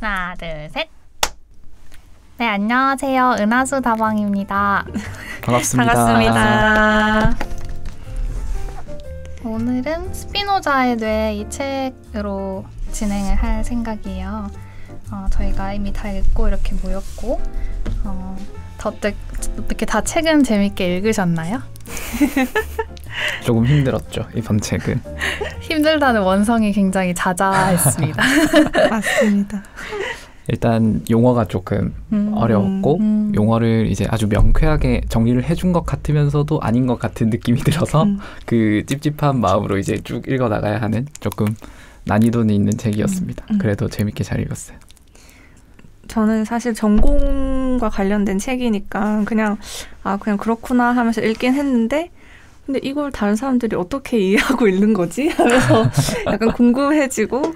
하나, 둘, 셋. 네, 안녕하세요. 은하수 다방입니다. 반갑습니다. 반갑습니다. 오늘은 스피노자의 뇌 이 책으로 진행을 할 생각이에요. 저희가 이미 다 읽고 이렇게 모였고 어떻게 다 책은 재밌게 읽으셨나요? 조금 힘들었죠, 이번 책은. 힘들다는 원성이 굉장히 자자했습니다. 맞습니다. 일단 용어가 조금 어려웠고 용어를 이제 아주 명쾌하게 정리를 해준 것 같으면서도 아닌 것 같은 느낌이 들어서 그 찝찝한 마음으로 이제 쭉 읽어나가야 하는 조금 난이도는 있는 책이었습니다. 그래도 재밌게 잘 읽었어요. 저는 사실 전공과 관련된 책이니까 그냥 그렇구나 하면서 읽긴 했는데 근데 이걸 다른 사람들이 어떻게 이해하고 읽는 거지? 하면서 약간 궁금해지고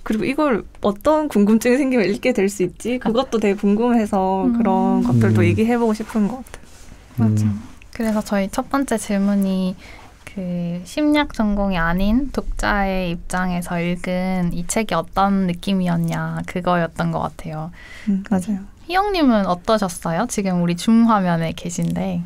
그리고 이걸 어떤 궁금증이 생기면 읽게 될 수 있지? 그것도 되게 궁금해서 그런 것들도 얘기해보고 싶은 것 같아요. 맞아. 그래서 저희 첫 번째 질문이 그 심리학 전공이 아닌 독자의 입장에서 읽은 이 책이 어떤 느낌이었냐 그거였던 것 같아요. 맞아요. 희영님은 어떠셨어요? 지금 우리 줌 화면에 계신데.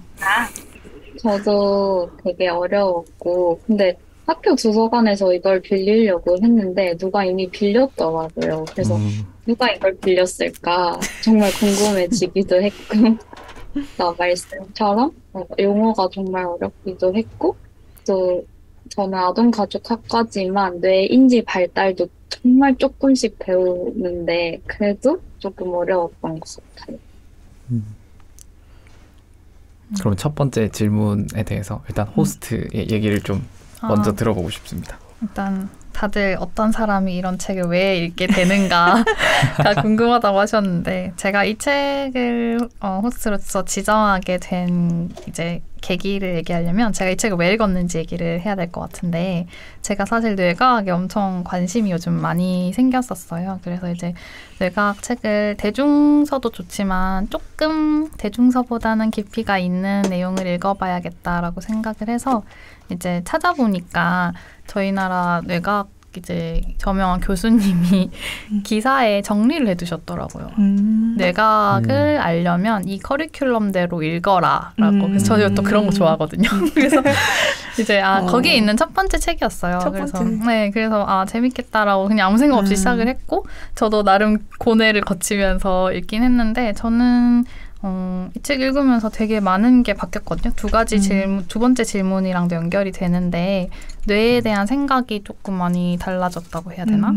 저도 되게 어려웠고, 근데 학교 도서관에서 이걸 빌리려고 했는데 누가 이미 빌렸더라고요. 그래서 누가 이걸 빌렸을까 정말 궁금해지기도 했고, 나 말씀처럼 용어가 정말 어렵기도 했고, 또 저는 아동가족학과지만 뇌인지 발달도 정말 조금씩 배우는데 그래도 조금 어려웠던 것 같아요. 그럼 첫 번째 질문에 대해서 일단 호스트의 얘기를 좀 먼저 들어보고 싶습니다. 일단 다들 어떤 사람이 이런 책을 왜 읽게 되는가가 궁금하다고 하셨는데 제가 이 책을 호스트로서 지정하게 된 이제 계기를 얘기하려면 제가 이 책을 왜 읽었는지 얘기를 해야 될 것 같은데 제가 사실 뇌과학에 엄청 관심이 요즘 많이 생겼었어요. 그래서 이제 뇌과학 책을 대중서도 좋지만 조금 대중서보다는 깊이가 있는 내용을 읽어봐야겠다라고 생각을 해서 이제 찾아보니까 저희 나라 뇌과학 이제 저명한 교수님이 기사에 정리를 해두셨더라고요. 뇌과학을 알려면 이 커리큘럼대로 읽어라라고. 그래서 저도 또 그런 거 좋아하거든요. 그래서 이제 거기에 있는 첫 번째 책이었어요. 그래서 재밌겠다라고 그냥 아무 생각 없이 시작을 했고 저도 나름 고뇌를 거치면서 읽긴 했는데 저는 이 책 읽으면서 되게 많은 게 바뀌었거든요. 두 번째 질문이랑도 연결이 되는데 뇌에 대한 생각이 조금 많이 달라졌다고 해야 되나?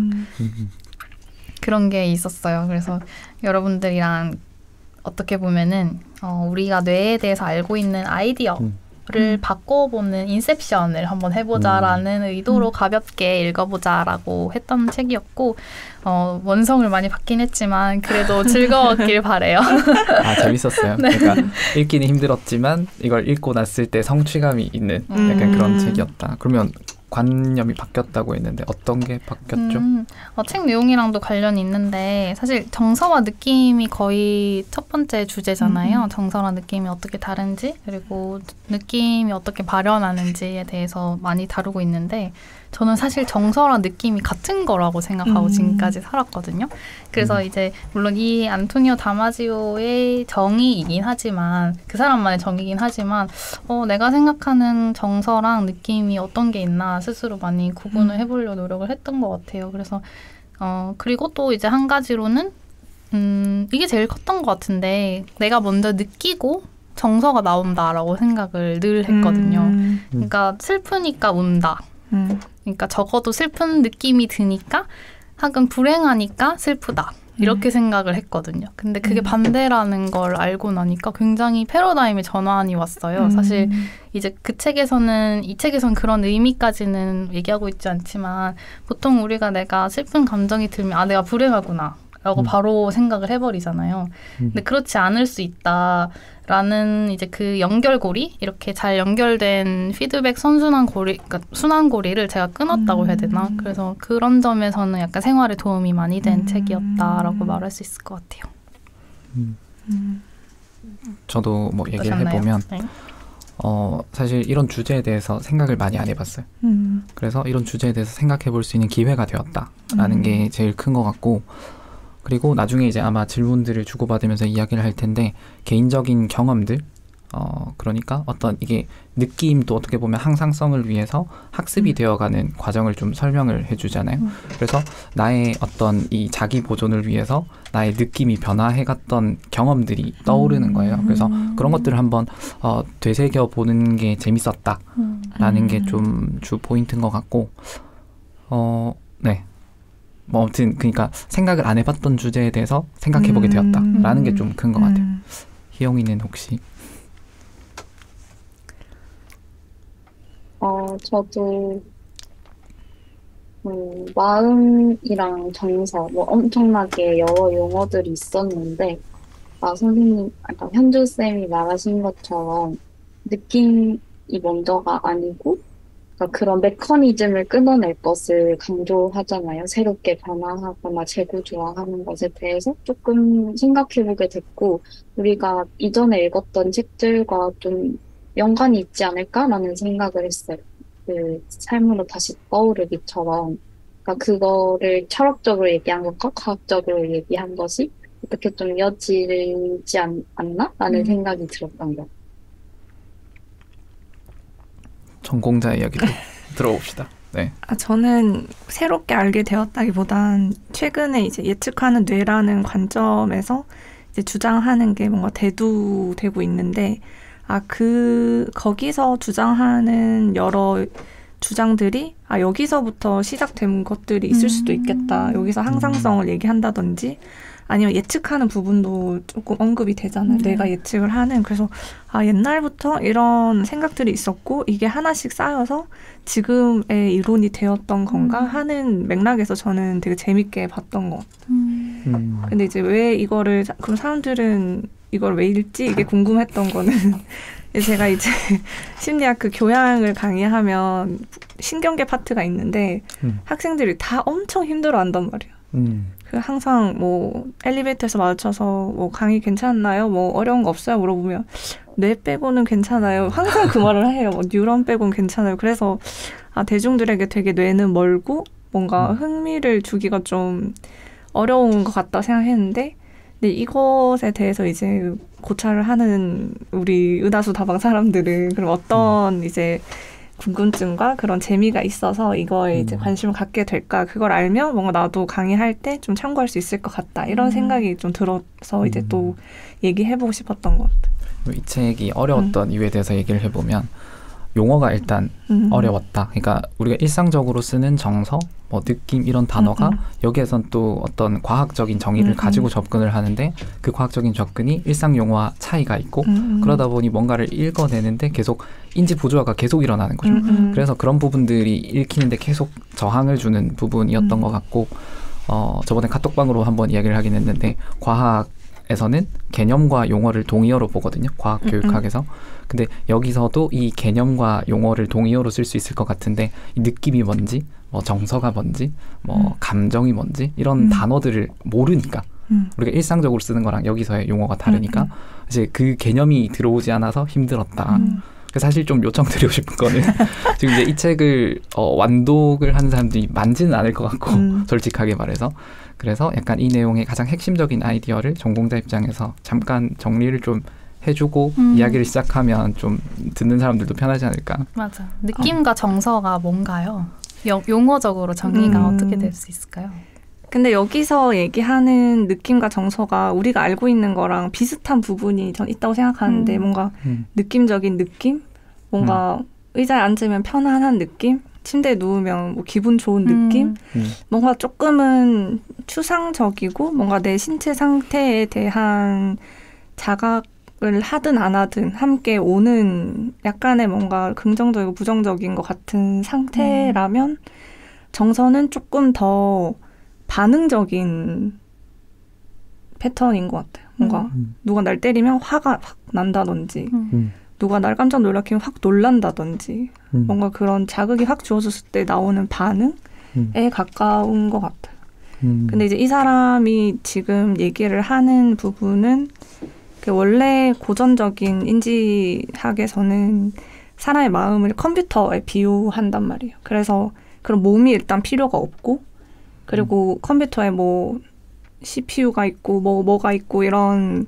그런 게 있었어요. 그래서 여러분들이랑 어떻게 보면은 우리가 뇌에 대해서 알고 있는 아이디어를 바꿔보는 인셉션을 한번 해보자라는 의도로 가볍게 읽어보자라고 했던 책이었고 원성을 많이 받긴 했지만 그래도 즐거웠길 바래요. 재밌었어요. 네. 그러니까 읽기는 힘들었지만 이걸 읽고 났을 때 성취감이 있는 약간 그런 책이었다. 그러면 관념이 바뀌었다고 했는데 어떤 게 바뀌었죠? 책 내용이랑도 관련이 있는데 사실 정서와 느낌이 거의 첫 번째 주제잖아요. 정서랑 느낌이 어떻게 다른지 그리고 느낌이 어떻게 발현하는지에 대해서 많이 다루고 있는데 저는 사실 정서랑 느낌이 같은 거라고 생각하고 지금까지 살았거든요. 그래서 이제 물론 이 안토니오 다마지오의 정의이긴 하지만 그 사람만의 정의이긴 하지만 내가 생각하는 정서랑 느낌이 어떤 게 있나 스스로 많이 구분을 해보려고 노력을 했던 것 같아요. 그래서 그리고 또 이제 한 가지로는 이게 제일 컸던 것 같은데 내가 먼저 느끼고 정서가 나온다라고 생각을 늘 했거든요. 그러니까 슬프니까 운다. 그러니까 적어도 슬픈 느낌이 드니까 하긴 불행하니까 슬프다. 이렇게 생각을 했거든요. 근데 그게 반대라는 걸 알고 나니까 굉장히 패러다임의 전환이 왔어요. 사실 이제 이 책에서는 그런 의미까지는 얘기하고 있지 않지만 보통 우리가 내가 슬픈 감정이 들면 내가 불행하구나. 라고 바로 생각을 해버리잖아요. 근데 그렇지 않을 수 있다라는 이제 그 연결고리 이렇게 잘 연결된 피드백 선순환고리 그러니까 순환고리를 제가 끊었다고 해야 되나? 그래서 그런 점에서는 약간 생활에 도움이 많이 된 책이었다라고 말할 수 있을 것 같아요. 저도 뭐 얘기를 해보면 네. 사실 이런 주제에 대해서 생각을 많이 안 해봤어요. 그래서 이런 주제에 대해서 생각해 볼 수 있는 기회가 되었다라는 게 제일 큰 것 같고 그리고 나중에 이제 아마 질문들을 주고받으면서 이야기를 할 텐데 개인적인 경험들 그러니까 어떤 이게 느낌도 어떻게 보면 항상성을 위해서 학습이 되어가는 과정을 좀 설명을 해주잖아요. 그래서 나의 어떤 이 자기 보존을 위해서 나의 느낌이 변화해갔던 경험들이 떠오르는 거예요. 그래서 그런 것들을 한번 되새겨 보는 게 재밌었다라는 게 좀 주 포인트인 것 같고 네. 뭐 아무튼 그러니까 생각을 안 해봤던 주제에 대해서 생각해보게 되었다라는 게 좀 큰 것 같아요. 희영이는 혹시? 저도 마음이랑 정서 뭐 엄청나게 여러 용어들이 있었는데 선생님, 아까 현주 쌤이 말하신 것처럼 느낌이 먼저가 아니고 그러니까 그런 메커니즘을 끊어낼 것을 강조하잖아요. 새롭게 변화하거나 재구조화하는 것에 대해서 조금 생각해보게 됐고 우리가 이전에 읽었던 책들과 좀 연관이 있지 않을까라는 생각을 했어요. 그 삶으로 다시 떠오르기처럼. 그러니까 그거를 철학적으로 얘기한 것과 과학적으로 얘기한 것이 어떻게 좀 이어지지 않나라는 생각이 들었던 것. 전공자 이야기도 들어봅시다. 네. 저는 새롭게 알게 되었다기보단 최근에 이제 예측하는 뇌라는 관점에서 이제 주장하는 게 뭔가 대두되고 있는데 거기서 주장하는 여러 주장들이 여기서부터 시작된 것들이 있을 수도 있겠다. 여기서 항상성을 얘기한다든지 아니면 예측하는 부분도 조금 언급이 되잖아요. 내가 예측을 하는. 그래서 옛날부터 이런 생각들이 있었고 이게 하나씩 쌓여서 지금의 이론이 되었던 건가 하는 맥락에서 저는 되게 재밌게 봤던 것 같아요. 근데 이제 왜 이거를 그럼 사람들은 이걸 왜 읽지? 이게 궁금했던 거는 제가 이제 심리학 그 교양을 강의하면 신경계 파트가 있는데 학생들이 다 엄청 힘들어한단 말이에요. 그 항상 뭐 엘리베이터에서 마주쳐서 뭐 강의 괜찮나요? 뭐 어려운 거 없어요? 물어보면 뇌 빼고는 괜찮아요. 항상 그 말을 해요. 뭐 뉴런 빼고는 괜찮아요. 그래서 대중들에게 되게 뇌는 멀고 뭔가 흥미를 주기가 좀 어려운 것 같다 생각했는데 근데 이것에 대해서 이제 고찰을 하는 우리 은하수 다방 사람들은 그럼 어떤 이제 궁금증과 그런 재미가 있어서 이거에 이제 관심을 갖게 될까? 그걸 알면 뭔가 나도 강의할 때 좀 참고할 수 있을 것 같다. 이런 생각이 좀 들어서 이제 또 얘기해보고 싶었던 것 같아요. 이 책이 어려웠던 이유에 대해서 얘기를 해보면 용어가 일단 어려웠다. 그러니까 우리가 일상적으로 쓰는 정서, 뭐 느낌 이런 단어가 여기에선 또 어떤 과학적인 정의를 가지고 접근을 하는데 그 과학적인 접근이 일상 용어와 차이가 있고 그러다 보니 뭔가를 읽어내는데 계속 인지 부조화가 계속 일어나는 거죠. 그래서 그런 부분들이 읽히는데 계속 저항을 주는 부분이었던 것 같고 저번에 카톡방으로 한번 이야기를 하긴 했는데 과학에서는 개념과 용어를 동의어로 보거든요. 과학 교육학에서. 근데 여기서도 이 개념과 용어를 동의어로 쓸 수 있을 것 같은데 이 느낌이 뭔지 뭐 정서가 뭔지 뭐 감정이 뭔지 이런 단어들을 모르니까 우리가 일상적으로 쓰는 거랑 여기서의 용어가 다르니까 이제 그 개념이 들어오지 않아서 힘들었다. 사실 좀 요청드리고 싶은 거는 지금 이제 이 책을 완독을 하는 사람들이 많지는 않을 것 같고 솔직하게 말해서 그래서 약간 이 내용의 가장 핵심적인 아이디어를 전공자 입장에서 잠깐 정리를 좀 해주고 이야기를 시작하면 좀 듣는 사람들도 편하지 않을까. 맞아. 느낌과 정서가 뭔가요? 용어적으로 정의가 어떻게 될 수 있을까요? 근데 여기서 얘기하는 느낌과 정서가 우리가 알고 있는 거랑 비슷한 부분이 전 있다고 생각하는데 뭔가 느낌적인 느낌? 뭔가 의자에 앉으면 편안한 느낌? 침대에 누우면 뭐 기분 좋은 느낌? 뭔가 조금은 추상적이고 뭔가 내 신체 상태에 대한 자각을 하든 안 하든 함께 오는 약간의 뭔가 긍정적이고 부정적인 것 같은 상태라면 정서는 조금 더 반응적인 패턴인 것 같아요. 뭔가 누가 날 때리면 화가 확 난다든지 누가 날 깜짝 놀라키면 확 놀란다든지 뭔가 그런 자극이 확 주어졌을 때 나오는 반응에 가까운 것 같아요. 근데 이제 이 사람이 지금 얘기를 하는 부분은 원래 고전적인 인지학에서는 사람의 마음을 컴퓨터에 비유한단 말이에요. 그래서 그런 몸이 일단 필요가 없고 그리고 컴퓨터에 뭐 CPU가 있고 뭐가 있고 이런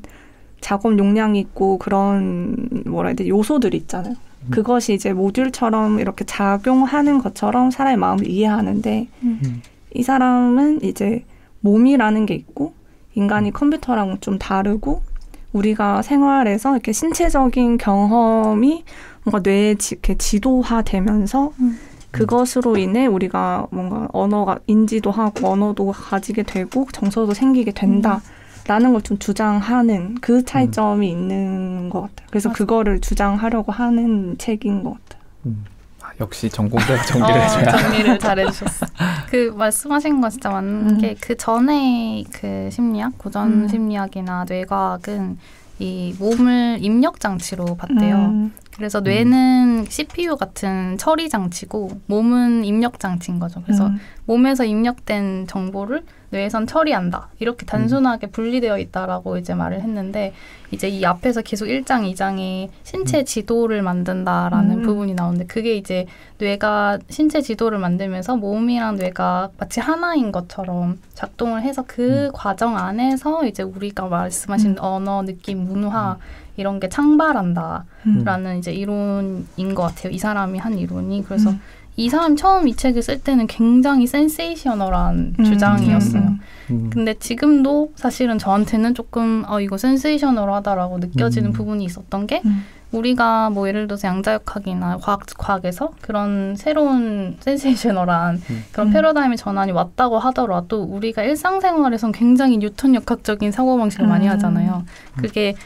작업 용량이 있고 그런 뭐라 해야 돼 요소들이 있잖아요. 그것이 이제 모듈처럼 이렇게 작용하는 것처럼 사람의 마음을 이해하는데 이 사람은 이제 몸이라는 게 있고 인간이 컴퓨터랑 좀 다르고 우리가 생활에서 이렇게 신체적인 경험이 뭔가 뇌에 이렇게 지도화되면서 그것으로 인해 우리가 뭔가 언어가 인지도 하고 언어도 가지게 되고 정서도 생기게 된다라는 걸 좀 주장하는 그 차이점이 있는 것 같아요. 그래서 그거를 주장하려고 하는 책인 것 같아요. 역시 전공자가 정리를 해줘야. 정리를 잘해주셨어. 그 말씀하신 거 진짜 맞는 게 그 전에 그 심리학, 고전 심리학이나 뇌과학은 이 몸을 입력 장치로 봤대요. 그래서 뇌는 CPU 같은 처리 장치고 몸은 입력 장치인 거죠. 그래서 몸에서 입력된 정보를 뇌에선 처리한다. 이렇게 단순하게 분리되어 있다라고 이제 말을 했는데 이제 이 앞에서 계속 1장, 2장에 신체 지도를 만든다라는 부분이 나오는데 그게 이제 뇌가 신체 지도를 만들면서 몸이랑 뇌가 마치 하나인 것처럼 작동을 해서 그 과정 안에서 이제 우리가 말씀하신 언어, 느낌, 문화 이런 게 창발한다라는 이제 이론인 것 같아요. 이 사람이 한 이론이. 그래서 이 사람이 처음 이 책을 쓸 때는 굉장히 센세이셔널한 주장이었어요. 근데 지금도 사실은 저한테는 조금 이거 센세이셔널하다라고 느껴지는 부분이 있었던 게 우리가 뭐 예를 들어서 양자역학이나 과학에서 그런 새로운 센세이셔널한 그런 패러다임의 전환이 왔다고 하더라도 우리가 일상생활에선 굉장히 뉴턴역학적인 사고방식을 많이 하잖아요. 그게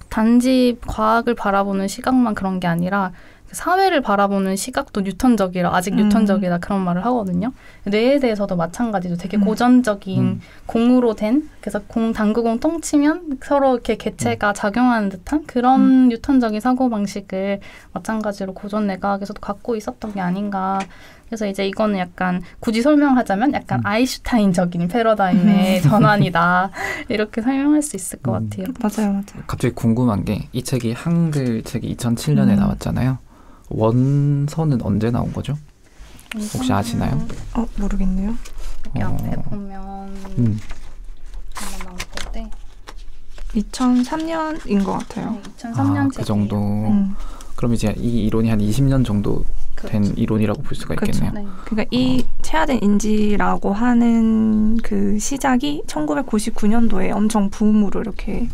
단지 과학을 바라보는 시각만 그런 게 아니라 사회를 바라보는 시각도 뉴턴적이라 아직 뉴턴적이다 그런 말을 하거든요. 뇌에 대해서도 마찬가지죠. 되게 고전적인 공으로 된 그래서 당구공 똥 치면 서로 이렇게 개체가 작용하는 듯한 그런 뉴턴적인 사고방식을 마찬가지로 고전 뇌과학에서도 갖고 있었던 게 아닌가. 그래서 이제 이거는 약간 굳이 설명하자면 약간 아인슈타인적인 패러다임의 전환이다. 이렇게 설명할 수 있을 것 같아요. 맞아요. 갑자기 궁금한 게 이 책이 한글 책이 2007년에 나왔잖아요. 원서는 언제 나온 거죠? 혹시 아시나요? 모르겠네요. 여기 앞에 보면 나올 건데 2003년인 것 같아요. 네, 2003년 그 정도. 그럼 이제 이 이론이 한 20년 정도 된 이론이라고 볼 수가 있겠네요. 네. 그러니까 이 체화된 인지라고 하는 그 시작이 1999년도에 엄청 붐으로 이렇게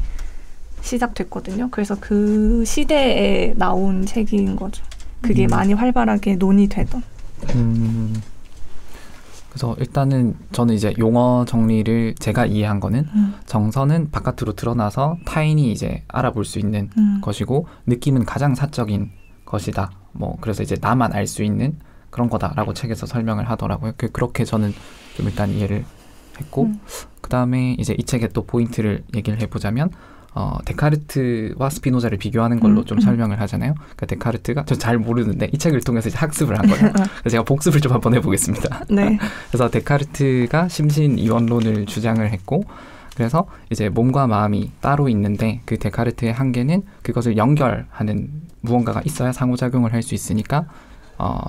시작됐거든요. 그래서 그 시대에 나온 책인 거죠. 그게 많이 활발하게 논의되던. 그래서 일단은 저는 이제 용어 정리를 제가 이해한 거는 정서는 바깥으로 드러나서 타인이 이제 알아볼 수 있는 것이고 느낌은 가장 사적인 것이다. 뭐 그래서 이제 나만 알 수 있는 그런 거다라고 책에서 설명을 하더라고요. 그렇게 저는 좀 일단 이해를 했고 그 다음에 이제 이 책의 또 포인트를 얘기를 해보자면 데카르트와 스피노자를 비교하는 걸로 좀 설명을 하잖아요. 그러니까 데카르트가 저 잘 모르는데 이 책을 통해서 이제 학습을 한 거예요. 그래서 제가 복습을 좀 한번 해보겠습니다. 네. 그래서 데카르트가 심신 이원론을 주장을 했고 그래서 이제 몸과 마음이 따로 있는데 그 데카르트의 한계는 그것을 연결하는 무언가가 있어야 상호작용을 할 수 있으니까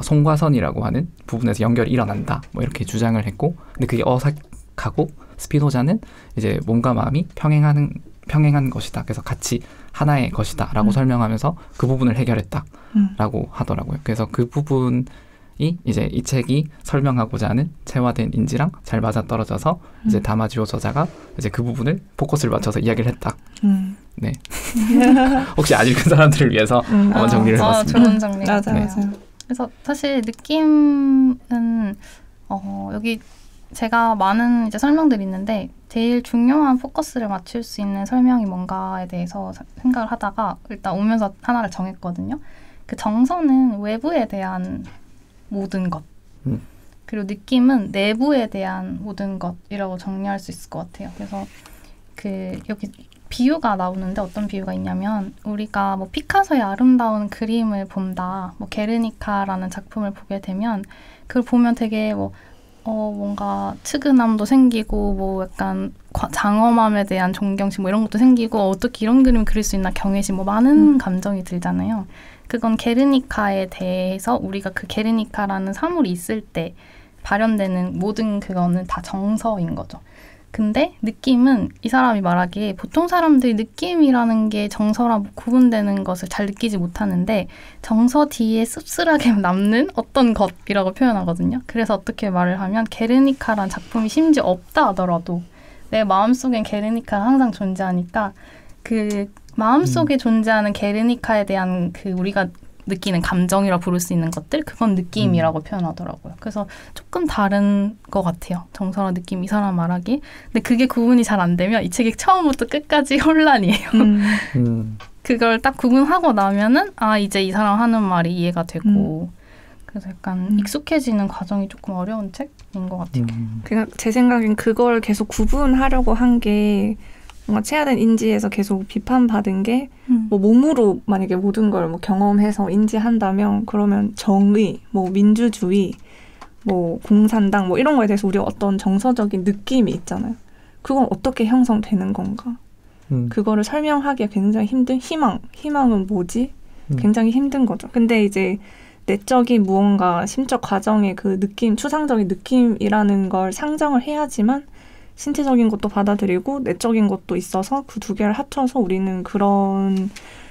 송과선이라고 하는 부분에서 연결이 일어난다. 뭐 이렇게 주장을 했고 근데 그게 어색하고 스피노자는 이제 몸과 마음이 평행한 것이다. 그래서 같이 하나의 것이다. 라고 설명하면서 그 부분을 해결했다. 라고 하더라고요. 그래서 그 부분이 이제 이 책이 설명하고자 하는 체화된 인지랑 잘 맞아떨어져서 이제 다마지오 저자가 이제 그 부분을 포커스를 맞춰서 이야기를 했다. 네. 혹시 안 읽은 사람들을 위해서 한번 정리를 해봤습니다. 좋은 정리. 맞아요. 그래서 사실 느낌은 여기 제가 많은 이제 설명들이 있는데 제일 중요한 포커스를 맞출 수 있는 설명이 뭔가에 대해서 생각을 하다가 일단 오면서 하나를 정했거든요. 그 정서는 외부에 대한 모든 것 그리고 느낌은 내부에 대한 모든 것이라고 정리할 수 있을 것 같아요. 그래서 그 여기 비유가 나오는데 어떤 비유가 있냐면 우리가 뭐 피카소의 아름다운 그림을 본다. 뭐 게르니카라는 작품을 보게 되면 그걸 보면 되게 뭔가 측은함도 생기고 뭐 약간 장엄함에 대한 존경심 뭐 이런 것도 생기고 어떻게 이런 그림을 그릴 수 있나 경외심 뭐 많은 감정이 들잖아요. 그건 게르니카에 대해서 우리가 그 게르니카라는 사물이 있을 때 발현되는 모든 그거는 다 정서인 거죠. 근데 느낌은 이 사람이 말하기에 보통 사람들이 느낌이라는 게 정서랑 구분되는 것을 잘 느끼지 못하는데 정서 뒤에 씁쓸하게 남는 어떤 것이라고 표현하거든요. 그래서 어떻게 말을 하면 게르니카란 작품이 심지어 없다 하더라도 내 마음속엔 게르니카가 항상 존재하니까 그 마음속에 존재하는 게르니카에 대한 그 우리가 느끼는 감정이라 부를 수 있는 것들 그건 느낌이라고 표현하더라고요. 그래서 조금 다른 것 같아요. 정서랑 느낌 이 사람 말하기. 근데 그게 구분이 잘 안 되면 이 책이 처음부터 끝까지 혼란이에요. 그걸 딱 구분하고 나면은 아 이제 이 사람 하는 말이 이해가 되고 그래서 약간 익숙해지는 과정이 조금 어려운 책인 것 같아요. 그냥 제 생각엔 그걸 계속 구분하려고 한 게 뭔가 체화된 인지에서 계속 비판받은 게 뭐 몸으로 만약에 모든 걸 뭐 경험해서 인지한다면 그러면 정의, 뭐 민주주의, 뭐 공산당 뭐 이런 거에 대해서 우리가 어떤 정서적인 느낌이 있잖아요. 그건 어떻게 형성되는 건가? 그거를 설명하기가 굉장히 힘든 희망은 뭐지? 굉장히 힘든 거죠. 근데 이제 내적인 무언가 심적 과정의 그 느낌, 추상적인 느낌이라는 걸 상정을 해야지만 신체적인 것도 받아들이고 내적인 것도 있어서 그 두 개를 합쳐서 우리는 그런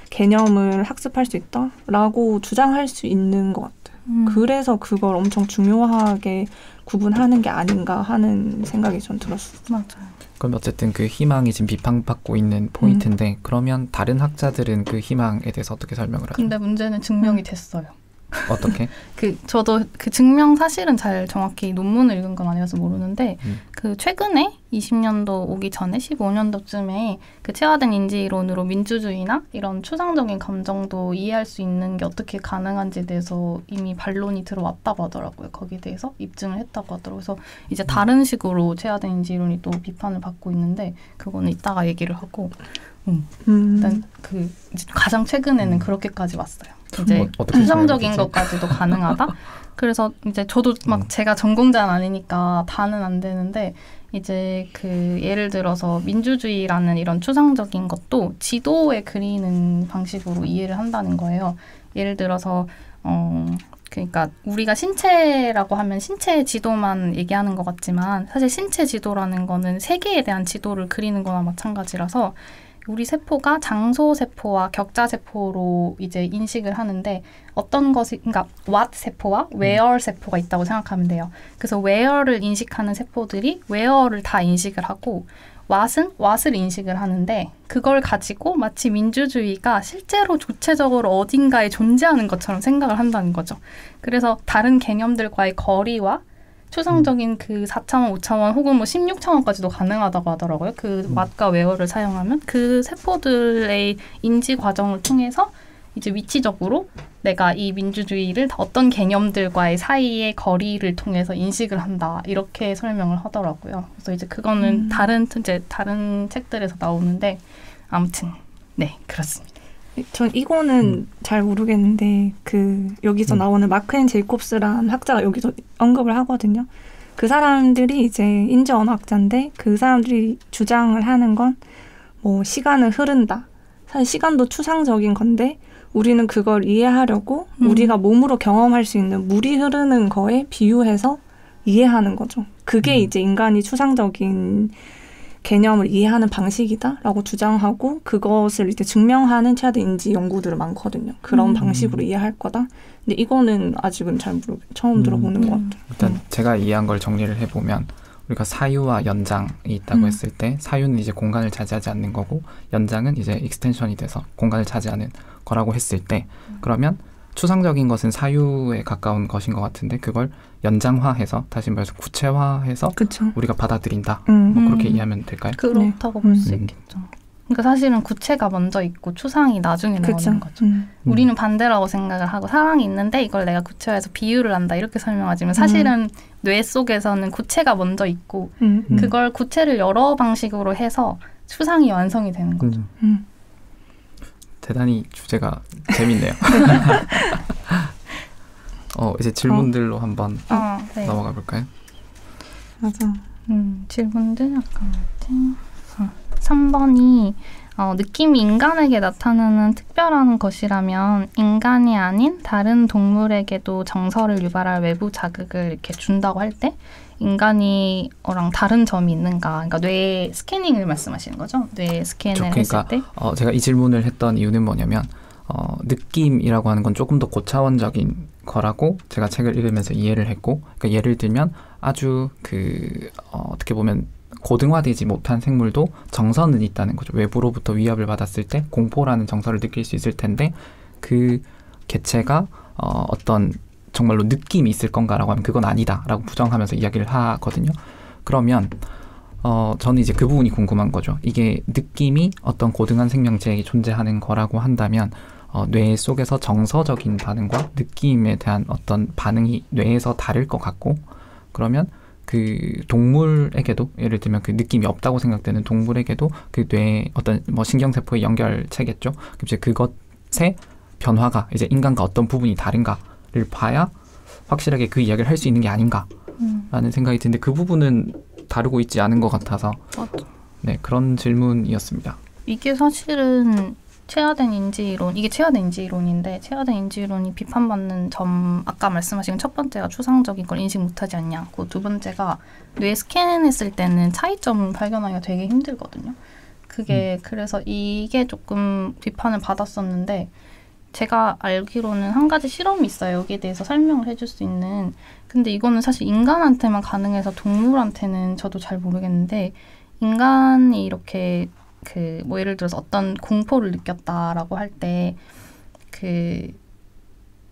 개념을 학습할 수 있다라고 주장할 수 있는 것 같아요. 그래서 그걸 엄청 중요하게 구분하는 게 아닌가 하는 생각이 전 들었어요. 맞아요. 그럼 어쨌든 그 희망이 지금 비판받고 있는 포인트인데 그러면 다른 학자들은 그 희망에 대해서 어떻게 설명을 하죠? 근데 문제는 증명이 됐어요. 어떻게? 저도 그 증명 사실은 잘 정확히 논문을 읽은 건 아니어서 모르는데 그 최근에 20년도 오기 전에 15년도쯤에 그 체화된 인지 이론으로 민주주의나 이런 추상적인 감정도 이해할 수 있는 게 어떻게 가능한지에 대해서 이미 반론이 들어왔다고 하더라고요. 거기에 대해서 입증을 했다고 하더라고요. 그래서 이제 다른 식으로 체화된 인지 이론이 또 비판을 받고 있는데 그거는 이따가 얘기를 하고 일단 그 이제 가장 최근에는 그렇게까지 왔어요. 이제 추상적인 것까지도 가능하다. 그래서 이제 저도 막 제가 전공자는 아니니까 다는 안 되는데 이제 그 예를 들어서 민주주의라는 이런 추상적인 것도 지도에 그리는 방식으로 이해를 한다는 거예요. 예를 들어서 그러니까 우리가 신체라고 하면 신체 지도만 얘기하는 것 같지만 사실 신체 지도라는 거는 세계에 대한 지도를 그리는 거나 마찬가지라서 우리 세포가 장소 세포와 격자 세포로 이제 인식을 하는데 어떤 것이 그러니까 what 세포와 where 세포가 있다고 생각하면 돼요. 그래서 where를 인식하는 세포들이 where를 다 인식을 하고 what은 what을 인식을 하는데 그걸 가지고 마치 민주주의가 실제로 구체적으로 어딘가에 존재하는 것처럼 생각을 한다는 거죠. 그래서 다른 개념들과의 거리와 추상적인 그 4차원, 5차원 혹은 뭐 16차원까지도 가능하다고 하더라고요. 그 왓과 웨어를 사용하면 그 세포들의 인지 과정을 통해서 이제 위치적으로 내가 이 민주주의를 어떤 개념들과의 사이의 거리를 통해서 인식을 한다. 이렇게 설명을 하더라고요. 그래서 이제 그거는 다른 책들에서 나오는데 아무튼 네, 그렇습니다. 전 이거는 잘 모르겠는데 여기서 나오는 마크 앤 제이콥스라는 학자가 여기서 언급을 하거든요. 그 사람들이 이제 인지 언어학자인데 그 사람들이 주장을 하는 건 뭐 시간은 흐른다. 사실 시간도 추상적인 건데 우리는 그걸 이해하려고 우리가 몸으로 경험할 수 있는 물이 흐르는 거에 비유해서 이해하는 거죠. 그게 이제 인간이 추상적인 개념을 이해하는 방식이다라고 주장하고 그것을 이제 증명하는 체화된 인지 연구들은 많거든요. 그런 방식으로 이해할 거다. 근데 이거는 아직은 잘 처음 들어보는 것 같아요. 일단 제가 이해한 걸 정리를 해보면 우리가 사유와 연장이 있다고 했을 때 사유는 이제 공간을 차지하지 않는 거고 연장은 이제 익스텐션이 돼서 공간을 차지하는 거라고 했을 때 그러면 추상적인 것은 사유에 가까운 것인 것 같은데 그걸 연장화해서 다시 말해서 구체화해서 그쵸. 우리가 받아들인다. 뭐 그렇게 이해하면 될까요? 그렇다고 볼 수 있겠죠. 그러니까 사실은 구체가 먼저 있고 추상이 나중에 나오는 거죠. 우리는 반대라고 생각을 하고 상황이 있는데 이걸 내가 구체화해서 비유를 한다 이렇게 설명하지만 사실은 뇌 속에서는 구체가 먼저 있고 그걸 구체를 여러 방식으로 해서 추상이 완성이 되는 거죠. 대단히 주제가 재밌네요. 이제 질문들로 한번 네. 넘어가 볼까요? 맞아. 질문들 잠깐만요. 3번이 느낌이 인간에게 나타나는 특별한 것이라면 인간이 아닌 다른 동물에게도 정서를 유발할 외부 자극을 이렇게 준다고 할 때 인간이랑 다른 점이 있는가? 그러니까 뇌 스캐닝을 말씀하시는 거죠? 뇌 스캔을 했을 때? 제가 이 질문을 했던 이유는 뭐냐면 느낌이라고 하는 건 조금 더 고차원적인 거라고 제가 책을 읽으면서 이해를 했고, 그러니까 예를 들면 아주 어떻게 보면 고등화되지 못한 생물도 정서는 있다는 거죠. 외부로부터 위협을 받았을 때 공포라는 정서를 느낄 수 있을 텐데 그 개체가 어떤 정말로 느낌이 있을 건가라고 하면 그건 아니다라고 부정하면서 이야기를 하거든요. 그러면 저는 이제 그 부분이 궁금한 거죠. 이게 느낌이 어떤 고등한 생명체에게 존재하는 거라고 한다면 뇌 속에서 정서적인 반응과 느낌에 대한 어떤 반응이 뇌에서 다를 것 같고, 그러면 그 동물에게도 예를 들면 그 느낌이 없다고 생각되는 동물에게도 그 뇌의 어떤 신경세포의 연결체겠죠. 이제 그것의 변화가 이제 인간과 어떤 부분이 다른가를 봐야 확실하게 그 이야기를 할 수 있는 게 아닌가라는 생각이 드는데 그 부분은 다루고 있지 않은 것 같아서 네, 그런 질문이었습니다. 이게 사실은 체화된 인지이론, 이게 체화된 인지이론인데 체화된 인지이론이 비판받는 점, 아까 말씀하신 첫 번째가 추상적인 걸 인식 못하지 않냐고, 두 번째가 뇌 스캔했을 때는 차이점을 발견하기가 되게 힘들거든요. 그게 그래서 이게 조금 비판을 받았었는데 제가 알기로는 한 가지 실험이 있어요. 여기에 대해서 설명을 해줄 수 있는. 근데 이거는 사실 인간한테만 가능해서 동물한테는 저도 잘 모르겠는데, 인간이 이렇게 예를 들어서 어떤 공포를 느꼈다라고 할 때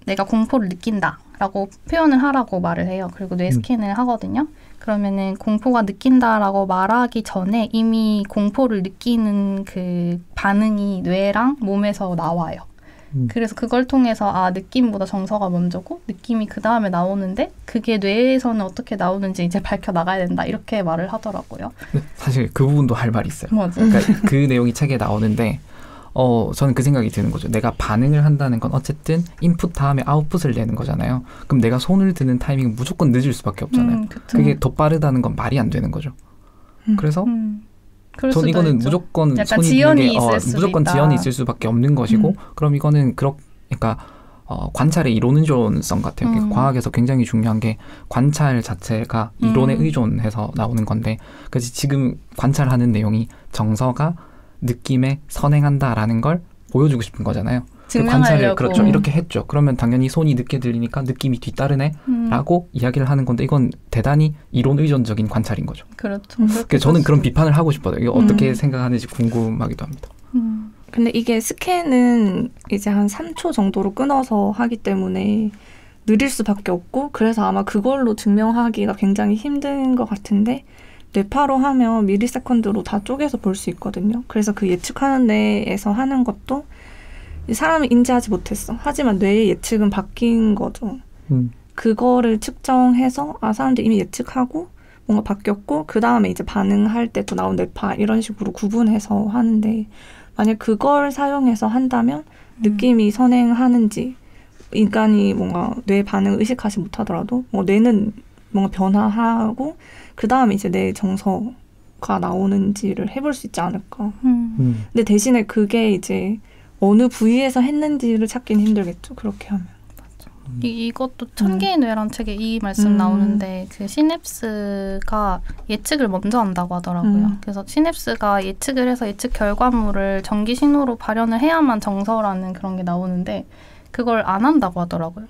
내가 공포를 느낀다라고 표현을 하라고 말을 해요. 그리고 뇌 스캔을 하거든요. 그러면은 공포가 느낀다라고 말하기 전에 이미 공포를 느끼는 그 반응이 뇌랑 몸에서 나와요. 그래서 그걸 통해서 느낌보다 정서가 먼저고 느낌이 그 다음에 나오는데 그게 뇌에서는 어떻게 나오는지 이제 밝혀나가야 된다, 이렇게 말을 하더라고요. 사실 그 부분도 할 말이 있어요. 맞아. 그러니까 그 내용이 책에 나오는데 저는 그 생각이 드는 거죠. 내가 반응을 한다는 건 어쨌든 인풋 다음에 아웃풋을 내는 거잖아요. 그럼 내가 손을 드는 타이밍은 무조건 늦을 수밖에 없잖아요. 그게 더 빠르다는 건 말이 안 되는 거죠. 그래서 전 이거는 있죠. 무조건 손이 지연이 있을 무조건 있다. 지연이 있을 수밖에 없는 것이고, 그럼 이거는 그러니까 관찰의 이론 의존성 같아요. 과학에서 굉장히 중요한 게 관찰 자체가 이론에 의존해서 나오는 건데, 그래서 지금 관찰하는 내용이 정서가 느낌에 선행한다라는 걸 보여주고 싶은 거잖아요. 관찰을 그렇죠. 이렇게 했죠. 그러면 당연히 손이 늦게 들리니까 느낌이 뒤따르네 라고 이야기를 하는 건데, 이건 대단히 이론 의존적인 관찰인 거죠. 그렇죠. 그래서 저는 그런 비판을 하고 싶어요. 이거 어떻게 생각하는지 궁금하기도 합니다. 근데 이게 스캔은 이제 한 3초 정도로 끊어서 하기 때문에 느릴 수밖에 없고, 그래서 아마 그걸로 증명하기가 굉장히 힘든 것 같은데, 뇌파로 하면 미리세컨드로 다 쪼개서 볼 수 있거든요. 그래서 그 예측하는 데에서 하는 것도 사람이 인지하지 못했어. 하지만 뇌의 예측은 바뀐 거죠. 그거를 측정해서 사람들이 이미 예측하고 뭔가 바뀌었고, 그 다음에 이제 반응할 때 또 나온 뇌파, 이런 식으로 구분해서 하는데, 만약 그걸 사용해서 한다면 느낌이 선행하는지, 인간이 뭔가 뇌 반응을 의식하지 못하더라도 뇌는 뭔가 변화하고 그 다음에 이제 내 정서가 나오는지를 해볼 수 있지 않을까. 근데 대신에 그게 이제 어느 부위에서 했는지를 찾기는 힘들겠죠. 그렇게 하면. 이것도 천개의 뇌란 책에 이 말씀 나오는데, 그 시냅스가 예측을 먼저 한다고 하더라고요. 그래서 시냅스가 예측을 해서 예측 결과물을 전기 신호로 발현을 해야만 정서라는 그런 게 나오는데, 그걸 안 한다고 하더라고요.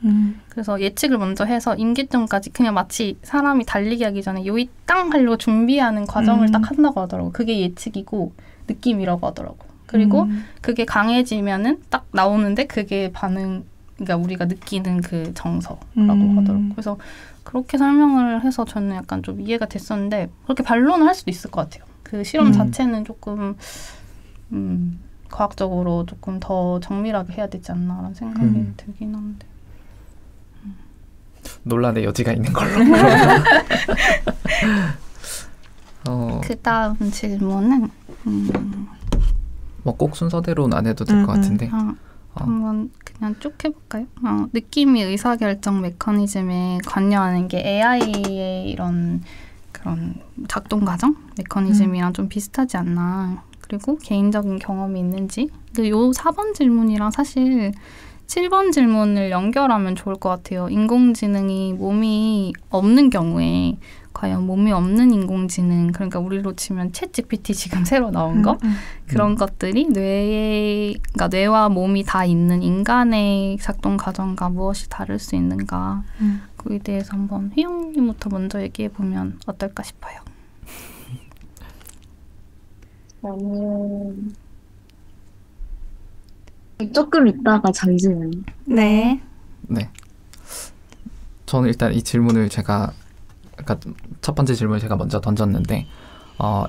그래서 예측을 먼저 해서 임기점까지 그냥 마치 사람이 달리기 하기 전에 요이 땅 하려고 준비하는 과정을 딱 한다고 하더라고요. 그게 예측이고 느낌이라고 하더라고요. 그리고 그게 강해지면은 딱 나오는데 그게 그러니까 우리가 느끼는 그 정서라고 하더라고요. 그래서 그렇게 설명을 해서 저는 약간 좀 이해가 됐었는데, 그렇게 반론을 할 수도 있을 것 같아요. 그 실험 자체는 조금 과학적으로 조금 더 정밀하게 해야 되지 않나라는 생각이 들긴 한데. 논란의 여지가 있는 걸로. 그 다음 질문은 뭐 꼭 순서대로는 안 해도 될 것 같은데. 한번 그냥 쭉 해볼까요? 느낌이 의사결정 메커니즘에 관여하는 게 AI의 이런 그런 작동 과정 메커니즘이랑 좀 비슷하지 않나. 그리고 개인적인 경험이 있는지. 근데 요 4번 질문이랑 사실 7번 질문을 연결하면 좋을 것 같아요. 인공지능이 몸이 없는 경우에 과연 몸이 없는 인공지능, 그러니까 우리로 치면 챗GPT 지금 새로 나온 거 그런 것들이 그러니까 뇌와 몸이 다 있는 인간의 작동 과정과 무엇이 다를 수 있는가 그에 대해서 한번 휘영님부터 먼저 얘기해 보면 어떨까 싶어요. 저는 조금 있다가 잠시만요. 네. 네. 저는 일단 이 질문을 제가 아까 첫 번째 질문을 제가 먼저 던졌는데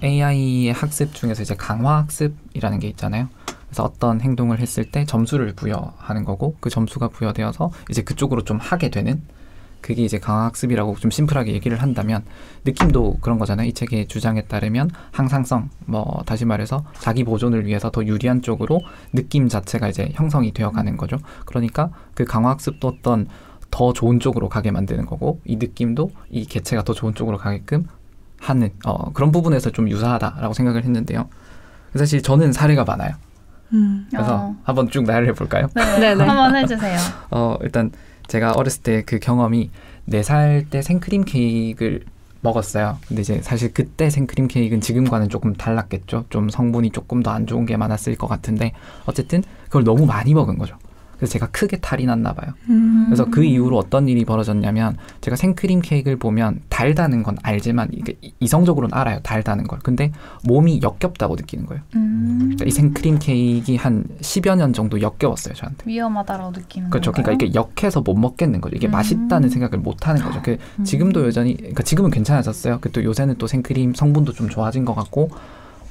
AI의 학습 중에서 이제 강화 학습이라는 게 있잖아요. 그래서 어떤 행동을 했을 때 점수를 부여하는 거고 그 점수가 부여되어서 이제 그쪽으로 좀 하게 되는 그게 이제 강화 학습이라고 좀 심플하게 얘기를 한다면 느낌도 그런 거잖아요. 이 책의 주장에 따르면 항상성, 뭐 다시 말해서 자기 보존을 위해서 더 유리한 쪽으로 느낌 자체가 이제 형성이 되어가는 거죠. 그러니까 그 강화 학습도 어떤 더 좋은 쪽으로 가게 만드는 거고 이 느낌도 이 개체가 더 좋은 쪽으로 가게끔 하는 그런 부분에서 좀 유사하다라고 생각을 했는데요. 사실 저는 사례가 많아요. 그래서 한번 쭉 나열해 볼까요? 네, 한번 해주세요. 일단 제가 어렸을 때 그 경험이 4살 때 생크림 케이크를 먹었어요. 근데 이제 사실 그때 생크림 케이크는 지금과는 조금 달랐겠죠. 좀 성분이 조금 더 안 좋은 게 많았을 것 같은데 어쨌든 그걸 너무 많이 먹은 거죠. 그래서 제가 크게 탈이 났나 봐요. 그래서 그 이후로 어떤 일이 벌어졌냐면 제가 생크림 케이크를 보면 달다는 건 알지만 이게 이성적으로는 알아요. 달다는 걸. 근데 몸이 역겹다고 느끼는 거예요. 그러니까 이 생크림 케이크가 한 10여 년 정도 역겨웠어요. 저한테. 위험하다고 느끼는 그렇죠. 건가요? 그러니까 이게 역해서 못 먹겠는 거죠. 이게 맛있다는 생각을 못 하는 거죠. 지금도 여전히 그러니까 지금은 괜찮아졌어요. 또 요새는 또 생크림 성분도 좀 좋아진 것 같고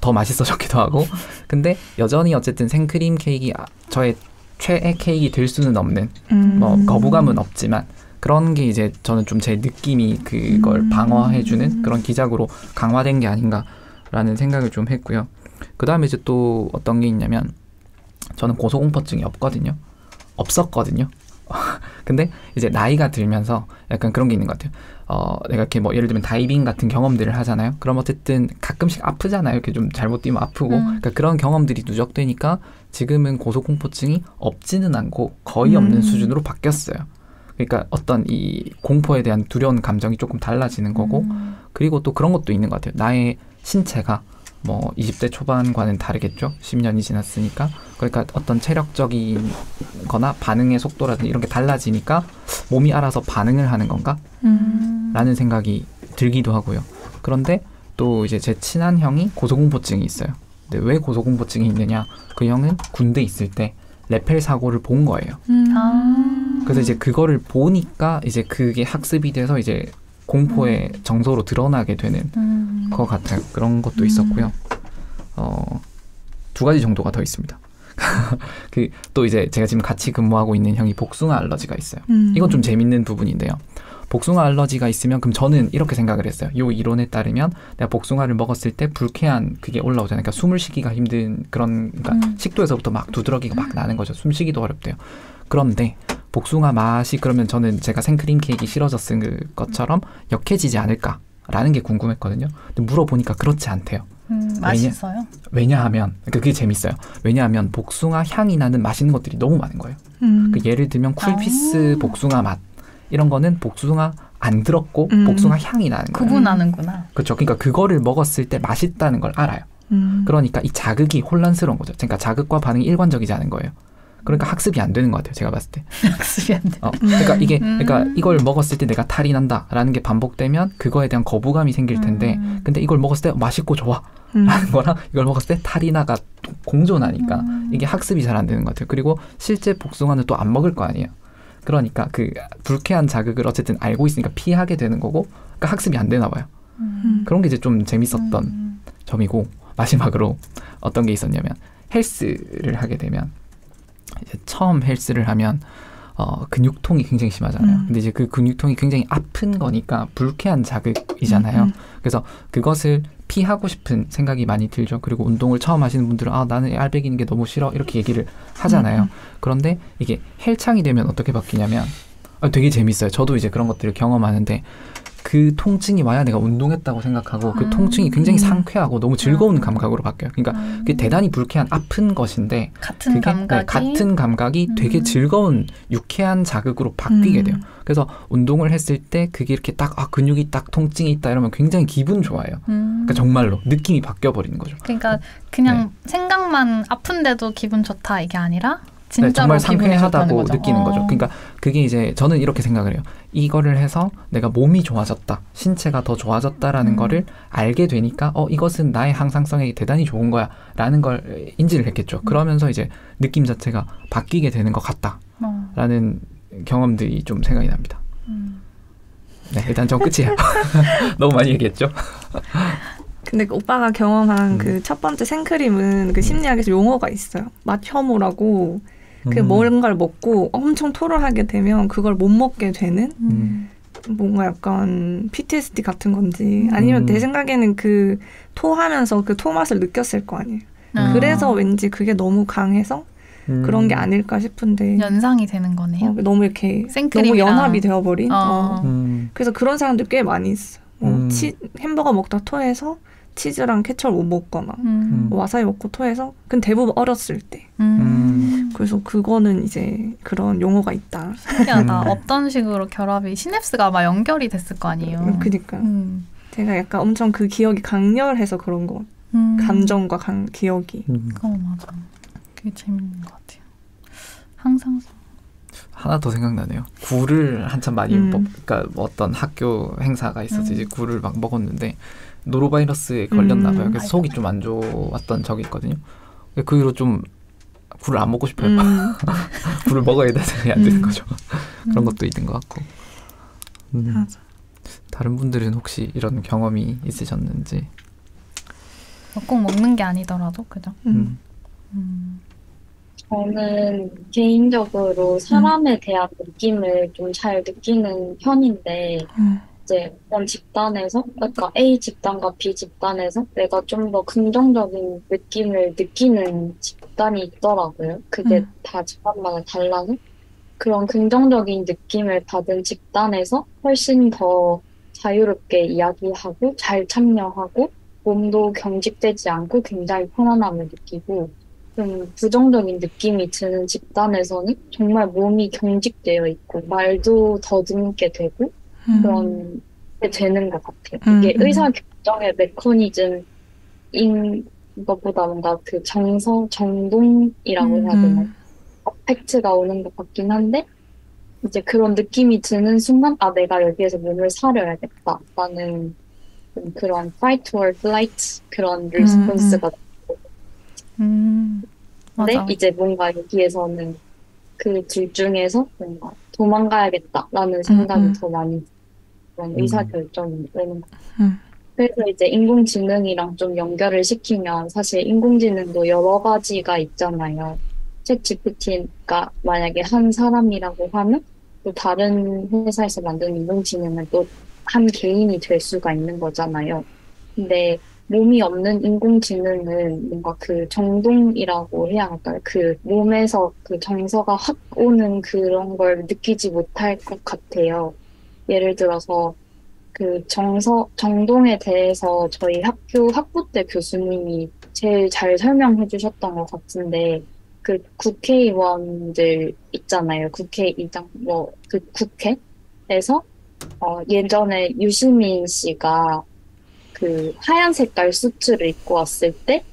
더 맛있어졌기도 하고 근데 여전히 어쨌든 생크림 케이크가 저의 최애 케이크가 될 수는 없는 뭐 거부감은 없지만 그런 게 이제 저는 좀 제 느낌이 그걸 방어해주는 그런 기작으로 강화된 게 아닌가라는 생각을 좀 했고요. 그 다음에 이제 또 어떤 게 있냐면 저는 고소공포증이 없었거든요. 근데 이제 나이가 들면서 약간 그런 게 있는 것 같아요. 내가 이렇게 뭐 예를 들면 다이빙 같은 경험들을 하잖아요. 그럼 어쨌든 가끔씩 아프잖아요. 이렇게 좀 잘못 뛰면 아프고 그러니까 그런 경험들이 누적되니까 지금은 고소공포증이 없지는 않고 거의 없는 수준으로 바뀌었어요. 그러니까 어떤 이 공포에 대한 두려운 감정이 조금 달라지는 거고 그리고 또 그런 것도 있는 것 같아요. 나의 신체가 뭐 20대 초반과는 다르겠죠. 10년이 지났으니까. 그러니까 어떤 체력적인 거나 반응의 속도라든지 이런 게 달라지니까 몸이 알아서 반응을 하는 건가? 라는 생각이 들기도 하고요. 그런데 또 이제 제 친한 형이 고소공포증이 있어요. 근데 왜 고소공포증이 있느냐? 그 형은 군대 있을 때 레펠 사고를 본 거예요. 그래서 이제 그거를 보니까 이제 그게 학습이 돼서 이제 공포의 정서로 드러나게 되는 것 같아요. 그런 것도 있었고요. 2가지 정도가 더 있습니다. 또 이제 제가 지금 같이 근무하고 있는 형이 복숭아 알러지가 있어요. 이건 좀 재밌는 부분인데요. 복숭아 알러지가 있으면 그럼 저는 이렇게 생각을 했어요. 이 이론에 따르면 내가 복숭아를 먹었을 때 불쾌한 그게 올라오잖아요. 그러니까 숨을 쉬기가 힘든 그런 그러니까 식도에서부터 막 두드러기가 막 나는 거죠. 숨 쉬기도 어렵대요. 그런데 복숭아 맛이 그러면 저는 제가 생크림 케이크 싫어졌을 것처럼 역해지지 않을까라는 게 궁금했거든요. 근데 물어보니까 그렇지 않대요. 맛있어요? 왜냐하면 그게 재밌어요. 왜냐하면 복숭아 향이 나는 맛있는 것들이 너무 많은 거예요. 예를 들면 쿨피스 복숭아 맛 이런 거는 복숭아 안 들었고 복숭아 향이 나는 거예요. 구분하는구나. 그렇죠. 그러니까 그거를 먹었을 때 맛있다는 걸 알아요. 그러니까 이 자극이 혼란스러운 거죠. 그러니까 자극과 반응이 일관적이지 않은 거예요. 그러니까 학습이 안 되는 것 같아요. 제가 봤을 때. 학습이 안 돼. 그러니까 이걸 먹었을 때 내가 탈이 난다라는 게 반복되면 그거에 대한 거부감이 생길 텐데, 근데 이걸 먹었을 때 맛있고 좋아라는 거랑 이걸 먹었을 때 탈이 나가 공존하니까 이게 학습이 잘 안 되는 것 같아요. 그리고 실제 복숭아는 또 안 먹을 거 아니에요. 그러니까 그 불쾌한 자극을 어쨌든 알고 있으니까 피하게 되는 거고, 그러니까 학습이 안 되나 봐요. 그런 게 이제 좀 재밌었던 점이고, 마지막으로 어떤 게 있었냐면 헬스를 하게 되면 이제 처음 헬스를 하면 근육통이 굉장히 심하잖아요. 근데 이제 그 근육통이 굉장히 아픈 거니까 불쾌한 자극이잖아요. 그래서 그것을 피하고 싶은 생각이 많이 들죠. 그리고 운동을 처음 하시는 분들은 나는 알배기는 게 너무 싫어 이렇게 얘기를 하잖아요. 그런데 이게 헬창이 되면 어떻게 바뀌냐면 되게 재밌어요. 저도 이제 그런 것들을 경험하는데 그 통증이 와야 내가 운동했다고 생각하고 그 통증이 굉장히 상쾌하고 너무 즐거운 감각으로 바뀌어요. 그러니까 그게 대단히 불쾌한 아픈 것인데 같은 그게 감각이, 같은 감각이 되게 즐거운 유쾌한 자극으로 바뀌게 돼요. 그래서 운동을 했을 때 그게 이렇게 딱 근육이 딱 통증이 있다 이러면 굉장히 기분 좋아요. 그러니까 정말로 느낌이 바뀌어 버리는 거죠. 그러니까 그냥 생각만 아픈데도 기분 좋다 이게 아니라 진짜로 정말 기분이 좋다는 상쾌하다고 거죠. 느끼는 거죠. 그러니까 그게 이제 저는 이렇게 생각을 해요. 이거를 해서 내가 몸이 좋아졌다, 신체가 더 좋아졌다라는 거를 알게 되니까 이것은 나의 항상성에 대단히 좋은 거야 라는 걸 인지를 했겠죠. 그러면서 이제 느낌 자체가 바뀌게 되는 것 같다라는 경험들이 좀 생각이 납니다. 네, 일단 전 끝이에요. 너무 많이 얘기했죠? 근데 그 오빠가 경험한 그 첫 번째 생크림은 그 심리학에서 용어가 있어요. 맛혐오라고. 그 뭔가를 먹고 엄청 토를 하게 되면 그걸 못 먹게 되는 뭔가 약간 PTSD 같은 건지 아니면 내 생각에는 그 토하면서 그 토맛을 느꼈을 거 아니에요. 그래서 왠지 그게 너무 강해서 그런 게 아닐까 싶은데 연상이 되는 거네요. 너무 이렇게 생크림이랑. 너무 연합이 되어버린. 어. 그래서 그런 사람들 꽤 많이 있어. 햄버거 먹다 토해서 치즈랑 케첩 못 먹거나 와사비 먹고 토해서 근데 대부분 어렸을 때. 그래서 그거는 이제 그런 용어가 있다. 신기하다. 어떤 식으로 결합이 시냅스가 아마 연결이 됐을 거 아니에요. 그니까 제가 약간 엄청 그 기억이 강렬해서 그런 거. 감정과 기억이. 맞아. 그게 재밌는 것 같아요. 항상 하나 더 생각나네요. 굴을 한참 많이 그러니까 어떤 학교 행사가 있어서 이제 굴을 막 먹었는데 노로바이러스에 걸렸나 봐요. 그래서 속이 좀 안 좋았던 적이 있거든요. 그 이후로 좀 굴을 안 먹고 싶어요. 굴을 먹어야 되는데 안 되는 거죠. 그런 것도 있는 것 같고. 맞아. 다른 분들은 혹시 이런 경험이 있으셨는지? 꼭 먹는 게 아니더라도 그죠? 저는 개인적으로 사람에 대한 느낌을 좀 잘 느끼는 편인데 이제 어떤 집단에서 그러니까 A 집단과 B 집단에서 내가 좀 더 긍정적인 느낌을 느끼는 집단이 있더라고요. 그게 다 집단마다 달라서 그런 긍정적인 느낌을 받은 집단에서 훨씬 더 자유롭게 이야기하고 잘 참여하고 몸도 경직되지 않고 굉장히 편안함을 느끼고 좀 부정적인 느낌이 드는 집단에서는 정말 몸이 경직되어 있고 말도 더듬게 되고 그런 게 되는 것 같아요. 이게 의사결정의 메커니즘인 것보다 뭔가 그 정동이라고 해야 되나 어펙트가 오는 것 같긴 한데 이제 그런 느낌이 드는 순간 내가 여기에서 몸을 사려야겠다라는 그런 fight or flight 그런 리스폰스가 근데 맞아. 이제 뭔가 여기에서는 그 둘 중에서 뭔가 도망가야겠다라는 생각이 더 많이 그런 의사결정이 되는 것 같아요. 그래서 이제 인공지능이랑 좀 연결을 시키면 사실 인공지능도 여러 가지가 있잖아요. 챗GPT가 만약에 한 사람이라고 하면 또 다른 회사에서 만든 인공지능은 또 한 개인이 될 수가 있는 거잖아요. 근데 몸이 없는 인공지능은 뭔가 그 정동이라고 해야 할까요? 그 몸에서 그 정서가 확 오는 그런 걸 느끼지 못할 것 같아요. 예를 들어서 그 정동에 대해서 저희 학부 때 교수님이 제일 잘 설명해 주셨던 것 같은데 그 국회의원들 있잖아요. 국회의장, 그 국회에서 예전에 유시민 씨가 그 하얀 색깔 수트를 입고 왔을 때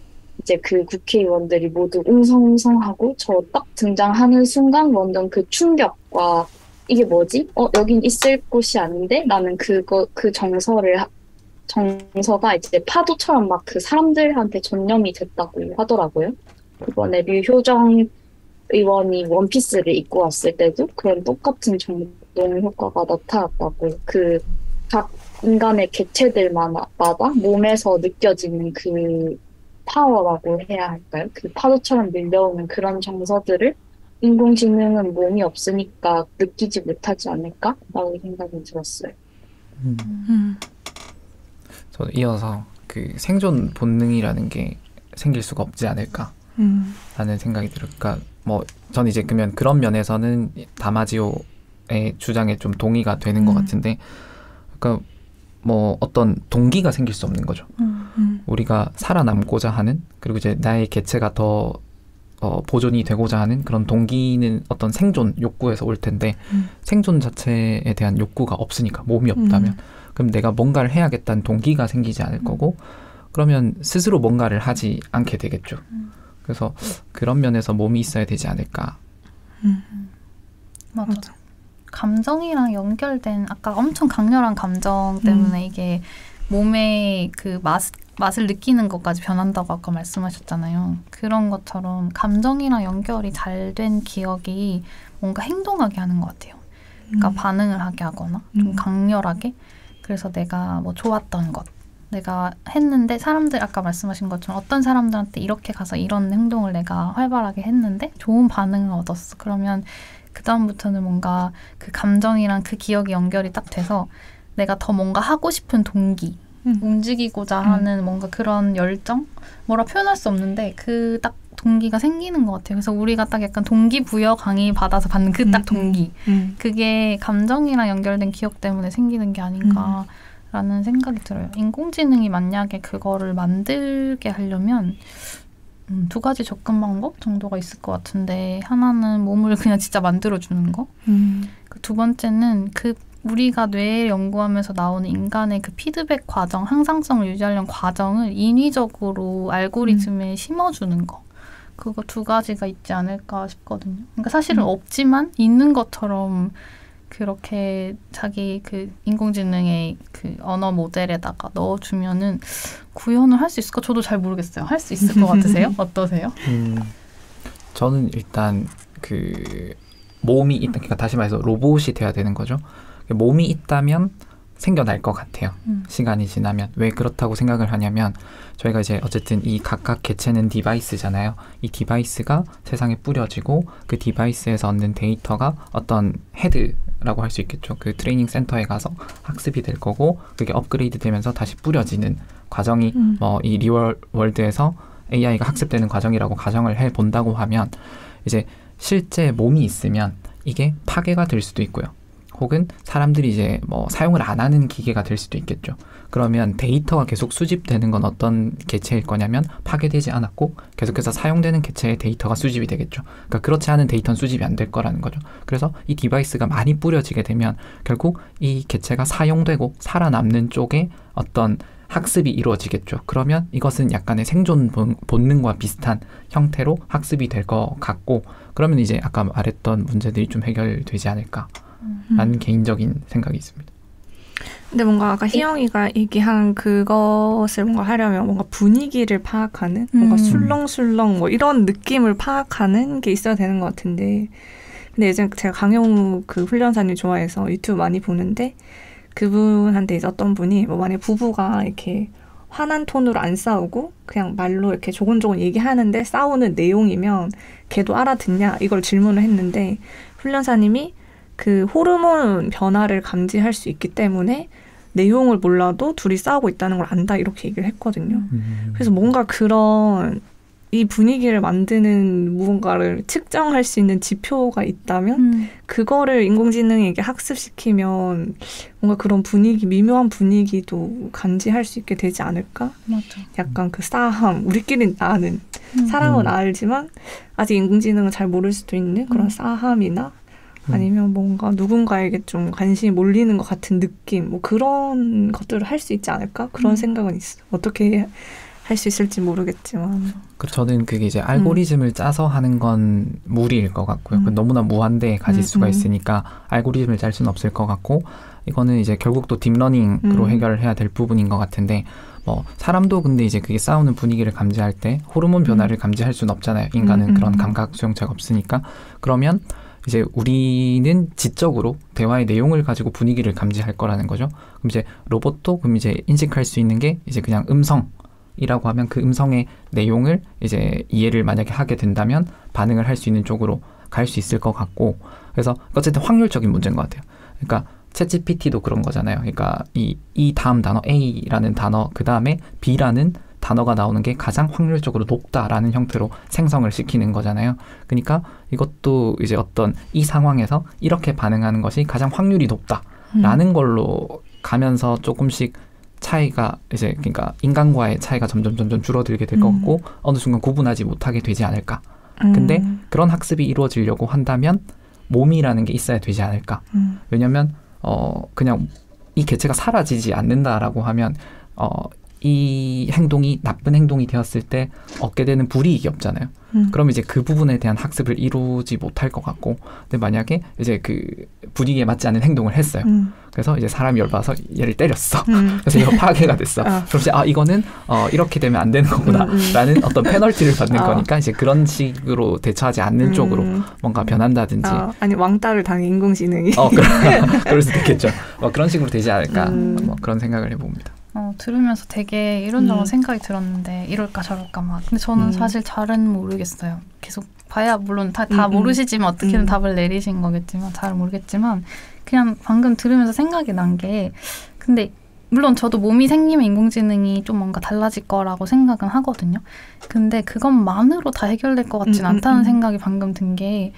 이제 그 국회의원들이 모두 웅성웅성하고 저 딱 등장하는 순간 완전 그 충격과 이게 뭐지? 여긴 있을 곳이 아닌데? 라는 그 정서가 이제 파도처럼 막 그 사람들한테 전염이 됐다고 하더라고요. 이번에 류효정 의원이 원피스를 입고 왔을 때도 그런 똑같은 정동 효과가 나타났다고. 그 각 인간의 개체들마다 몸에서 느껴지는 그 파워라고 해야 할까요? 그 파도처럼 밀려오는 그런 정서들을 인공지능은 몸이 없으니까 느끼지 못하지 않을까라고 생각이 들었어요. 저는 이어서 그 생존 본능이라는 게 생길 수가 없지 않을까라는 생각이 들어요. 그러니까 저는 이제 그런 면에서는 다마지오의 주장에 좀 동의가 되는 것 같은데, 그러니까 뭐 어떤 동기가 생길 수 없는 거죠. 우리가 살아남고자 하는, 그리고 이제 나의 개체가 더 보존이 되고자 하는 그런 동기는 어떤 생존 욕구에서 올 텐데 생존 자체에 대한 욕구가 없으니까, 몸이 없다면 그럼 내가 뭔가를 해야겠다는 동기가 생기지 않을 거고, 그러면 스스로 뭔가를 하지 않게 되겠죠. 그래서 그런 면에서 몸이 있어야 되지 않을까. 맞아. 감정이랑 연결된, 아까 엄청 강렬한 감정 때문에 이게 몸의 그 맛을 느끼는 것까지 변한다고 아까 말씀하셨잖아요. 그런 것처럼 감정이랑 연결이 잘 된 기억이 뭔가 행동하게 하는 것 같아요. 그러니까 반응을 하게 하거나 좀 강렬하게. 그래서 내가 뭐 좋았던 것, 내가 했는데 사람들, 아까 말씀하신 것처럼 어떤 사람들한테 이렇게 가서 이런 행동을 내가 활발하게 했는데 좋은 반응을 얻었어. 그러면 그 다음부터는 뭔가 그 감정이랑 그 기억이 연결이 딱 돼서 내가 더 뭔가 하고 싶은 동기, 움직이고자 하는 뭔가 그런 열정? 뭐라 표현할 수 없는데 그 딱 동기가 생기는 것 같아요. 그래서 우리가 딱 약간 동기부여 강의 받아서 받는 그 딱 동기. 그게 감정이랑 연결된 기억 때문에 생기는 게 아닌가라는 생각이 들어요. 인공지능이 만약에 그거를 만들게 하려면 두 가지 접근 방법 정도가 있을 것 같은데, 하나는 몸을 그냥 진짜 만들어주는 거. 그 두 번째는 그 우리가 뇌를 연구하면서 나오는 인간의 그 피드백 과정, 항상성을 유지하려는 과정을 인위적으로 알고리즘에 심어주는 거. 그거 두 가지가 있지 않을까 싶거든요. 그러니까 사실은 없지만 있는 것처럼 그렇게 자기 그 인공지능의 그 언어 모델에다가 넣어주면은 구현을 할 수 있을까? 저도 잘 모르겠어요. 할 수 있을 것 같으세요? 어떠세요? 저는 일단 그 몸이 있다, 그러니까 다시 말해서 로봇이 돼야 되는 거죠. 몸이 있다면 생겨날 것 같아요. 시간이 지나면. 왜 그렇다고 생각을 하냐면, 저희가 이제 어쨌든 이 각각 개체는 디바이스잖아요. 이 디바이스가 세상에 뿌려지고 그 디바이스에서 얻는 데이터가 어떤 헤드라고 할 수 있겠죠. 그 트레이닝 센터에 가서 학습이 될 거고, 그게 업그레이드 되면서 다시 뿌려지는 과정이 이 리얼 월드에서 AI가 학습되는 과정이라고 가정을 해본다고 하면, 이제 실제 몸이 있으면 이게 파괴가 될 수도 있고요. 혹은 사람들이 이제 뭐 사용을 안 하는 기계가 될 수도 있겠죠. 그러면 데이터가 계속 수집되는 건 어떤 개체일 거냐면, 파괴되지 않았고 계속해서 사용되는 개체의 데이터가 수집이 되겠죠. 그러니까 그렇지 않은 데이터는 수집이 안 될 거라는 거죠. 그래서 이 디바이스가 많이 뿌려지게 되면 결국 이 개체가 사용되고 살아남는 쪽에 어떤 학습이 이루어지겠죠. 그러면 이것은 약간의 생존 본능과 비슷한 형태로 학습이 될 것 같고, 그러면 이제 아까 말했던 문제들이 좀 해결되지 않을까 라는 개인적인 생각이 있습니다. 근데 뭔가 아까 희영이가 얘기한 그것을 뭔가 하려면 뭔가 분위기를 파악하는, 뭔가 술렁술렁 뭐 이런 느낌을 파악하는 게 있어야 되는 것 같은데, 근데 예전에 제가 강영우 그 훈련사님 좋아해서 유튜브 많이 보는데, 그분한테 이제 어떤 분이 뭐 만약 부부가 이렇게 화난 톤으로 안 싸우고 그냥 말로 이렇게 조곤조곤 얘기하는데 싸우는 내용이면 걔도 알아듣냐 이걸 질문을 했는데, 훈련사님이 그 호르몬 변화를 감지할 수 있기 때문에 내용을 몰라도 둘이 싸우고 있다는 걸 안다, 이렇게 얘기를 했거든요. 그래서 뭔가 그런 이 분위기를 만드는 무언가를 측정할 수 있는 지표가 있다면 그거를 인공지능에게 학습시키면 뭔가 그런 분위기, 미묘한 분위기도 감지할 수 있게 되지 않을까? 맞아. 약간 그 싸함, 우리끼리 아는, 사람은 알지만 아직 인공지능은 잘 모를 수도 있는 그런 싸함이나 아니면 뭔가 누군가에게 좀 관심이 몰리는 것 같은 느낌, 뭐 그런 것들을 할 수 있지 않을까? 그런 생각은 있어. 어떻게 할 수 있을지 모르겠지만. 저는 그게 이제 알고리즘을 짜서 하는 건 무리일 것 같고요. 너무나 무한대에 가질 수가 있으니까 알고리즘을 짤 수는 없을 것 같고, 이거는 이제 결국 또 딥러닝으로 해결을 해야 될 부분인 것 같은데, 뭐 사람도 근데 이제 그게 싸우는 분위기를 감지할 때 호르몬 변화를 감지할 수는 없잖아요. 인간은 그런 감각 수용체가 없으니까. 그러면 이제 우리는 지적으로 대화의 내용을 가지고 분위기를 감지할 거라는 거죠. 그럼 이제 로봇도 그럼 이제 인식할 수 있는 게 이제 그냥 음성이라고 하면 그 음성의 내용을 이제 이해를 만약에 하게 된다면 반응을 할 수 있는 쪽으로 갈 수 있을 것 같고, 그래서 어쨌든 확률적인 문제인 것 같아요. 그러니까 챗GPT도 그런 거잖아요. 그러니까 이 다음 단어 A라는 단어 그 다음에 B라는 단어가 나오는 게 가장 확률적으로 높다라는 형태로 생성을 시키는 거잖아요. 그러니까 이것도 이제 어떤 이 상황에서 이렇게 반응하는 것이 가장 확률이 높다라는 걸로 가면서 조금씩 차이가 이제 그러니까 인간과의 차이가 점점 줄어들게 될 것 같고 어느 순간 구분하지 못하게 되지 않을까. 근데 그런 학습이 이루어지려고 한다면 몸이라는 게 있어야 되지 않을까. 왜냐하면 그냥 이 개체가 사라지지 않는다라고 하면 이 행동이 나쁜 행동이 되었을 때 얻게 되는 불이익이 없잖아요. 그럼 이제 그 부분에 대한 학습을 이루지 못할 것 같고, 근데 만약에 이제 그 분위기에 맞지 않는 행동을 했어요. 그래서 이제 사람이 열받아서 얘를 때렸어. 그래서 이거 파괴가 됐어. 그럼 이제 이거는 이렇게 되면 안 되는 거구나라는 어떤 페널티를 받는 거니까 이제 그런 식으로 대처하지 않는 쪽으로 뭔가 변한다든지. 아니 왕따를 당해 인공지능이. 그럴 수도 있겠죠. 그런 식으로 되지 않을까. 뭐 그런 생각을 해봅니다. 들으면서 되게 이런저런 생각이 들었는데 이럴까 저럴까 막. 근데 저는 사실 잘은 모르겠어요. 계속 봐야 물론 다 모르시지만 어떻게든 답을 내리신 거겠지만 잘 모르겠지만 그냥 방금 들으면서 생각이 난 게 근데 물론 저도 몸이 생기면 인공지능이 좀 뭔가 달라질 거라고 생각은 하거든요. 근데 그것만으로 다 해결될 것 같진 않다는 생각이 방금 든 게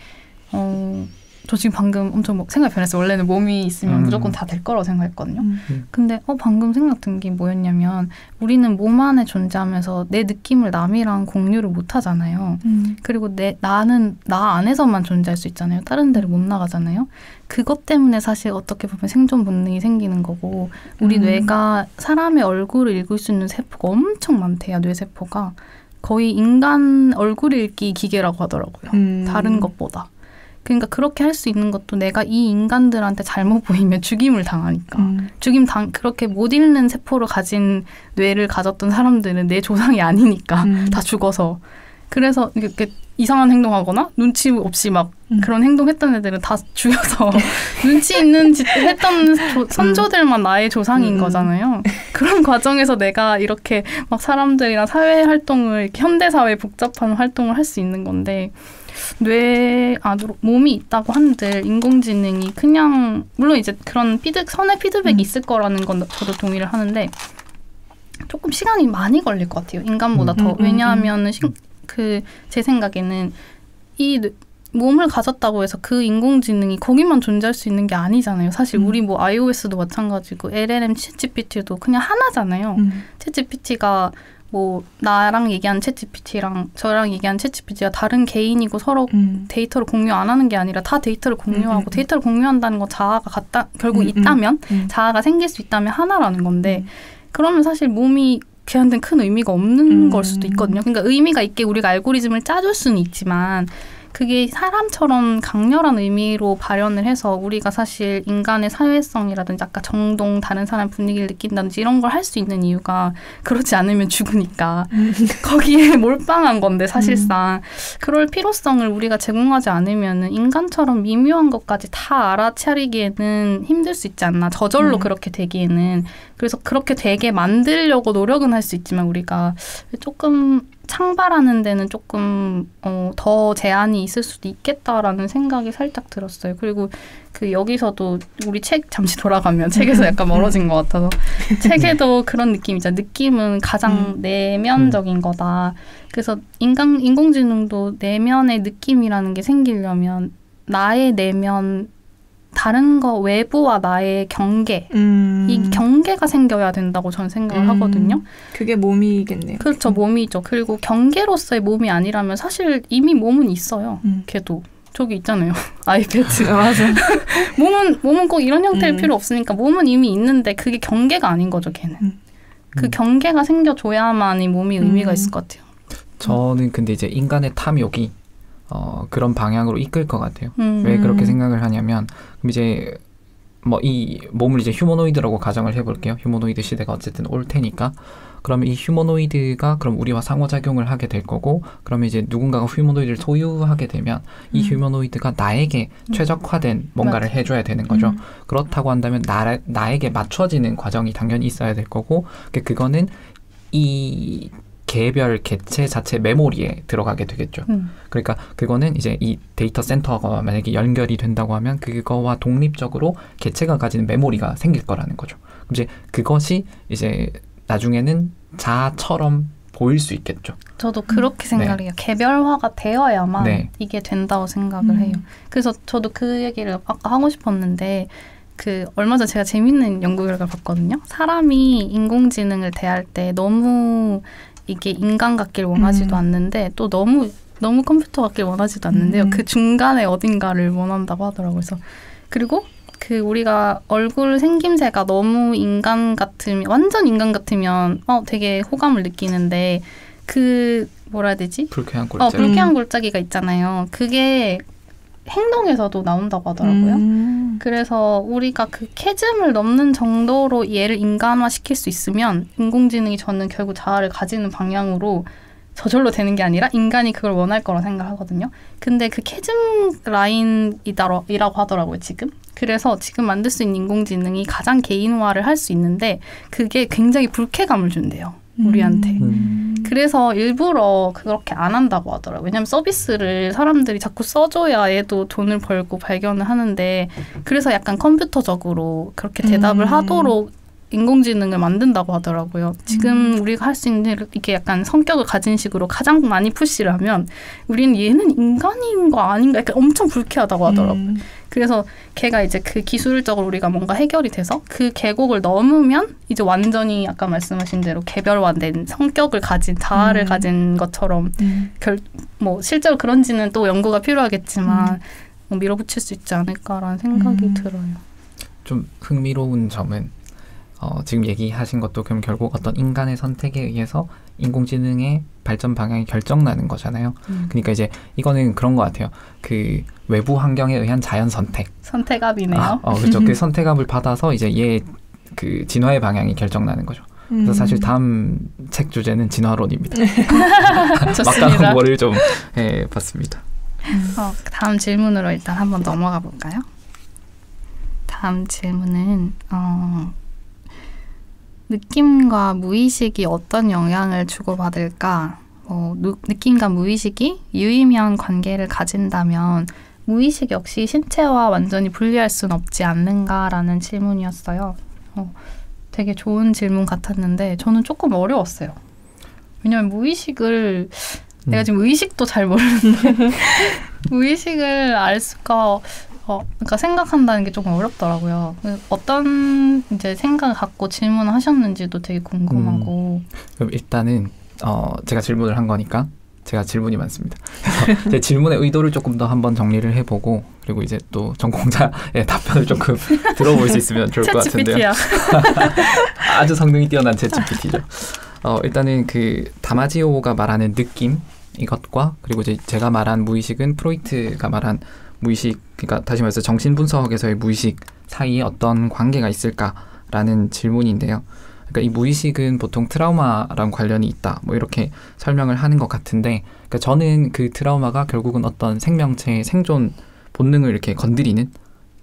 저 지금 방금 엄청 생각이 변했어요. 원래는 몸이 있으면 무조건 다 될 거라고 생각했거든요. 근데 방금 생각 든 게 뭐였냐면 우리는 몸 안에 존재하면서 내 느낌을 남이랑 공유를 못 하잖아요. 그리고 나는 나 안에서만 존재할 수 있잖아요. 다른 데를 못 나가잖아요. 그것 때문에 사실 어떻게 보면 생존 본능이 생기는 거고 우리 뇌가 사람의 얼굴을 읽을 수 있는 세포가 엄청 많대요. 뇌세포가. 거의 인간 얼굴 읽기 기계라고 하더라고요. 다른 것보다. 그러니까 그렇게 할 수 있는 것도 내가 이 인간들한테 잘못 보이면 죽임을 당하니까. 그렇게 못 읽는 세포를 가진 뇌를 가졌던 사람들은 내 조상이 아니니까 다 죽어서. 그래서 이렇게 이상한 행동하거나 눈치 없이 막 그런 행동했던 애들은 다 죽여서 눈치 있는 짓 했던 선조들만 나의 조상인 거잖아요. 그런 과정에서 내가 이렇게 막 사람들이랑 사회 활동을 이렇게 현대사회 복잡한 활동을 할 수 있는 건데 뇌 안으로 몸이 있다고 한들 인공지능이 그냥 물론 이제 그런 선의 피드백이 있을 거라는 건 저도 동의를 하는데 조금 시간이 많이 걸릴 것 같아요. 인간보다 더. 왜냐하면 제 생각에는 이 몸을 가졌다고 해서 그 인공지능이 거기만 존재할 수 있는 게 아니잖아요. 사실 우리 뭐 iOS도 마찬가지고 LLM 챗GPT도 그냥 하나잖아요. 챗GPT가 뭐 나랑 얘기하는 챗GPT랑 저랑 얘기하는 챗GPT가 다른 개인이고 서로 데이터를 공유 안 하는 게 아니라 다 데이터를 공유하고 데이터를 공유한다는 건 자아가 결국 있다면 자아가 생길 수 있다면 하나라는 건데 그러면 사실 몸이 걔한테는 큰 의미가 없는 걸 수도 있거든요. 그러니까 의미가 있게 우리가 알고리즘을 짜줄 수는 있지만 그게 사람처럼 강렬한 의미로 발현을 해서 우리가 사실 인간의 사회성이라든지 아까 정동, 다른 사람 분위기를 느낀다든지 이런 걸 할 수 있는 이유가 그렇지 않으면 죽으니까 거기에 몰빵한 건데 사실상 그럴 필요성을 우리가 제공하지 않으면 인간처럼 미묘한 것까지 다 알아차리기에는 힘들 수 있지 않나. 저절로 그렇게 되기에는. 그래서 그렇게 되게 만들려고 노력은 할 수 있지만 우리가 조금 창발하는 데는 조금 더 제한이 있을 수도 있겠다라는 생각이 살짝 들었어요. 그리고 여기서도 우리 책 잠시 돌아가면 책에서 약간 멀어진 것 같아서 책에도 그런 느낌이죠. 느낌은 가장 내면적인 거다. 그래서 인공지능도 내면의 느낌이라는 게 생기려면 나의 내면 다른 거 외부와 나의 경계 이 경계가 생겨야 된다고 저는 생각을 하거든요. 그게 몸이겠네요. 그렇죠. 몸이죠. 그리고 경계로서의 몸이 아니라면 사실 이미 몸은 있어요. 걔도. 저기 있잖아요. 아이패드. 맞아. 몸은 꼭 이런 형태일 필요 없으니까 몸은 이미 있는데 그게 경계가 아닌 거죠. 걔는. 그 경계가 생겨줘야만이 몸이 의미가 있을 것 같아요. 저는 근데 이제 인간의 탐욕이 그런 방향으로 이끌 것 같아요. 왜 그렇게 생각을 하냐면 그럼 이제 뭐 이 몸을 이제 휴머노이드라고 가정을 해볼게요. 휴머노이드 시대가 어쨌든 올 테니까 그러면 이 휴머노이드가 그럼 우리와 상호작용을 하게 될 거고 그러면 이제 누군가가 휴머노이드를 소유하게 되면 이 휴머노이드가 나에게 최적화된 뭔가를 해줘야 되는 거죠. 그렇다고 한다면 나에게 맞춰지는 과정이 당연히 있어야 될 거고 그거는 이 개별 개체 자체 메모리에 들어가게 되겠죠. 그러니까 그거는 이제 이 데이터 센터가 만약에 연결이 된다고 하면 그거와 독립적으로 개체가 가지는 메모리가 생길 거라는 거죠. 그럼 이제 그것이 이제 나중에는 자아처럼 보일 수 있겠죠. 저도 그렇게 생각을 해요. 개별화가 되어야만 이게 된다고 생각을 해요. 그래서 저도 그 얘기를 아까 하고 싶었는데 그 얼마 전에 제가 재밌는 연구 결과를 봤거든요. 사람이 인공지능을 대할 때 너무 이게 인간 같길 원하지도 않는데 또 너무 컴퓨터 같길 원하지도 않는데요. 그 중간에 어딘가를 원한다고 하더라고요. 그래서 그리고 그 우리가 얼굴 생김새가 너무 인간 같으면 완전 인간 같으면 되게 호감을 느끼는데 그 뭐라 해야 되지? 불쾌한 골짜기. 불쾌한 골짜기가 있잖아요. 그게 행동에서도 나온다고 하더라고요. 그래서 우리가 그 캐즘을 넘는 정도로 얘를 인간화시킬 수 있으면 인공지능이 저는 결국 자아를 가지는 방향으로 저절로 되는 게 아니라 인간이 그걸 원할 거라 생각하거든요. 근데 그 캐즘 라인이라고 하더라고요, 지금. 그래서 지금 만들 수 있는 인공지능이 가장 개인화를 할 수 있는데 그게 굉장히 불쾌감을 준대요, 우리한테. 그래서 일부러 그렇게 안 한다고 하더라고요. 왜냐하면 서비스를 사람들이 자꾸 써줘야 얘도 돈을 벌고 발견을 하는데 그래서 약간 컴퓨터적으로 그렇게 대답을 하도록 인공지능을 만든다고 하더라고요. 지금 우리가 할 수 있는 이렇게 약간 성격을 가진 식으로 가장 많이 푸시를 하면 우리는 얘는 인간인 거 아닌가 약간 엄청 불쾌하다고 하더라고요. 그래서 걔가 이제 그 기술적으로 우리가 뭔가 해결이 돼서 그 계곡을 넘으면 이제 완전히 아까 말씀하신 대로 개별화된 성격을 가진 자아를 가진 것처럼 뭐 실제로 그런지는 또 연구가 필요하겠지만 밀어붙일 수 있지 않을까라는 생각이 들어요. 좀 흥미로운 점은 지금 얘기하신 것도 그럼 결국 어떤 인간의 선택에 의해서 인공지능의 발전 방향이 결정나는 거잖아요. 그러니까 이제 이거는 그런 것 같아요. 그 외부 환경에 의한 자연 선택압이네요. 그렇죠. 그 선택압을 받아서 이제 얘 그 진화의 방향이 결정나는 거죠. 그래서 사실 다음 책 주제는 진화론입니다. 막강한 거를 좀 봤습니다. 다음 질문으로 일단 한번 넘어가 볼까요? 다음 질문은 느낌과 무의식이 어떤 영향을 주고받을까? 느낌과 무의식이 유의미한 관계를 가진다면 무의식 역시 신체와 완전히 분리할 수는 없지 않는가라는 질문이었어요. 되게 좋은 질문 같았는데 저는 조금 어려웠어요. 왜냐하면 무의식을 내가 지금 의식도 잘 모르는데 무의식을 알 수가 그러니까 생각한다는 게 조금 어렵더라고요. 어떤 이제 생각을 갖고 질문을 하셨는지도 되게 궁금하고. 그럼 일단은 제가 질문을 한 거니까 제가 질문이 많습니다. 그래서 제 질문의 의도를 조금 더 한번 정리를 해보고 그리고 이제 또 전공자의 답변을 조금 들어볼 수 있으면 좋을 것 같은데요. 아주 성능이 뛰어난 챗GPT죠. 일단은 그 다마지오가 말하는 느낌 이것과 그리고 이제 제가 말한 무의식은 프로이트가 말한 무의식, 그러니까 다시 말해서 정신분석에서의 무의식 사이에 어떤 관계가 있을까라는 질문인데요. 그러니까 이 무의식은 보통 트라우마랑 관련이 있다, 뭐 이렇게 설명을 하는 것 같은데, 그러니까 저는 그 트라우마가 결국은 어떤 생명체의 생존 본능을 이렇게 건드리는,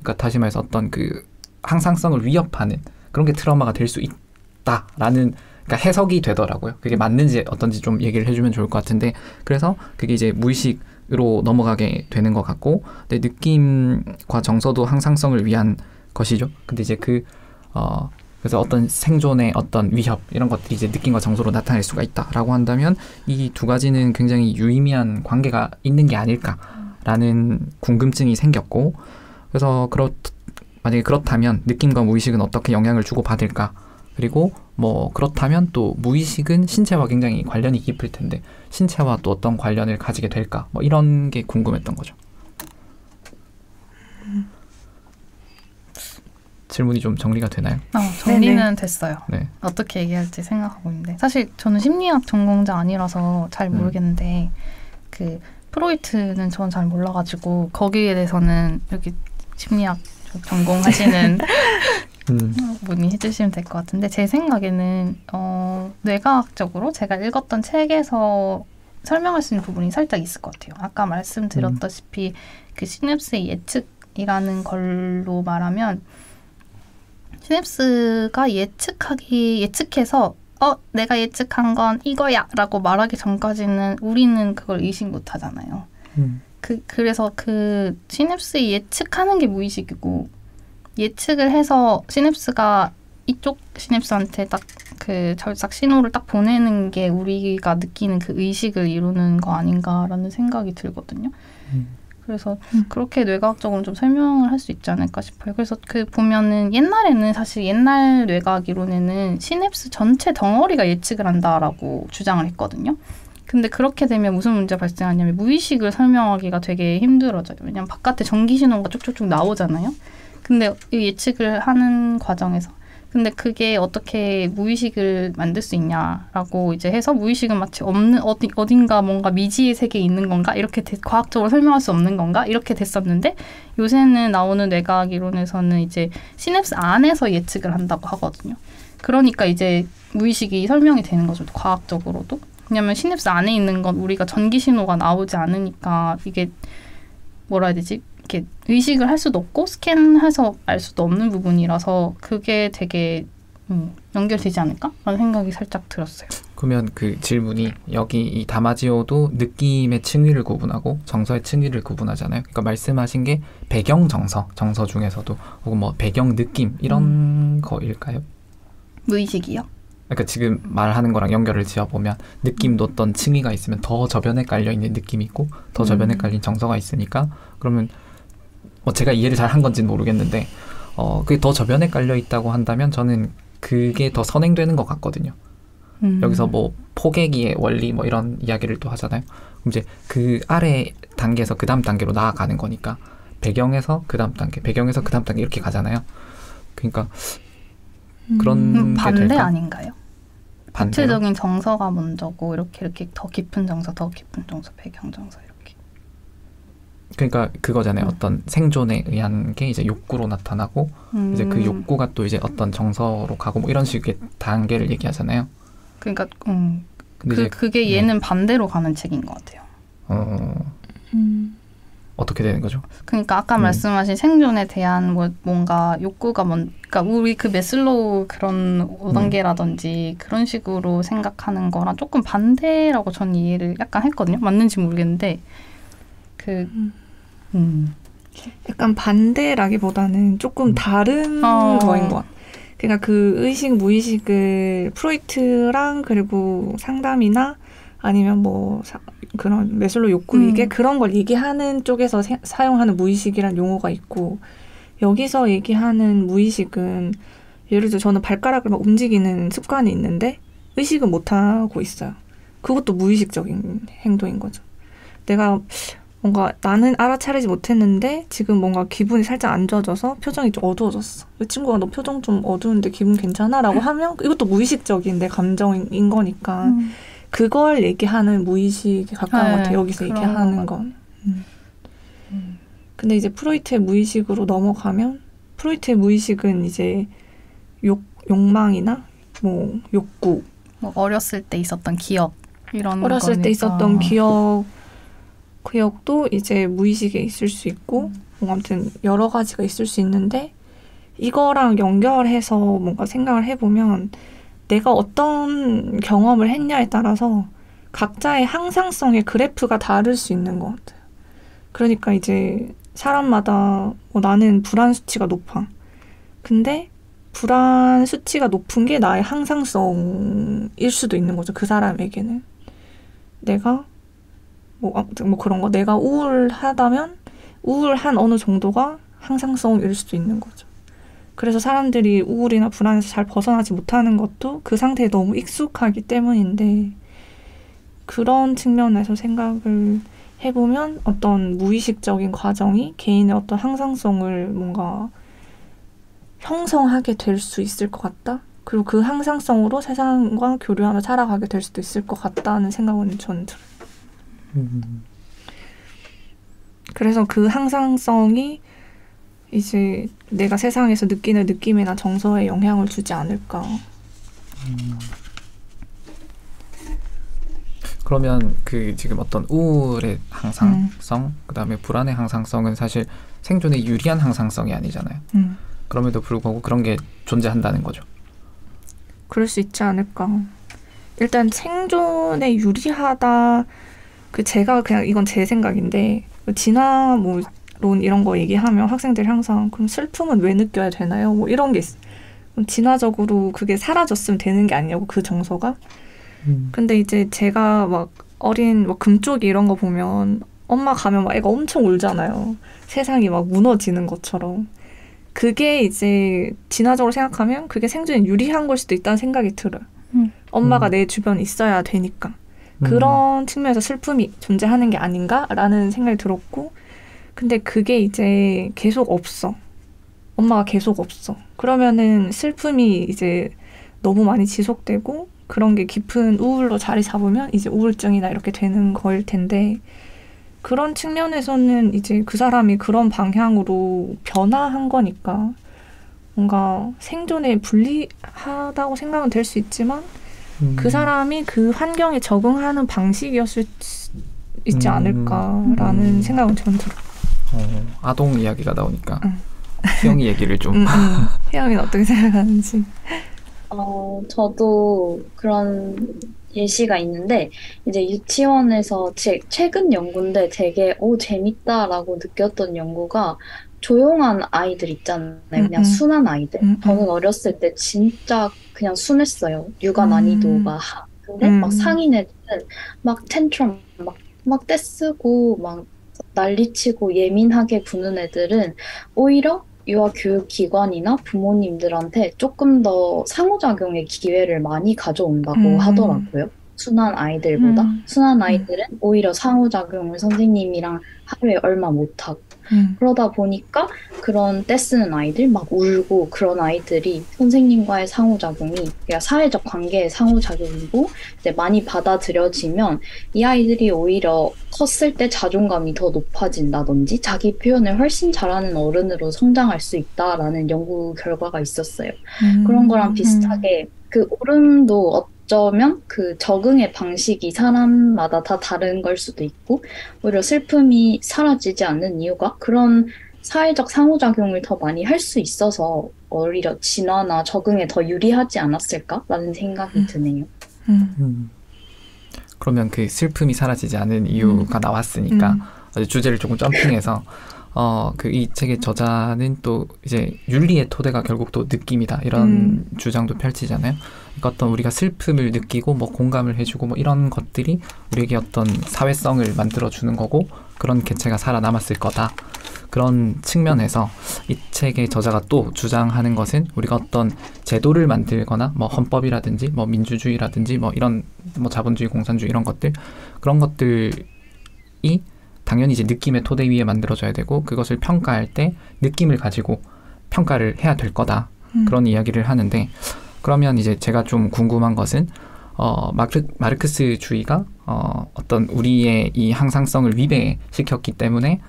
그러니까 다시 말해서 어떤 그 항상성을 위협하는 그런 게 트라우마가 될 수 있다라는, 그러니까 해석이 되더라고요. 그게 맞는지 어떤지 좀 얘기를 해주면 좋을 것 같은데, 그래서 그게 이제 무의식으로 넘어가게 되는 것 같고, 근데 느낌과 정서도 항상성을 위한 것이죠. 근데 이제 그래서 어떤 생존의 어떤 위협 이런 것들이 이제 느낌과 정서로 나타날 수가 있다라고 한다면 이 두 가지는 굉장히 유의미한 관계가 있는 게 아닐까라는 궁금증이 생겼고, 그래서 만약에 그렇다면 느낌과 무의식은 어떻게 영향을 주고 받을까? 그리고 뭐 그렇다면 또 무의식은 신체와 굉장히 관련이 깊을 텐데 신체와 또 어떤 관련을 가지게 될까? 뭐 이런 게 궁금했던 거죠. 질문이 좀 정리가 되나요? 정리는 네네. 됐어요. 네. 어떻게 얘기할지 생각하고 있는데, 사실 저는 심리학 전공자 아니라서 잘 모르겠는데 그 프로이트는 저는 잘 몰라가지고 거기에 대해서는 여기 심리학 전공하시는 분이 해주시면 될 것 같은데, 제 생각에는 뇌과학적으로 제가 읽었던 책에서 설명할 수 있는 부분이 살짝 있을 것 같아요. 아까 말씀드렸다시피 그 시냅스의 예측이라는 걸로 말하면 시냅스가 예측해서 내가 예측한 건 이거야 라고 말하기 전까지는 우리는 그걸 의식 못 하잖아요. 그래서 그 시냅스의 예측하는 게 무의식이고, 예측을 해서 시냅스가 이쪽 시냅스한테 딱 그 절삭 신호를 딱 보내는 게 우리가 느끼는 그 의식을 이루는 거 아닌가라는 생각이 들거든요. 그래서 그렇게 뇌과학적으로 좀 설명을 할 수 있지 않을까 싶어요. 그래서 그 보면은 옛날에는 사실 옛날 뇌과학 이론에는 시냅스 전체 덩어리가 예측을 한다라고 주장을 했거든요. 근데 그렇게 되면 무슨 문제가 발생하냐면 무의식을 설명하기가 되게 힘들어져요. 왜냐면 바깥에 전기 신호가 쭉쭉쭉 나오잖아요. 근데 이 예측을 하는 과정에서 근데 그게 어떻게 무의식을 만들 수 있냐라고 이제 해서 무의식은 마치 없는 어딘가 뭔가 미지의 세계에 있는 건가 이렇게 과학적으로 설명할 수 없는 건가 이렇게 됐었는데 요새는 나오는 뇌과학 이론에서는 이제 시냅스 안에서 예측을 한다고 하거든요. 그러니까 이제 무의식이 설명이 되는 거죠. 과학적으로도. 왜냐하면 시냅스 안에 있는 건 우리가 전기 신호가 나오지 않으니까 이게 뭐라 해야 되지? 이렇게 의식을 할 수도 없고 스캔해서 알 수도 없는 부분이라서 그게 되게 연결되지 않을까라는 생각이 살짝 들었어요. 그러면 그 질문이 여기 이 다마지오도 느낌의 층위를 구분하고 정서의 층위를 구분하잖아요. 그러니까 말씀하신 게 배경 정서 중에서도 혹은 뭐 배경 느낌 이런 거일까요? 무의식이요? 그러니까 지금 말하는 거랑 연결을 지어보면 느낌도 어떤 층위가 있으면 더 저변에 깔려있는 느낌이 있고 더 저변에 깔린 정서가 있으니까 그러면 제가 이해를 잘 한 건지는 모르겠는데 그게 더 저변에 깔려있다고 한다면 저는 그게 더 선행되는 것 같거든요. 여기서 뭐 포개기의 원리 뭐 이런 이야기를 또 하잖아요. 그럼 이제 그 아래 단계에서 그 다음 단계로 나아가는 거니까 배경에서 그 다음 단계, 배경에서 그 다음 단계 이렇게 가잖아요. 그러니까 그런 게 반대 될까? 아닌가요? 반대로? 구체적인 정서가 먼저고 이렇게 더 깊은 정서, 배경 정서 이렇게. 그러니까 그거잖아요. 어떤 생존에 의한 게 이제 욕구로 나타나고 이제 그 욕구가 또 이제 어떤 정서로 가고 뭐 이런 식의 단계를 얘기하잖아요. 그러니까 근데 그게 얘는 반대로 가는 책인 것 같아요. 어떻게 되는 거죠? 그러니까 아까 말씀하신 생존에 대한 뭔가 욕구가 그러니까 우리 그 매슬로우 그런 5단계라든지 그런 식으로 생각하는 거랑 조금 반대라고 저는 이해를 약간 했거든요. 맞는지 모르겠는데 약간 반대라기보다는 조금 다른 거인 것 같아요. 그러니까 그 의식, 무의식을 프로이트랑 그리고 상담이나 아니면 뭐 그런 매슬로우 욕구 위계 그런 걸 얘기하는 쪽에서 사용하는 무의식이란 용어가 있고 여기서 얘기하는 무의식은 예를 들어 저는 발가락을 막 움직이는 습관이 있는데 의식은 못하고 있어요. 그것도 무의식적인 행동인 거죠. 내가 뭔가 나는 알아차리지 못했는데 지금 뭔가 기분이 살짝 안 좋아져서 표정이 좀 어두워졌어. 이 친구가 너 표정 좀 어두운데 기분 괜찮아? 라고 하면 이것도 무의식적인 내 감정인 거니까 그걸 얘기하는 무의식에 가까운 것 같아요. 여기서 얘기하는 건. 근데 이제 프로이트의 무의식으로 넘어가면 프로이트의 무의식은 이제 욕망이나 뭐 욕구 뭐 어렸을 때 있었던 기억 이런 어렸을 거니까. 때 있었던 기억도 이제 무의식에 있을 수 있고 뭐 아무튼 여러 가지가 있을 수 있는데 이거랑 연결해서 뭔가 생각을 해보면 내가 어떤 경험을 했냐에 따라서 각자의 항상성의 그래프가 다를 수 있는 것 같아요. 그러니까 이제 사람마다 나는 불안 수치가 높아. 근데 불안 수치가 높은 게 나의 항상성일 수도 있는 거죠. 그 사람에게는. 내가 아무튼 그런 거. 내가 우울하다면 우울한 어느 정도가 항상성일 수도 있는 거죠. 그래서 사람들이 우울이나 불안에서 잘 벗어나지 못하는 것도 그 상태에 너무 익숙하기 때문인데 그런 측면에서 생각을 해보면 어떤 무의식적인 과정이 개인의 어떤 항상성을 뭔가 형성하게 될 수 있을 것 같다. 그리고 그 항상성으로 세상과 교류하며 살아가게 될 수도 있을 것 같다는 생각은 저는 들어요. 그래서 그 항상성이 이제 내가 세상에서 느끼는 느낌이나 정서에 영향을 주지 않을까. 그러면 그 지금 어떤 우울의 항상성, 그다음에 불안의 항상성은 사실 생존에 유리한 항상성이 아니잖아요. 그럼에도 불구하고 그런 게 존재한다는 거죠. 그럴 수 있지 않을까. 일단 생존에 유리하다. 제가 그냥 이건 제 생각인데 진화 론 이런 거 얘기하면 학생들이 항상 그럼 슬픔은 왜 느껴야 되나요? 뭐 이런 게 있어. 진화적으로 그게 사라졌으면 되는 게 아니냐고 그 정서가. 근데 이제 제가 막 어린 금쪽이 이런 거 보면 엄마 가면 막 애가 엄청 울잖아요. 세상이 막 무너지는 것처럼. 그게 이제 진화적으로 생각하면 그게 생존에 유리한 걸 수도 있다는 생각이 들어요. 엄마가 내 주변에 있어야 되니까. 그런 측면에서 슬픔이 존재하는 게 아닌가라는 생각이 들었고, 근데 그게 이제 계속 없어. 엄마가 계속 없어. 그러면은 슬픔이 이제 너무 많이 지속되고 그런 게 깊은 우울로 자리 잡으면 이제 우울증이나 이렇게 되는 거일 텐데, 그런 측면에서는 이제 그 사람이 그런 방향으로 변화한 거니까 뭔가 생존에 불리하다고 생각은 될 수 있지만 그 사람이 그 환경에 적응하는 방식이었을 수 있지 않을까라는 생각은 저는 들어요. 아동 이야기가 나오니까 희영이 얘기를 좀 희영이는 어떻게 생각하는지. 저도 그런 예시가 있는데, 이제 유치원에서 최근 연구인데 되게 재밌다라고 느꼈던 연구가, 조용한 아이들 있잖아요. 그냥 순한 아이들. 저는 어렸을 때 진짜 그냥 순했어요. 육아 난이도가. 근데 막 상인 애들은 막 텐트럼 막 떼쓰고 막 난리치고 예민하게 구는 애들은 오히려 유아교육기관이나 부모님들한테 조금 더 상호작용의 기회를 많이 가져온다고 하더라고요. 순한 아이들보다. 순한 아이들은 오히려 상호작용을 선생님이랑 하루에 얼마 못하고. 그러다 보니까 그런 떼쓰는 아이들, 막 울고 그런 아이들이 선생님과의 상호작용이, 그러니까 사회적 관계의 상호작용이고 이제 많이 받아들여지면 이 아이들이 오히려 컸을 때 자존감이 더 높아진다든지 자기 표현을 훨씬 잘하는 어른으로 성장할 수 있다라는 연구 결과가 있었어요. 그런 거랑 비슷하게 그 울음도 어쩌면 그 적응의 방식이 사람마다 다 다른 걸 수도 있고, 오히려 슬픔이 사라지지 않는 이유가 그런 사회적 상호작용을 더 많이 할 수 있어서 오히려 진화나 적응에 더 유리하지 않았을까라는 생각이 드네요. 그러면 그 슬픔이 사라지지 않은 이유가 나왔으니까 주제를 조금 점핑해서 그 이 책의 저자는 또 이제 윤리의 토대가 결국 또 느낌이다 이런 주장도 펼치잖아요. 그러니까 어떤 우리가 슬픔을 느끼고 뭐 공감을 해주고 뭐 이런 것들이 우리에게 어떤 사회성을 만들어주는 거고 그런 개체가 살아남았을 거다. 그런 측면에서 이 책의 저자가 또 주장하는 것은 우리가 어떤 제도를 만들거나 뭐 헌법이라든지 뭐 민주주의라든지 뭐 이런 뭐 자본주의, 공산주의 이런 것들, 그런 것들이 당연히 이제 느낌의 토대 위에 만들어져야 되고 그것을 평가할 때 느낌을 가지고 평가를 해야 될 거다. 그런 이야기를 하는데, 그러면 이제 제가 좀 궁금한 것은 마르크스주의가 어떤 우리의 이 항상성을 위배시켰기 때문에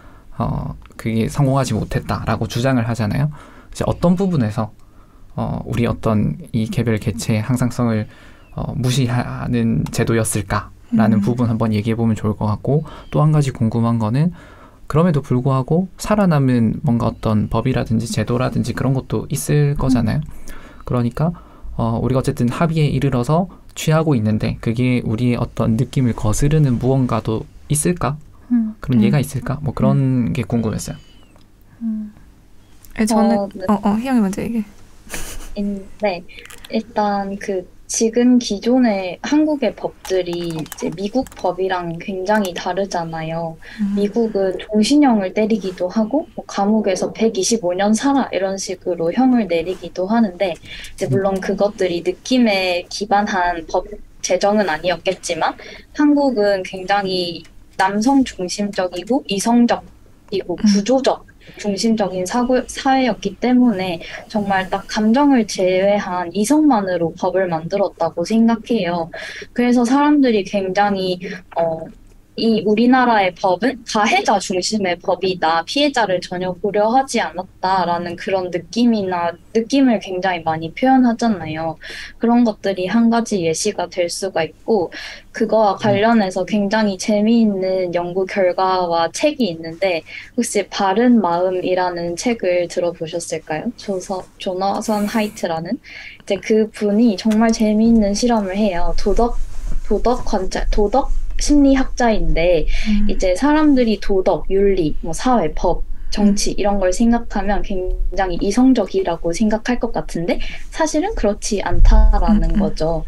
그게 성공하지 못했다라고 주장을 하잖아요. 이제 어떤 부분에서 우리 어떤 이 개별 개체의 항상성을 무시하는 제도였을까라는 부분 한번 얘기해 보면 좋을 것 같고, 또 한 가지 궁금한 거는 그럼에도 불구하고 살아남은 뭔가 어떤 법이라든지 제도라든지 그런 것도 있을 거잖아요. 그러니까 우리가 어쨌든 합의에 이르러서 취하고 있는데 그게 우리의 어떤 느낌을 거스르는 무언가도 있을까? 그런 예가 있을까? 뭐 그런 게 궁금했어요. 저는 희영이 먼저 얘기해. 네, 일단 지금 기존의 한국의 법들이 이제 미국 법이랑 굉장히 다르잖아요. 미국은 종신형을 때리기도 하고 뭐 감옥에서 125년 살아 이런 식으로 형을 내리기도 하는데, 이제 물론 그것들이 느낌에 기반한 법 제정은 아니었겠지만 한국은 굉장히 남성 중심적이고 이성적이고 구조적 중심적인 사회였기 때문에 정말 딱 감정을 제외한 이성만으로 법을 만들었다고 생각해요. 그래서 사람들이 굉장히 이 우리나라의 법은 가해자 중심의 법이다, 피해자를 전혀 고려하지 않았다라는 그런 느낌을 굉장히 많이 표현하잖아요. 그런 것들이 한 가지 예시가 될 수가 있고, 그거와 관련해서 굉장히 재미있는 연구 결과와 책이 있는데, 혹시 바른 마음이라는 책을 들어보셨을까요? 조나선 하이트라는 이제 그 분이 정말 재미있는 실험을 해요. 도덕 심리학자인데 이제 사람들이 도덕, 윤리, 뭐 사회, 법 정치 이런 걸 생각하면 굉장히 이성적이라고 생각할 것 같은데 사실은 그렇지 않다라는 거죠.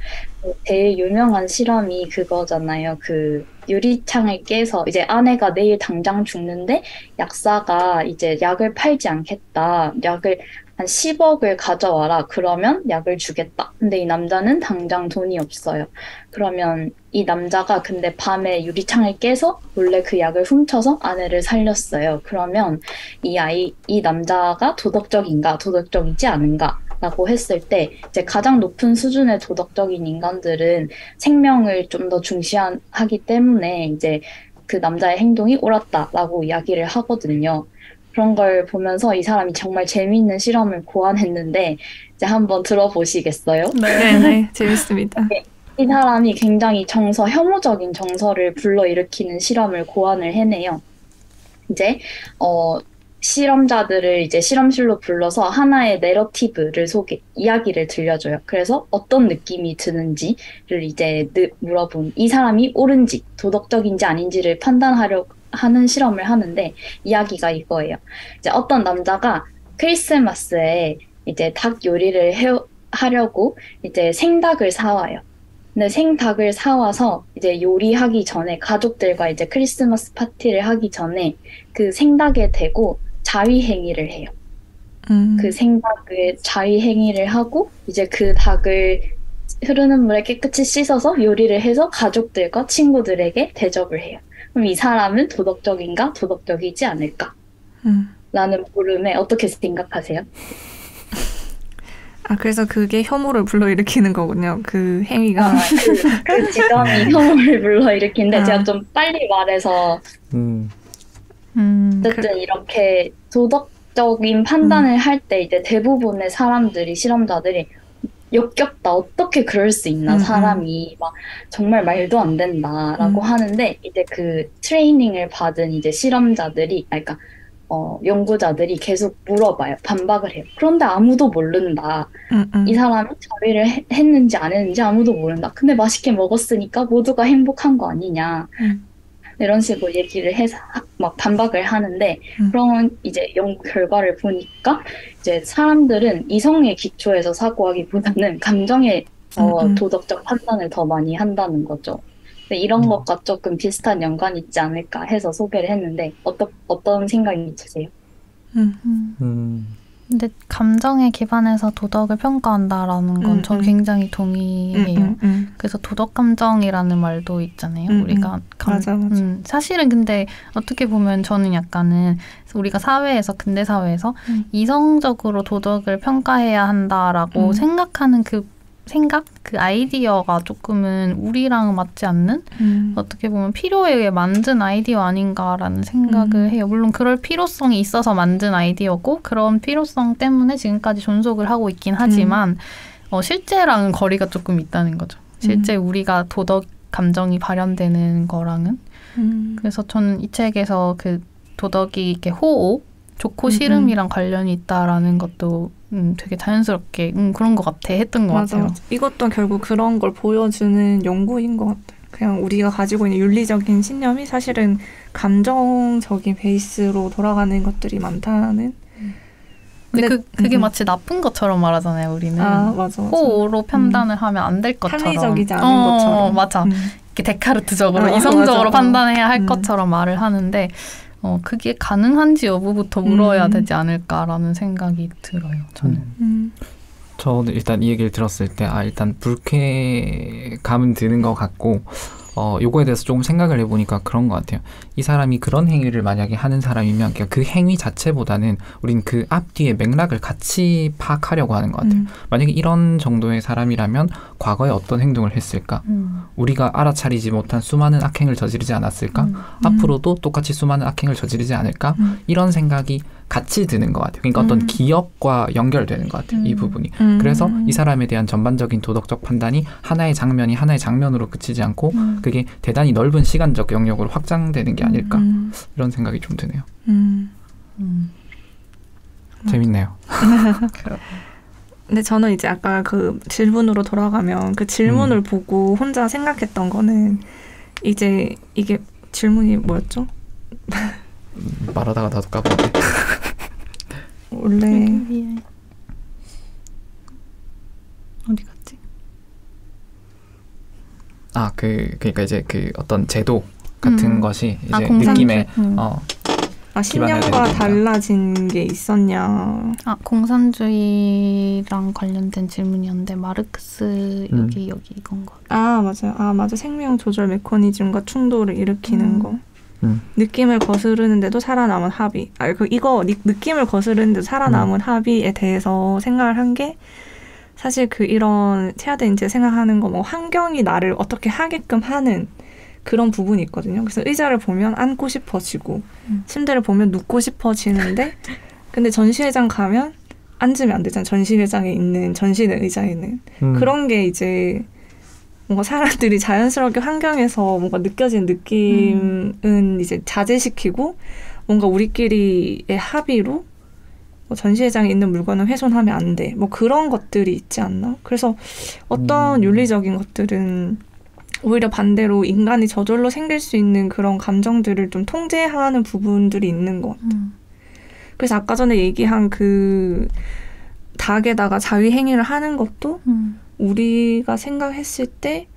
제일 유명한 실험이 그거잖아요. 그 유리창을 깨서 이제 아내가 내일 당장 죽는데 약사가 이제 약을 팔지 않겠다. 약을 한 10억을 가져와라. 그러면 약을 주겠다. 근데 이 남자는 당장 돈이 없어요. 그러면 이 남자가 근데 밤에 유리창을 깨서 몰래 그 약을 훔쳐서 아내를 살렸어요. 그러면 이 남자가 도덕적인가, 도덕적이지 않은가? 라고 했을 때 이제 가장 높은 수준의 도덕적인 인간들은 생명을 좀 더 중시하기 때문에 이제 그 남자의 행동이 옳았다라고 이야기를 하거든요. 그런 걸 보면서 이 사람이 정말 재미있는 실험을 고안했는데 이제 한번 들어보시겠어요? 네, 재밌습니다. 네, 이 사람이 굉장히 혐오적인 정서를 불러일으키는 실험을 고안을 해내요. 이제 실험자들을 이제 실험실로 불러서 하나의 내러티브를 이야기를 들려줘요. 그래서 어떤 느낌이 드는지를 이제 물어본 이 사람이 옳은지 도덕적인지 아닌지를 판단하려고 하는 실험을 하는데 이야기가 이거예요. 이제 어떤 남자가 크리스마스에 이제 닭 요리를 하려고 이제 생닭을 사와요. 근데 생닭을 사와서 이제 요리하기 전에 가족들과 이제 크리스마스 파티를 하기 전에 그 생닭에 대고 자위행위를 해요. 그 생닭을 자위행위를 하고 이제 그 닭을 흐르는 물에 깨끗이 씻어서 요리를 해서 가족들과 친구들에게 대접을 해요. 그럼 이 사람은 도덕적인가 도덕적이지 않을까? 라는 물음에 어떻게 생각하세요? 그래서 그게 혐오를 불러일으키는 거군요. 그 행위가. 그 지점이 혐오를 불러일으키는데 제가 좀 빨리 말해서 어쨌든 이렇게 도덕적인 판단을 할 때 이제 대부분의 실험자들이 역겹다. 어떻게 그럴 수 있나? 사람이 막 정말 말도 안 된다라고 하는데 이제 그 트레이닝을 받은 이제 실험자들이 그러니까 연구자들이 계속 물어봐요. 반박을 해요. 그런데 아무도 모른다. 이 사람이 자위를 했는지 안 했는지 아무도 모른다. 근데 맛있게 먹었으니까 모두가 행복한 거 아니냐. 이런 식으로 얘기를 해서 막 반박을 하는데 그러면 이제 연구 결과를 보니까 이제 사람들은 이성의 기초에서 사고하기보다는 감정의 도덕적 판단을 더 많이 한다는 거죠. 이런 것과 조금 비슷한 연관이 있지 않을까 해서 소개를 했는데 어떤 생각이 드세요? 근데 감정에 기반해서 도덕을 평가한다라는 건 전 굉장히 동의해요. 그래서 도덕 감정이라는 말도 있잖아요. 우리가 맞아. 사실은 근데 어떻게 보면 저는 약간은 우리가 근대 사회에서 이성적으로 도덕을 평가해야 한다라고 생각하는 그 아이디어가 조금은 우리랑 맞지 않는 어떻게 보면 필요에 의해 만든 아이디어 아닌가라는 생각을 해요. 물론 그럴 필요성이 있어서 만든 아이디어고 그런 필요성 때문에 지금까지 존속을 하고 있긴 하지만 실제랑은 거리가 조금 있다는 거죠. 실제 우리가 도덕 감정이 발현되는 거랑은. 그래서 저는 이 책에서 그 도덕이 이렇게 호오, 좋고 싫음이랑 관련이 있다라는 것도 되게 자연스럽게 그런 것 같아 했던 것 같아요. 맞아. 이것도 결국 그런 걸 보여주는 연구인 것 같아요. 그냥 우리가 가지고 있는 윤리적인 신념이 사실은 감정적인 베이스로 돌아가는 것들이 많다는. 근데 그게 마치 나쁜 것처럼 말하잖아요. 우리는 맞아. 호오로 판단을 하면 안 될 것처럼. 합리적이지 않은 것처럼. 맞아. 이렇게 데카르트적으로 이성적으로 판단해야 할 것처럼 말을 하는데 그게 가능한지 여부부터 물어야 되지 않을까라는 생각이 들어요. 저는. 저는 일단 이 얘기를 들었을 때 일단 불쾌감은 드는 것 같고 요거에 대해서 조금 생각을 해보니까 그런 것 같아요. 이 사람이 그런 행위를 만약에 하는 사람이면 그 행위 자체보다는 우린 그 앞뒤의 맥락을 같이 파악하려고 하는 것 같아요. 만약에 이런 정도의 사람이라면 과거에 어떤 행동을 했을까? 우리가 알아차리지 못한 수많은 악행을 저지르지 않았을까? 앞으로도 똑같이 수많은 악행을 저지르지 않을까? 이런 생각이 같이 드는 것 같아요. 그러니까 어떤 기억과 연결되는 것 같아요. 이 부분이. 그래서 이 사람에 대한 전반적인 도덕적 판단이 하나의 장면이 하나의 장면으로 그치지 않고 그게 대단히 넓은 시간적 영역으로 확장되는 게 아닐까 이런 생각이 좀 드네요. 재밌네요. 근데 저는 이제 아까 그 질문으로 돌아가면 그 질문을 보고 혼자 생각했던 거는 이제 이게 질문이 뭐였죠? 말하다가 나도 까먹었네. 원래 어디 갔지? 그러니까 이제 그 어떤 제도 같은 것이 이제 공산주의. 느낌에 신념과 달라진 게 있었냐. 공산주의랑 관련된 질문이었는데 마르크스 여기 이건 거. 맞아요. 맞아. 생명 조절 메커니즘과 충돌을 일으키는 거. 느낌을 거스르는데도 살아남은 합의. 이거 느낌을 거스르는데도 살아남은 합의에 대해서 생각을 한 게 사실 이런 체아대 인재 생각하는 거 뭐 환경이 나를 어떻게 하게끔 하는 그런 부분이 있거든요. 그래서 의자를 보면 앉고 싶어지고 침대를 보면 눕고 싶어지는데 근데 전시회장 가면 앉으면 안 되잖아요. 전시회장에 있는 전시회 의자에는. 그런 게 이제 뭔가 사람들이 자연스럽게 환경에서 뭔가 느껴지는 느낌은 이제 자제시키고 뭔가 우리끼리의 합의로 뭐 전시회장에 있는 물건은 훼손하면 안 돼. 뭐 그런 것들이 있지 않나? 그래서 어떤 윤리적인 것들은 오히려 반대로 인간이 저절로 생길 수 있는 그런 감정들을 좀 통제하는 부분들이 있는 것 같아요. 그래서 아까 전에 얘기한 닭에다가 자위행위를 하는 것도 우리가 생각했을 때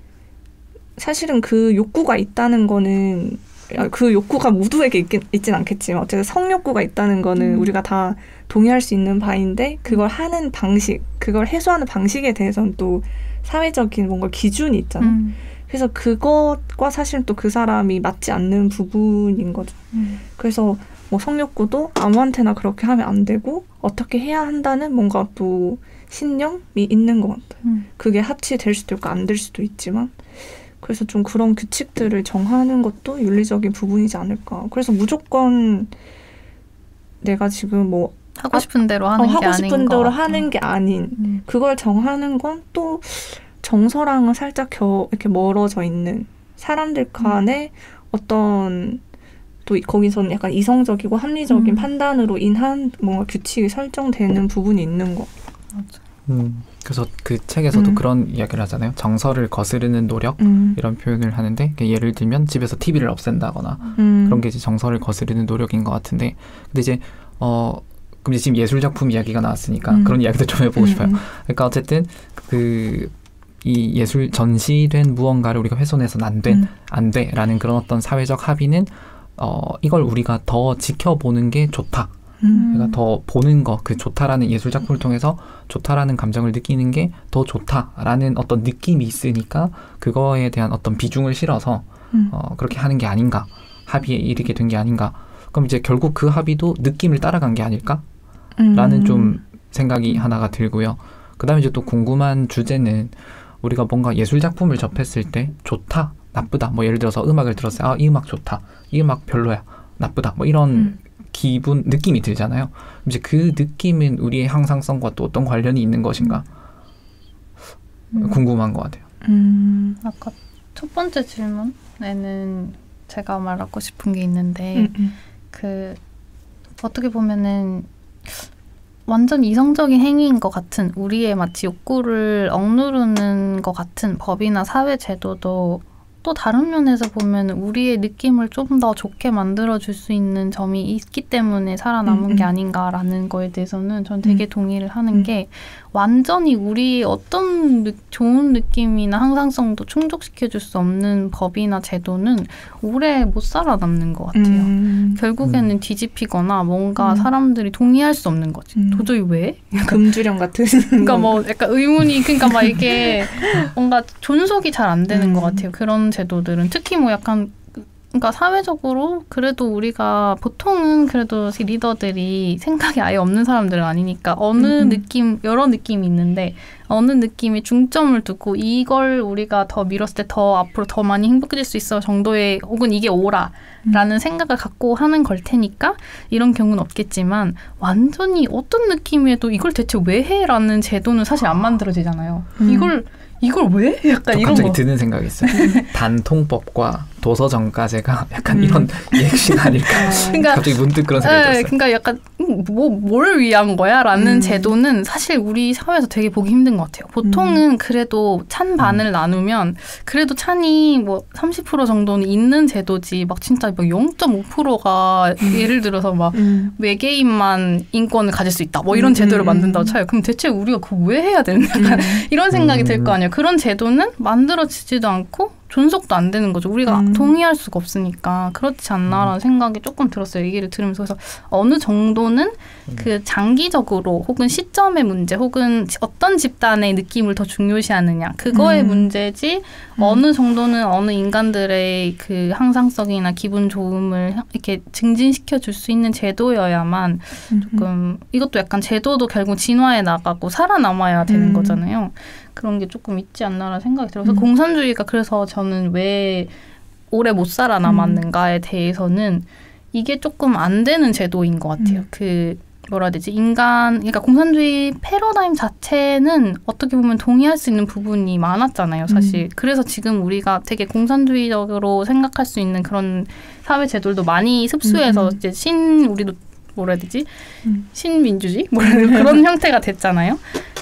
사실은 그 욕구가 있다는 거는 그 욕구가 모두에게 있진 않겠지만 어쨌든 성욕구가 있다는 거는 우리가 다 동의할 수 있는 바인데 그걸 하는 방식, 그걸 해소하는 방식에 대해서는 또 사회적인 뭔가 기준이 있잖아요. 그래서 그것과 사실 또 그 사람이 맞지 않는 부분인 거죠. 그래서 뭐 성욕구도 아무한테나 그렇게 하면 안 되고 어떻게 해야 한다는 뭔가 또 신념이 있는 것 같아요. 그게 합치될 수도 있고 안 될 수도 있지만 그래서 좀 그런 규칙들을 정하는 것도 윤리적인 부분이지 않을까. 그래서 무조건 내가 지금 뭐 하고 싶은 대로 하는 게 아닌 하고 싶은 대로 하는 게 아닌 그걸 정하는 건 또 정서랑은 살짝 이렇게 멀어져 있는 사람들 간의 어떤 또 거기서는 약간 이성적이고 합리적인 판단으로 인한 뭔가 규칙이 설정되는 부분이 있는 거. 맞아. 그래서 그 책에서도 그런 이야기를 하잖아요. 정서를 거스르는 노력 이런 표현을 하는데 예를 들면 집에서 TV를 없앤다거나 그런 게 이제 정서를 거스르는 노력인 것 같은데 근데 이제 그럼 이제 지금 예술 작품 이야기가 나왔으니까 그런 이야기도 좀 해보고 싶어요. 그러니까 어쨌든 이 예술 전시된 무언가를 우리가 훼손해서는 안 돼라는 그런 어떤 사회적 합의는 이걸 우리가 더 지켜보는 게 좋다. 그러니까 더 보는 거, 그 좋다라는 예술 작품을 통해서 좋다라는 감정을 느끼는 게 더 좋다라는 어떤 느낌이 있으니까 그거에 대한 어떤 비중을 실어서 그렇게 하는 게 아닌가, 합의에 이르게 된 게 아닌가. 그럼 이제 결국 그 합의도 느낌을 따라간 게 아닐까라는 좀 생각이 하나가 들고요. 그다음에 이제 또 궁금한 주제는 우리가 뭔가 예술 작품을 접했을 때 좋다, 나쁘다. 뭐 예를 들어서 음악을 들었어요. 이 음악 좋다, 이 음악 별로야, 나쁘다. 뭐 이런 느낌이 들잖아요. 이제 그 느낌은 우리의 항상성과 또 어떤 관련이 있는 것인가 궁금한 것 같아요. 아까 첫 번째 질문에는 제가 말하고 싶은 게 있는데 어떻게 보면은 완전 이성적인 행위인 것 같은 우리의 마치 욕구를 억누르는 것 같은 법이나 사회 제도도 또 다른 면에서 보면 우리의 느낌을 좀 더 좋게 만들어줄 수 있는 점이 있기 때문에 살아남은 게 아닌가라는 거에 대해서는 전 되게 동의를 하는 게 완전히 우리의 어떤 좋은 느낌이나 항상성도 충족시켜줄 수 없는 법이나 제도는 오래 못 살아남는 것 같아요. 결국에는 뒤집히거나 뭔가 사람들이 동의할 수 없는 거지. 도저히 왜? 금주령 같은. 그러니까 뭐 약간 의문이 그러니까 막 이게 뭔가 존속이 잘 안 되는 것 같아요. 그런 제도들은 특히 뭐 약간 그러니까 사회적으로 그래도 우리가 보통은 그래도 리더들이 생각이 아예 없는 사람들은 아니니까 어느 느낌 여러 느낌이 있는데 어느 느낌에 중점을 두고 이걸 우리가 더 밀었을 때 더 앞으로 더 많이 행복해질 수 있어 정도의 혹은 이게 오라라는 생각을 갖고 하는 걸 테니까 이런 경우는 없겠지만 완전히 어떤 느낌에도 이걸 대체 왜 해?라는 제도는 사실 안 만들어지잖아요. 이걸 왜? 약간 이런 갑자기 거. 드는 생각이 있어요. 단통법과 도서정가제가 약간 이런 리액션 아닐까. 그러니까, 갑자기 문득 그런 생각이 들었어요. 그러니까 약간 뭘 위한 거야? 라는 제도는 사실 우리 사회에서 되게 보기 힘든 것 같아요. 보통은 그래도 찬 반을 나누면 그래도 찬이 뭐 30% 정도는 있는 제도지 막 진짜 막 0.5%가 예를 들어서 막 외계인만 인권을 가질 수 있다. 뭐 이런 제도를 만든다고 쳐요. 그럼 대체 우리가 그거 왜 해야 되는 거야? 이런 생각이 들 거 아니에요. 그런 제도는 만들어지지도 않고 존속도 안 되는 거죠. 우리가 동의할 수가 없으니까 그렇지 않나라는 생각이 조금 들었어요. 얘기를 들으면서. 그래서 어느 정도는 그 장기적으로 혹은 시점의 문제 혹은 어떤 집단의 느낌을 더 중요시하느냐 그거의 문제지 어느 정도는 어느 인간들의 그 항상성이나 기분 좋음을 이렇게 증진시켜 줄 수 있는 제도여야만 조금 이것도 약간 제도도 결국 진화해 나가고 살아남아야 되는 거잖아요. 그런 게 조금 있지 않나라는 생각이 들어서 공산주의가 그래서 저는 왜 오래 못 살아남았는가에 대해서는 이게 조금 안 되는 제도인 것 같아요. 그 뭐라 해야 되지? 그러니까 공산주의 패러다임 자체는 어떻게 보면 동의할 수 있는 부분이 많았잖아요, 사실. 그래서 지금 우리가 되게 공산주의적으로 생각할 수 있는 그런 사회 제도들도 많이 습수해서 이제 우리도 뭐라 해야 되지? 신민주주의? 그런 형태가 됐잖아요.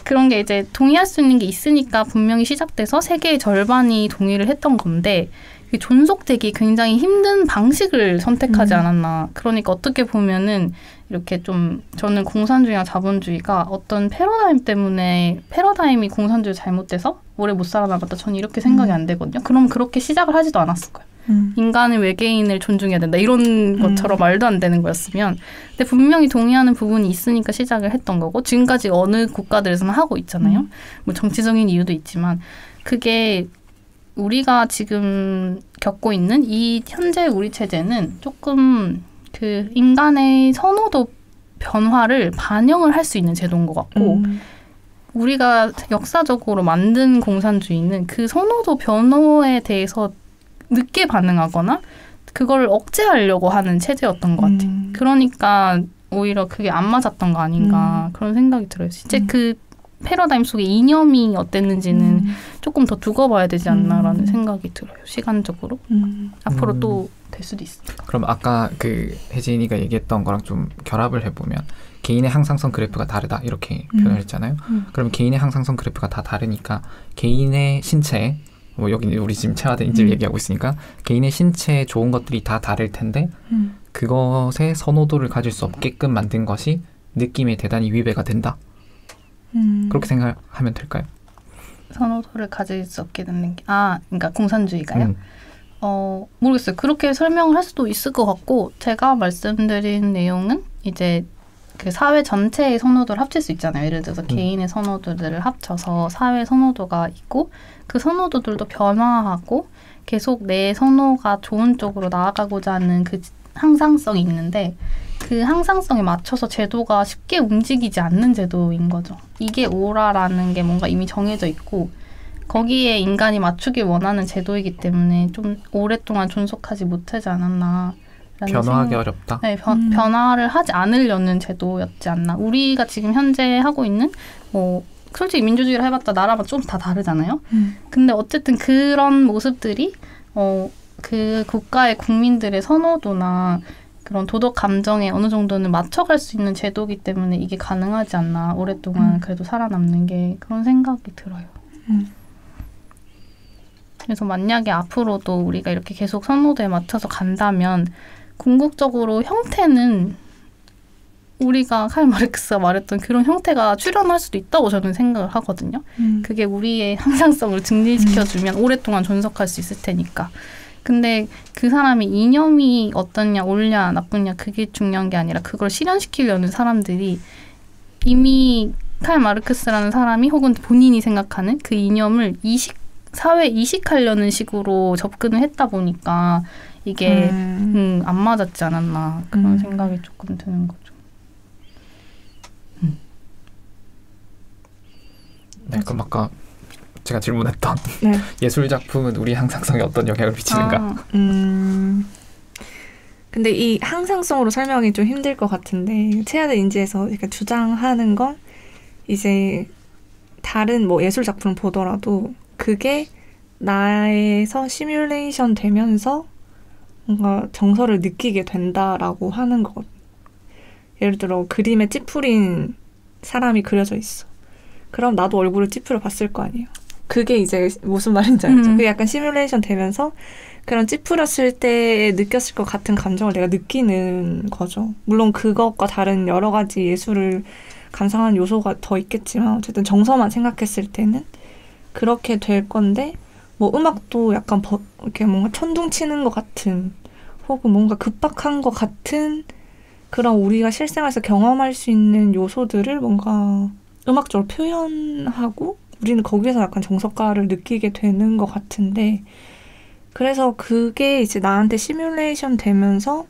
그런 게 이제 동의할 수 있는 게 있으니까 분명히 시작돼서 세계의 절반이 동의를 했던 건데 존속되기 굉장히 힘든 방식을 선택하지 않았나. 그러니까 어떻게 보면은 이렇게 좀 저는 공산주의나 자본주의가 어떤 패러다임 때문에 패러다임이 공산주의 잘못돼서 오래 못 살아남았다. 저는 이렇게 생각이 안 되거든요. 그럼 그렇게 시작을 하지도 않았을 거예요. 인간은 외계인을 존중해야 된다. 이런 것처럼 말도 안 되는 거였으면. 근데 분명히 동의하는 부분이 있으니까 시작을 했던 거고 지금까지 어느 국가들에서는 하고 있잖아요. 뭐 정치적인 이유도 있지만 그게 우리가 지금 겪고 있는 이 현재 우리 체제는 조금 그 인간의 선호도 변화를 반영을 할 수 있는 제도인 것 같고 우리가 역사적으로 만든 공산주의는 그 선호도 변화에 대해서 늦게 반응하거나 그걸 억제하려고 하는 체제였던 것 같아요. 그러니까 오히려 그게 안 맞았던 거 아닌가 그런 생각이 들어요. 진짜 그 패러다임 속의 이념이 어땠는지는 조금 더 두고 봐야 되지 않나라는 생각이 들어요. 시간적으로. 앞으로 또 될 수도 있으니까. 그럼 아까 그 혜진이가 얘기했던 거랑 좀 결합을 해보면 개인의 항상성 그래프가 다르다 이렇게 표현을 했잖아요. 그럼 개인의 항상성 그래프가 다 다르니까 개인의 신체에 뭐 여기 우리 지금 체화된 인지를 얘기하고 있으니까 개인의 신체에 좋은 것들이 다 다를 텐데 그것에 선호도를 가질 수 없게끔 만든 것이 느낌에 대단히 위배가 된다. 그렇게 생각하면 될까요? 선호도를 가질 수 없게 되는 게 그러니까 공산주의가요? 모르겠어요. 그렇게 설명을 할 수도 있을 것 같고 제가 말씀드린 내용은 이제 그 사회 전체의 선호도를 합칠 수 있잖아요. 예를 들어서 개인의 선호도들을 합쳐서 사회 선호도가 있고 그 선호도들도 변화하고 계속 내 선호가 좋은 쪽으로 나아가고자 하는 그 항상성이 있는데 그 항상성에 맞춰서 제도가 쉽게 움직이지 않는 제도인 거죠. 이게 옳아라는 게 뭔가 이미 정해져 있고 거기에 인간이 맞추길 원하는 제도이기 때문에 좀 오랫동안 존속하지 못하지 않았나. 변화하기 어렵다? 네, 변화를 하지 않으려는 제도였지 않나. 우리가 지금 현재 하고 있는 뭐 솔직히 민주주의를 해봤자 나라마다 좀 다 다르잖아요. 근데 어쨌든 그런 모습들이 그 국가의 국민들의 선호도나 그런 도덕 감정에 어느 정도는 맞춰갈 수 있는 제도이기 때문에 이게 가능하지 않나. 오랫동안 그래도 살아남는 게 그런 생각이 들어요. 그래서 만약에 앞으로도 우리가 이렇게 계속 선호도에 맞춰서 간다면 궁극적으로 형태는 우리가 칼 마르크스가 말했던 그런 형태가 출현할 수도 있다고 저는 생각을 하거든요. 그게 우리의 항상성을 증진시켜주면 오랫동안 존속할 수 있을 테니까. 근데 그 사람의 이념이 어떠냐, 옳냐, 나쁘냐 그게 중요한 게 아니라 그걸 실현시키려는 사람들이 이미 칼 마르크스라는 사람이 혹은 본인이 생각하는 그 이념을 사회에 이식하려는 식으로 접근을 했다 보니까 이게 안 맞았지 않았나 그런 생각이 조금 드는 거죠. 네, 그럼 아까 제가 질문했던 예술 작품은 우리 항상성에 어떤 영향을 미치는가? 근데 이 항상성으로 설명이 좀 힘들 것 같은데 체화된 인지에서 주장하는 건 이제 다른 뭐 예술 작품을 보더라도 그게 나에서 시뮬레이션 되면서 뭔가 정서를 느끼게 된다라고 하는 것. 예를 들어 그림에 찌푸린 사람이 그려져 있어. 그럼 나도 얼굴을 찌푸려 봤을 거 아니에요. 그게 이제 무슨 말인지 알죠? 그게 약간 시뮬레이션 되면서 그런 찌푸렸을 때 느꼈을 것 같은 감정을 내가 느끼는 거죠. 물론 그것과 다른 여러 가지 예술을 감상하는 요소가 더 있겠지만 어쨌든 정서만 생각했을 때는 그렇게 될 건데 뭐 음악도 약간 이렇게 뭔가 천둥치는 것 같은 혹은 뭔가 급박한 것 같은 그런 우리가 실생활에서 경험할 수 있는 요소들을 뭔가 음악적으로 표현하고 우리는 거기에서 약간 정석가를 느끼게 되는 것 같은데 그래서 그게 이제 나한테 시뮬레이션 되면서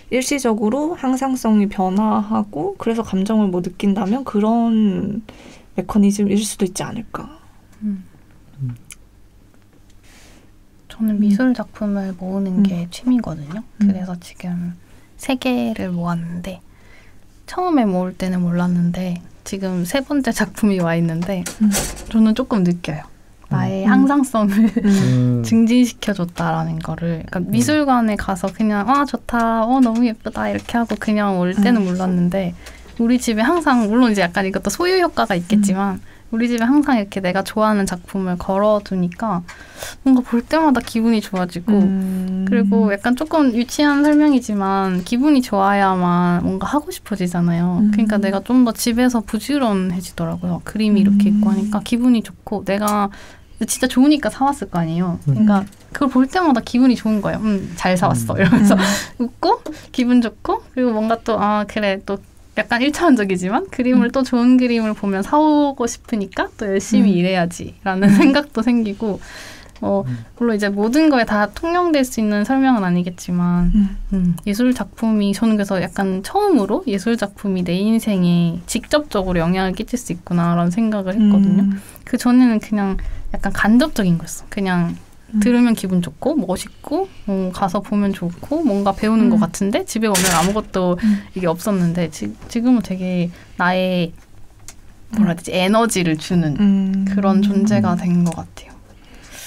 일시적으로 항상성이 변화하고 그래서 감정을 뭐 느낀다면 그런 메커니즘일 수도 있지 않을까. 저는 미술 작품을 모으는 게 취미거든요. 그래서 지금 3개를 모았는데 처음에 모을 때는 몰랐는데 지금 3번째 작품이 와 있는데 저는 조금 느껴요. 나의 항상성을 증진시켜줬다라는 거를. 그러니까 미술관에 가서 그냥 좋다, 너무 예쁘다 이렇게 하고 그냥 올 때는 몰랐는데 우리 집에 항상 물론 이제 약간 이것도 소유 효과가 있겠지만 우리 집에 항상 이렇게 내가 좋아하는 작품을 걸어두니까 뭔가 볼 때마다 기분이 좋아지고 그리고 약간 조금 유치한 설명이지만 기분이 좋아야만 뭔가 하고 싶어지잖아요. 그러니까 내가 좀 더 집에서 부지런해지더라고요. 그림이 이렇게 있고 하니까 기분이 좋고 내가 진짜 좋으니까 사왔을 거 아니에요. 그러니까 그걸 볼 때마다 기분이 좋은 거예요. 잘 사왔어 이러면서 웃고 기분 좋고 그리고 뭔가 또 그래 또 약간 1차원적이지만 그림을 또 좋은 그림을 보면 사오고 싶으니까 또 열심히 일해야지라는 생각도 생기고 물론 이제 모든 거에 다 통용될 수 있는 설명은 아니겠지만 예술 작품이 저는 그래서 약간 처음으로 예술 작품이 내 인생에 직접적으로 영향을 끼칠 수 있구나라는 생각을 했거든요. 그 전에는 그냥 약간 간접적인 거였어. 그냥 들으면 기분 좋고 멋있고 가서 보면 좋고 뭔가 배우는 것 같은데 집에 오면 아무것도 이게 없었는데 지금은 되게 나의 뭐라 해야 되지 에너지를 주는 그런 존재가 된 것 같아요.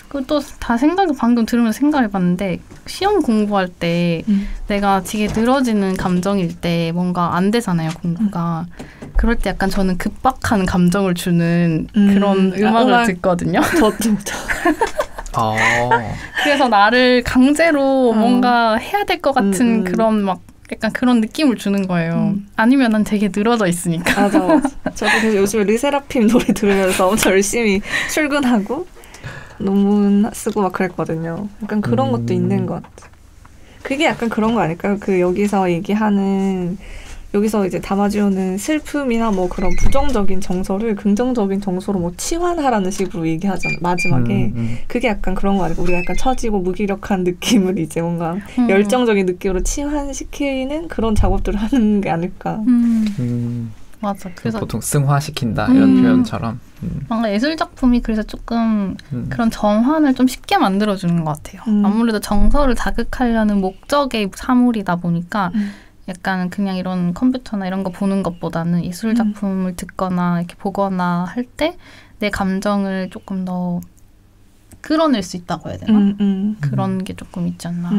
그리고 또 다 방금 들으면서 생각해봤는데 시험 공부할 때 내가 되게 늘어지는 감정일 때 뭔가 안 되잖아요 공부가. 그럴 때 약간 저는 급박한 감정을 주는 그런 음악을 듣거든요. 저도 그래서 나를 강제로 뭔가 해야 될 것 같은 그런 막 약간 그런 느낌을 주는 거예요. 아니면 난 되게 늘어져 있으니까. 맞아. 저도 그래서 요즘에 르세라핌 노래 들으면서 엄청 열심히 출근하고 논문 쓰고 막 그랬거든요. 약간 그런 것도 있는 것 같아. 그게 약간 그런 거 아닐까요? 그 여기서 이제 담아지오는 슬픔이나 뭐 그런 부정적인 정서를 긍정적인 정서로 뭐 치환하라는 식으로 얘기하잖아. 마지막에. 그게 약간 그런 거 아닐까? 우리가 약간 처지고 무기력한 느낌을 이제 뭔가 열정적인 느낌으로 치환시키는 그런 작업들을 하는 게 아닐까. 맞아. 그래서 보통 승화시킨다 이런 표현처럼. 뭔가 예술 작품이 그래서 조금 그런 정환을 좀 쉽게 만들어주는 것 같아요. 아무래도 정서를 자극하려는 목적의 사물이다 보니까 약간 그냥 이런 컴퓨터나 이런 거 보는 것보다는 예술 작품을 듣거나 이렇게 보거나 할 때 내 감정을 조금 더 끌어낼 수 있다고 해야 되나? 그런 게 조금 있지 않나.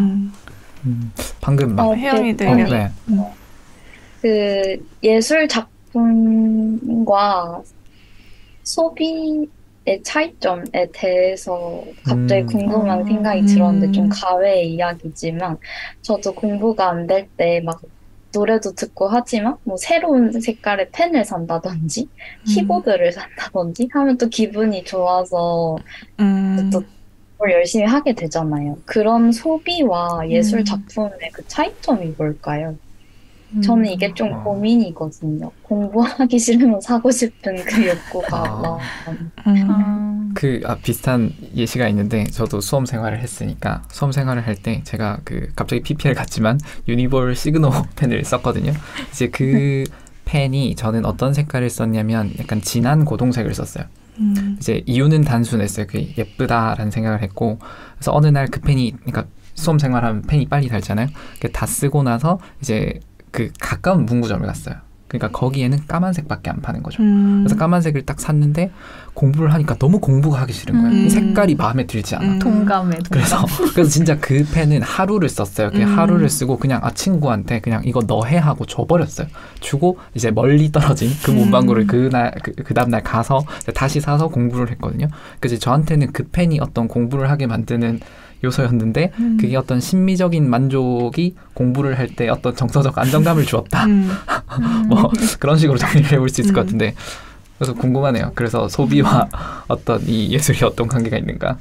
방금 막 혜영이들 네. 그 예술 작품과 소비의 차이점에 대해서 갑자기 궁금한 생각이 들었는데 좀 가외의 이야기지만 저도 공부가 안 될 때 막 노래도 듣고 하지만 뭐 새로운 색깔의 펜을 산다든지 키보드를 산다든지 하면 또 기분이 좋아서 또 뭘 열심히 하게 되잖아요. 그런 소비와 예술 작품의 그 차이점이 뭘까요? 저는 이게 좀 고민이거든요. 공부하기 싫으면 사고 싶은 그 욕구가 비슷한 예시가 있는데 저도 수험 생활을 했으니까 수험 생활을 할 때 제가 갑자기 PPL 갔지만 유니볼 시그노 펜을 썼거든요. 이제 그 펜이 저는 어떤 색깔을 썼냐면 약간 진한 고동색을 썼어요. 이제 이유는 단순했어요. 그게 예쁘다라는 생각을 했고 그래서 어느 날 그 펜이 그러니까 수험 생활하면 펜이 빨리 닳잖아요. 다 쓰고 나서 이제 그 가까운 문구점을 갔어요. 그러니까 거기에는 까만색밖에 안 파는 거죠. 그래서 까만색을 딱 샀는데 공부를 하니까 너무 공부가 하기 싫은 거예요. 이 색깔이 마음에 들지 않아. 동감해. 그래서 진짜 그 펜은 하루를 썼어요. 그냥 하루를 쓰고 그냥 친구한테 그냥 이거 너 해 하고 줘버렸어요. 주고 이제 멀리 떨어진 그 문방구를 그 다음날 가서 다시 사서 공부를 했거든요. 그래서 저한테는 그 펜이 어떤 공부를 하게 만드는 요소였는데 그게 어떤 심미적인 만족이 공부를 할 때 어떤 정서적 안정감을 주었다. 뭐 그런 식으로 정리를 해볼 수 있을 것 같은데 그래서 궁금하네요. 그래서 소비와 어떤 이 예술이 어떤 관계가 있는가?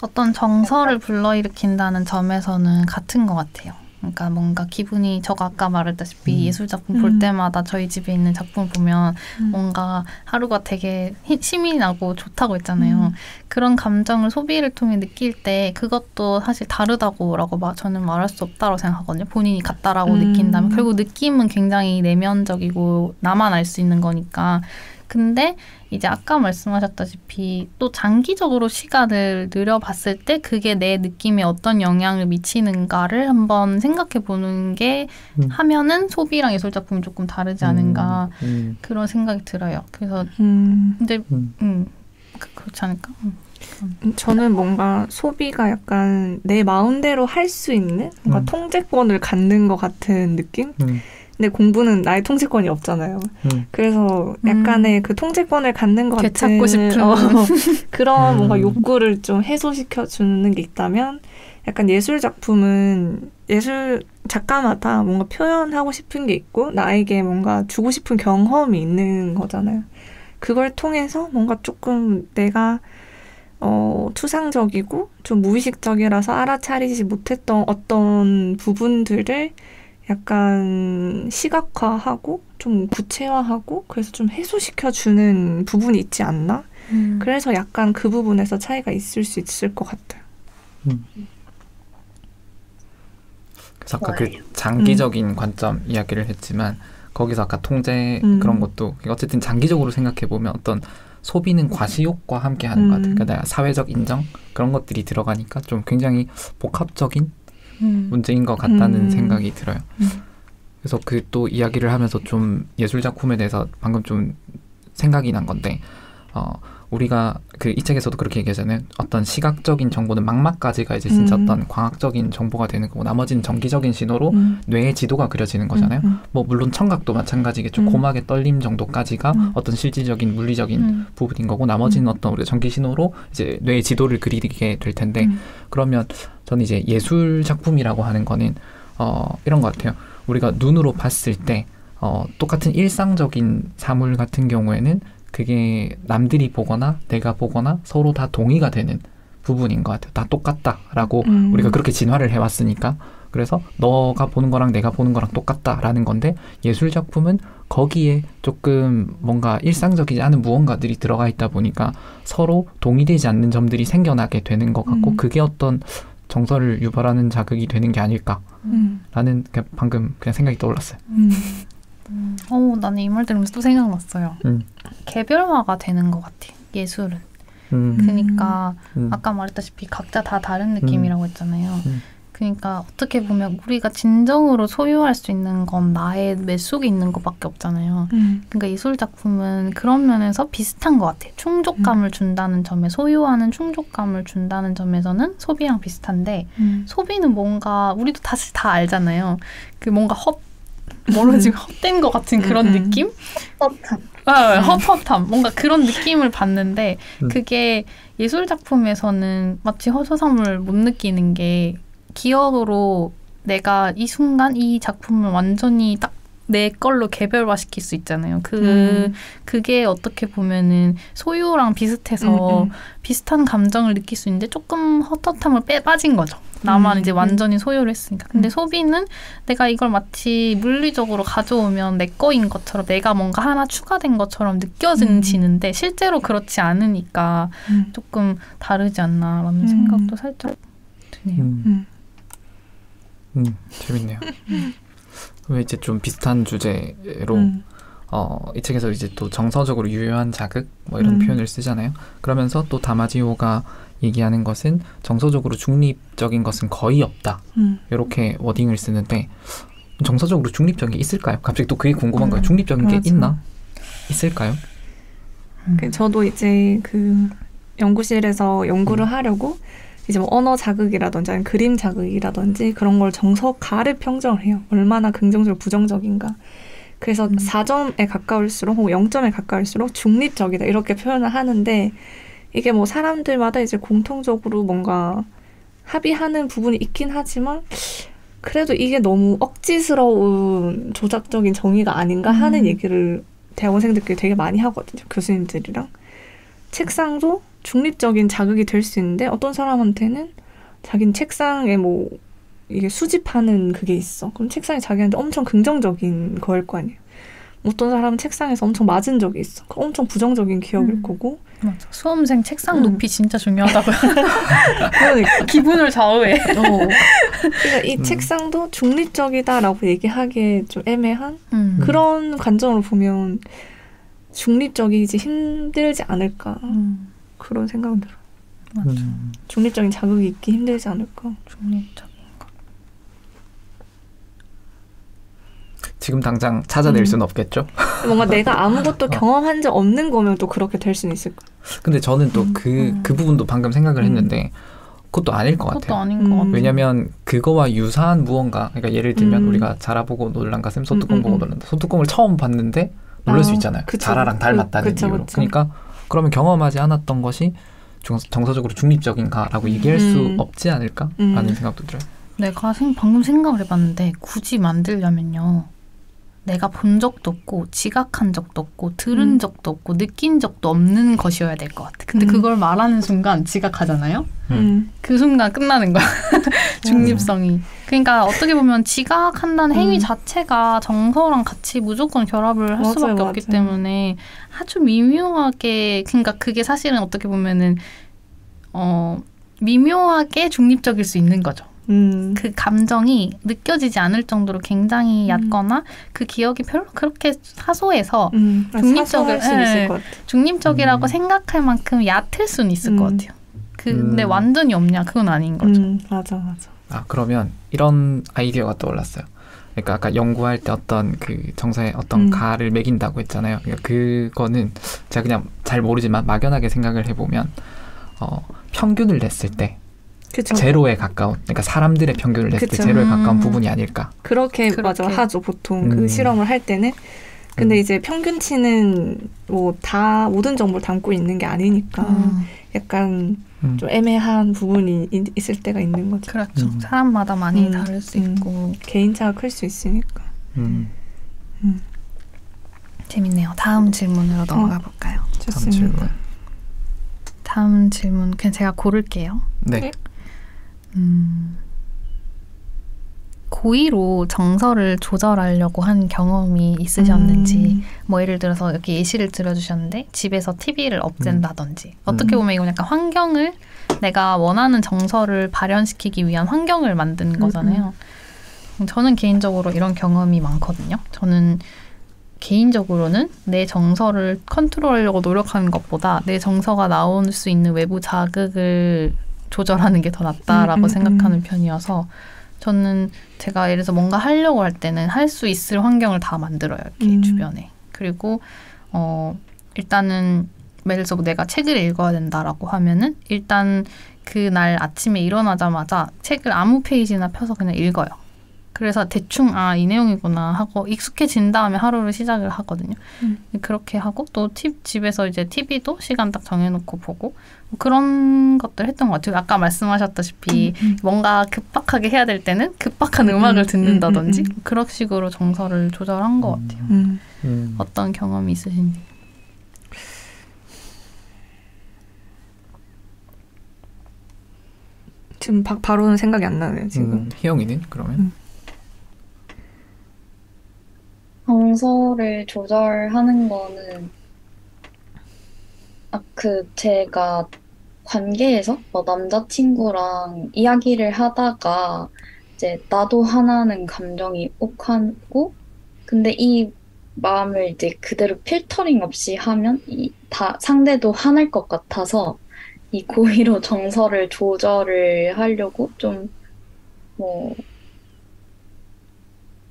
어떤 정서를 불러일으킨다는 점에서는 같은 것 같아요. 그러니까 뭔가 기분이 저가 아까 말했다시피 예술 작품 볼 때마다 저희 집에 있는 작품을 보면 뭔가 하루가 되게 힘이 나고 좋다고 했잖아요. 그런 감정을 소비를 통해 느낄 때 그것도 사실 다르다고라고 저는 말할 수 없다고 생각하거든요. 본인이 같다라고 느낀다면 결국 느낌은 굉장히 내면적이고 나만 알 수 있는 거니까. 근데 이제 아까 말씀하셨다시피 또 장기적으로 시간을 들여봤을 때 그게 내 느낌에 어떤 영향을 미치는가를 한번 생각해 보는 게 하면은 소비랑 예술 작품이 조금 다르지 않은가 그런 생각이 들어요. 그래서 근데 그렇지 않을까? 저는 뭔가 소비가 약간 내 마음대로 할 수 있는 뭔가 통제권을 갖는 것 같은 느낌? 근데 공부는 나의 통제권이 없잖아요. 그래서 약간의 그 통제권을 갖는 것 같은 되찾고 싶은 그런 뭔가 욕구를 좀 해소시켜 주는 게 있다면 약간 예술 작품은 예술 작가마다 뭔가 표현하고 싶은 게 있고 나에게 뭔가 주고 싶은 경험이 있는 거잖아요. 그걸 통해서 뭔가 조금 내가 추상적이고 좀 무의식적이라서 알아차리지 못했던 어떤 부분들을 약간 시각화하고 좀 구체화하고 그래서 좀 해소시켜주는 부분이 있지 않나? 그래서 약간 그 부분에서 차이가 있을 수 있을 것 같아요. 그래서 아까 그 장기적인 관점 이야기를 했지만 거기서 아까 통제 그런 것도 어쨌든 장기적으로 생각해보면 어떤 소비는 과시욕과 함께 하는 것 같아요. 그러니까 사회적 인정 그런 것들이 들어가니까 좀 굉장히 복합적인 문제인 것 같다는 생각이 들어요. 그래서 그 또 이야기를 하면서 좀 예술 작품에 대해서 방금 좀 생각이 난 건데 우리가 그 이 책에서도 그렇게 얘기하잖아요. 어떤 시각적인 정보는 망막까지가 이제 진짜 어떤 광학적인 정보가 되는 거고 나머지는 정기적인 신호로 뇌의 지도가 그려지는 거잖아요. 뭐 물론 청각도 마찬가지겠죠. 고막의 떨림 정도까지가 어떤 실질적인 물리적인 부분인 거고 나머지는 어떤 우리가 전기 신호로 이제 뇌의 지도를 그리게 될 텐데 그러면 저는 이제 예술 작품이라고 하는 거는 이런 것 같아요. 우리가 눈으로 봤을 때 똑같은 일상적인 사물 같은 경우에는 그게 남들이 보거나 내가 보거나 서로 다 동의가 되는 부분인 것 같아요. 다 똑같다라고 우리가 그렇게 진화를 해왔으니까 그래서 너가 보는 거랑 내가 보는 거랑 똑같다라는 건데 예술 작품은 거기에 조금 뭔가 일상적이지 않은 무언가들이 들어가 있다 보니까 서로 동의되지 않는 점들이 생겨나게 되는 것 같고 그게 어떤 정서를 유발하는 자극이 되는 게 아닐까라는 방금 그냥 생각이 떠올랐어요. 나는 이 말 들으면서 또 생각났어요. 개별화가 되는 것 같아요. 예술은. 그러니까 아까 말했다시피 각자 다 다른 느낌이라고 했잖아요. 그러니까 어떻게 보면 우리가 진정으로 소유할 수 있는 건 나의 뇌 속에 있는 것밖에 없잖아요. 그러니까 예술 작품은 그런 면에서 비슷한 것 같아요. 충족감을 준다는 점에 소유하는 충족감을 준다는 점에서는 소비랑 비슷한데 소비는 뭔가 우리도 사실 다 알잖아요. 그 뭔가 지금 헛된 것 같은 그런 느낌? 헛헛함. 뭔가 그런 느낌을 받는데 그게 예술 작품에서는 마치 허소함을 못 느끼는 게 기억으로 내가 이 순간 이 작품을 완전히 딱 내 걸로 개별화시킬 수 있잖아요. 그게 어떻게 보면은 소유랑 비슷해서 비슷한 감정을 느낄 수 있는데 조금 헛헛함을 빠진 거죠. 나만 이제 완전히 소유를 했으니까. 근데 소비는 내가 이걸 마치 물리적으로 가져오면 내 거인 것처럼 내가 뭔가 하나 추가된 것처럼 느껴지는데 실제로 그렇지 않으니까 조금 다르지 않나라는 생각도 살짝 드네요. 재밌네요. 왜 이제 좀 비슷한 주제로 이 책에서 이제 또 정서적으로 유효한 자극 뭐 이런 표현을 쓰잖아요. 그러면서 또 다마지오가 얘기하는 것은 정서적으로 중립적인 것은 거의 없다. 이렇게 워딩을 쓰는데 정서적으로 중립적인 게 있을까요? 갑자기 또 그게 궁금한 거예요. 중립적인 게 맞아. 있나? 있을까요? 저도 이제 그 연구실에서 연구를 하려고 이제 뭐 언어 자극이라든지 아니면 그림 자극이라든지 그런 걸 정서가를 평정을 해요. 얼마나 긍정적, 부정적인가. 그래서 4점에 가까울수록 혹은 0점에 가까울수록 중립적이다 이렇게 표현을 하는데 이게 뭐 사람들마다 이제 공통적으로 뭔가 합의하는 부분이 있긴 하지만 그래도 이게 너무 억지스러운 조작적인 정의가 아닌가 하는 얘기를 대학원생들끼리 되게 많이 하거든요. 교수님들이랑. 책상도 중립적인 자극이 될 수 있는데 어떤 사람한테는 자기는 책상에 뭐 이게 수집하는 그게 있어. 그럼 책상이 자기한테 엄청 긍정적인 거일 거 아니에요. 어떤 사람은 책상에서 엄청 맞은 적이 있어. 엄청 부정적인 기억일 거고. 맞아. 수험생 책상 높이 진짜 중요하다고요. 그러니까. 기분을 좌우해. 그러니까 이 책상도 중립적이다라고 얘기하기에 좀 애매한 그런 관점으로 보면 중립적이지 힘들지 않을까. 그런 생각은 들어요. 맞죠. 중립적인 자극이 있기 힘들지 않을까. 중립적인 거. 지금 당장 찾아낼 수는 없겠죠? 뭔가 내가 아무것도 경험한 적 없는 거면 또 그렇게 될 수는 있을 거야. 근데 저는 또 그 부분도 방금 생각을 했는데 그것도 아닐 것 그것도 같아요. 아닌 것 같아요. 왜냐면 그거와 유사한 무언가, 그러니까 예를 들면 우리가 자라보고 놀란가 쌤 소뚜껑 보고 놀란다. 소뚜껑을 처음 봤는데 놀랄 수 있잖아요. 그쵸. 자라랑 닮았다는 그쵸, 이유로. 그쵸. 그러니까 그러면 경험하지 않았던 것이 정서적으로 중립적인가라고 얘기할 수 없지 않을까? 라는 생각도 들어요. 내가 방금 생각을 해봤는데 굳이 만들려면요. 내가 본 적도 없고 지각한 적도 없고 들은 적도 없고 느낀 적도 없는 것이어야 될 것 같아. 근데 그걸 말하는 순간 지각하잖아요. 그 순간 끝나는 거야. 중립성이. 그러니까 어떻게 보면 지각한다는 행위 자체가 정서랑 같이 무조건 결합을 할 수밖에 없기 때문에 아주 미묘하게, 그러니까 그게 사실은 어떻게 보면은 미묘하게 중립적일 수 있는 거죠. 그 감정이 느껴지지 않을 정도로 굉장히 얕거나 그 기억이 별로 그렇게 사소해서 중립적이라고 생각할 만큼 얕을 수는 있을 것 같아요. 근데 완전히 없냐? 그건 아닌 거죠. 맞아. 아, 그러면 이런 아이디어가 떠올랐어요. 그러니까 아까 연구할 때 어떤 그 정서에 어떤 가를 매긴다고 했잖아요. 그러니까 그거는 제가 그냥 잘 모르지만 막연하게 생각을 해보면 평균을 냈을 때 그쵸. 제로에 가까운, 그러니까 사람들의 평균을 냈을 때 제로에 가까운 부분이 아닐까. 그렇게 맞아 하죠 보통 그 실험을 할 때는. 근데 이제 평균치는 뭐 다 모든 정보를 담고 있는 게 아니니까 약간 좀 애매한 부분이 있을 때가 있는 거죠. 그렇죠. 사람마다 많이 다를 수 있고 개인차가 클 수 있으니까. 재밌네요. 다음 질문으로 넘어가 볼까요? 좋습니다. 다음 질문 그냥 제가 고를게요. 네. 고의로 정서를 조절하려고 한 경험이 있으셨는지, 뭐 예를 들어서 이렇게 예시를 들어주셨는데 집에서 TV를 없앤다든지, 어떻게 보면 이건 약간 환경을, 내가 원하는 정서를 발현시키기 위한 환경을 만드는 거잖아요. 저는 개인적으로 이런 경험이 많거든요. 저는 개인적으로는 내 정서를 컨트롤하려고 노력하는 것보다 내 정서가 나올 수 있는 외부 자극을 조절하는 게 더 낫다라고 생각하는 편이어서, 저는 제가 예를 들어서 뭔가 하려고 할 때는 할 수 있을 환경을 다 만들어요. 이렇게 주변에. 그리고 일단은 예를 들어서 내가 책을 읽어야 된다라고 하면은 일단 그날 아침에 일어나자마자 책을 아무 페이지나 펴서 그냥 읽어요. 그래서 대충 이 내용이구나 하고 익숙해진 다음에 하루를 시작을 하거든요. 그렇게 하고 또 집에서 이제 TV도 시간 딱 정해놓고 보고 그런 것들 했던 것 같아요. 아까 말씀하셨다시피 뭔가 급박하게 해야 될 때는 급박한 음악을 듣는다든지 그런 식으로 정서를 조절한 것 같아요. 어떤 경험이 있으신지. 지금 바로는 생각이 안 나네요. 지금. 희영이는 그러면? 정서를 조절하는 거는 제가 관계에서 남자친구랑 이야기를 하다가 이제 나도 화나는 감정이 욱하고, 근데 이 마음을 이제 그대로 필터링 없이 하면 다 상대도 화날 것 같아서 이 고의로 정서를 조절을 하려고 좀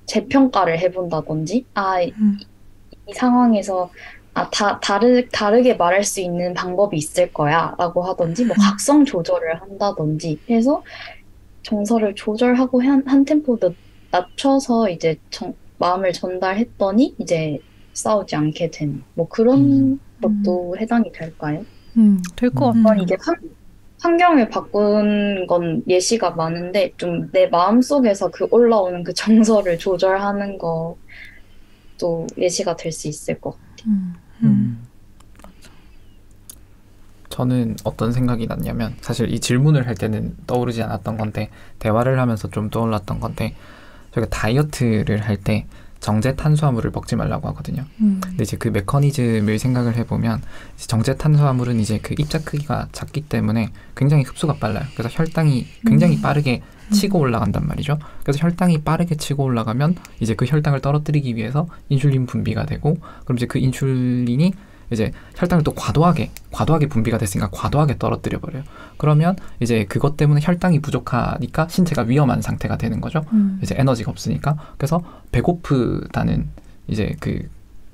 재평가를 해본다든지, 이 상황에서 다르게 말할 수 있는 방법이 있을 거야 라고 하든지, 뭐 각성 조절을 한다든지 해서 정서를 조절하고 한 템포 낮춰서 이제 마음을 전달했더니 이제 싸우지 않게 된 뭐 그런 것도 해당이 될까요? 될 것 같아요. 이게 환경을 바꾼 건 예시가 많은데 좀 내 마음속에서 그 올라오는 그 정서를 조절하는 것도 예시가 될 수 있을 것 같아요. 저는 어떤 생각이 났냐면 사실 이 질문을 할 때는 떠오르지 않았던 건데 대화를 하면서 좀 떠올랐던 건데 저희가 다이어트를 할 때 정제 탄수화물을 먹지 말라고 하거든요. 근데 이제 그 메커니즘을 생각을 해보면 이제 정제 탄수화물은 이제 그 입자 크기가 작기 때문에 굉장히 흡수가 빨라요. 그래서 혈당이 굉장히 빠르게 치고 올라간단 말이죠. 그래서 혈당이 빠르게 치고 올라가면 이제 그 혈당을 떨어뜨리기 위해서 인슐린 분비가 되고 그럼 이제 그 인슐린이 이제 혈당을 또 과도하게 분비가 됐으니까 과도하게 떨어뜨려 버려요. 그러면 이제 그것 때문에 혈당이 부족하니까 신체가 위험한 상태가 되는 거죠. 이제 에너지가 없으니까. 그래서 배고프다는 이제 그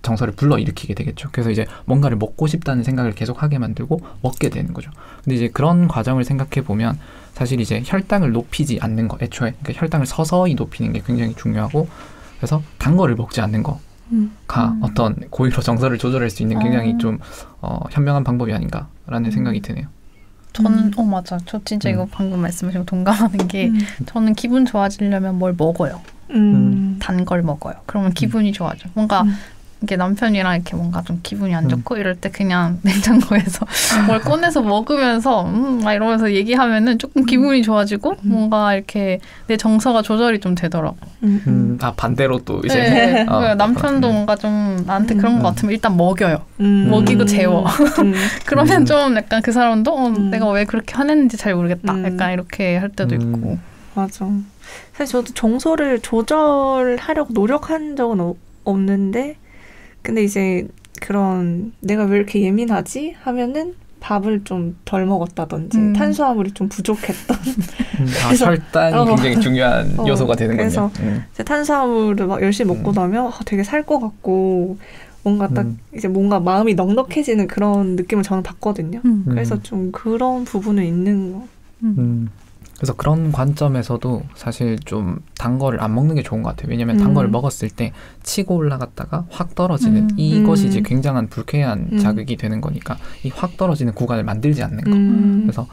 정서를 불러일으키게 되겠죠. 그래서 이제 뭔가를 먹고 싶다는 생각을 계속 하게 만들고 먹게 되는 거죠. 근데 이제 그런 과정을 생각해 보면 사실 이제 혈당을 높이지 않는 거, 애초에 그러니까 혈당을 서서히 높이는 게 굉장히 중요하고, 그래서 단 거를 먹지 않는 거. 가 어떤 고의로 정서를 조절할 수 있는 굉장히 좀 현명한 방법이 아닌가라는 생각이 드네요. 저는 맞아. 저 진짜 이거 방금 말씀하신 거 동감하는 게 저는 기분 좋아지려면 뭘 먹어요. 단 걸 먹어요. 그러면 기분이 좋아져. 뭔가 이게 남편이랑 이렇게 뭔가 좀 기분이 안 좋고 이럴 때 그냥 냉장고에서 뭘 꺼내서 먹으면서 막 이러면서 얘기하면은 조금 기분이 좋아지고 뭔가 이렇게 내 정서가 조절이 좀 되더라고. 반대로 또 이제 네. 남편도 뭔가 좀 나한테 그런 거 같으면 일단 먹여요. 먹이고 재워. 그러면 좀 약간 그 사람도 내가 왜 그렇게 화냈는지 잘 모르겠다. 약간 이렇게 할 때도 있고. 맞아. 사실 저도 정서를 조절하려고 노력한 적은 없는데, 근데 이제 그런 내가 왜 이렇게 예민하지 하면은 밥을 좀 덜 먹었다든지 탄수화물이 좀 부족했던 혈당이 굉장히 중요한 요소가 되는군요. 그래서 탄수화물을 막 열심히 먹고 나면 되게 살 것 같고 뭔가 딱 이제 뭔가 마음이 넉넉해지는 그런 느낌을 저는 받거든요. 그래서 좀 그런 부분은 있는 거. 그래서 그런 관점에서도 사실 좀 단 거를 안 먹는 게 좋은 것 같아요. 왜냐하면 단 거를 먹었을 때 치고 올라갔다가 확 떨어지는 이것이 이제 굉장한 불쾌한 자극이 되는 거니까 이 확 떨어지는 구간을 만들지 않는 거. 그래서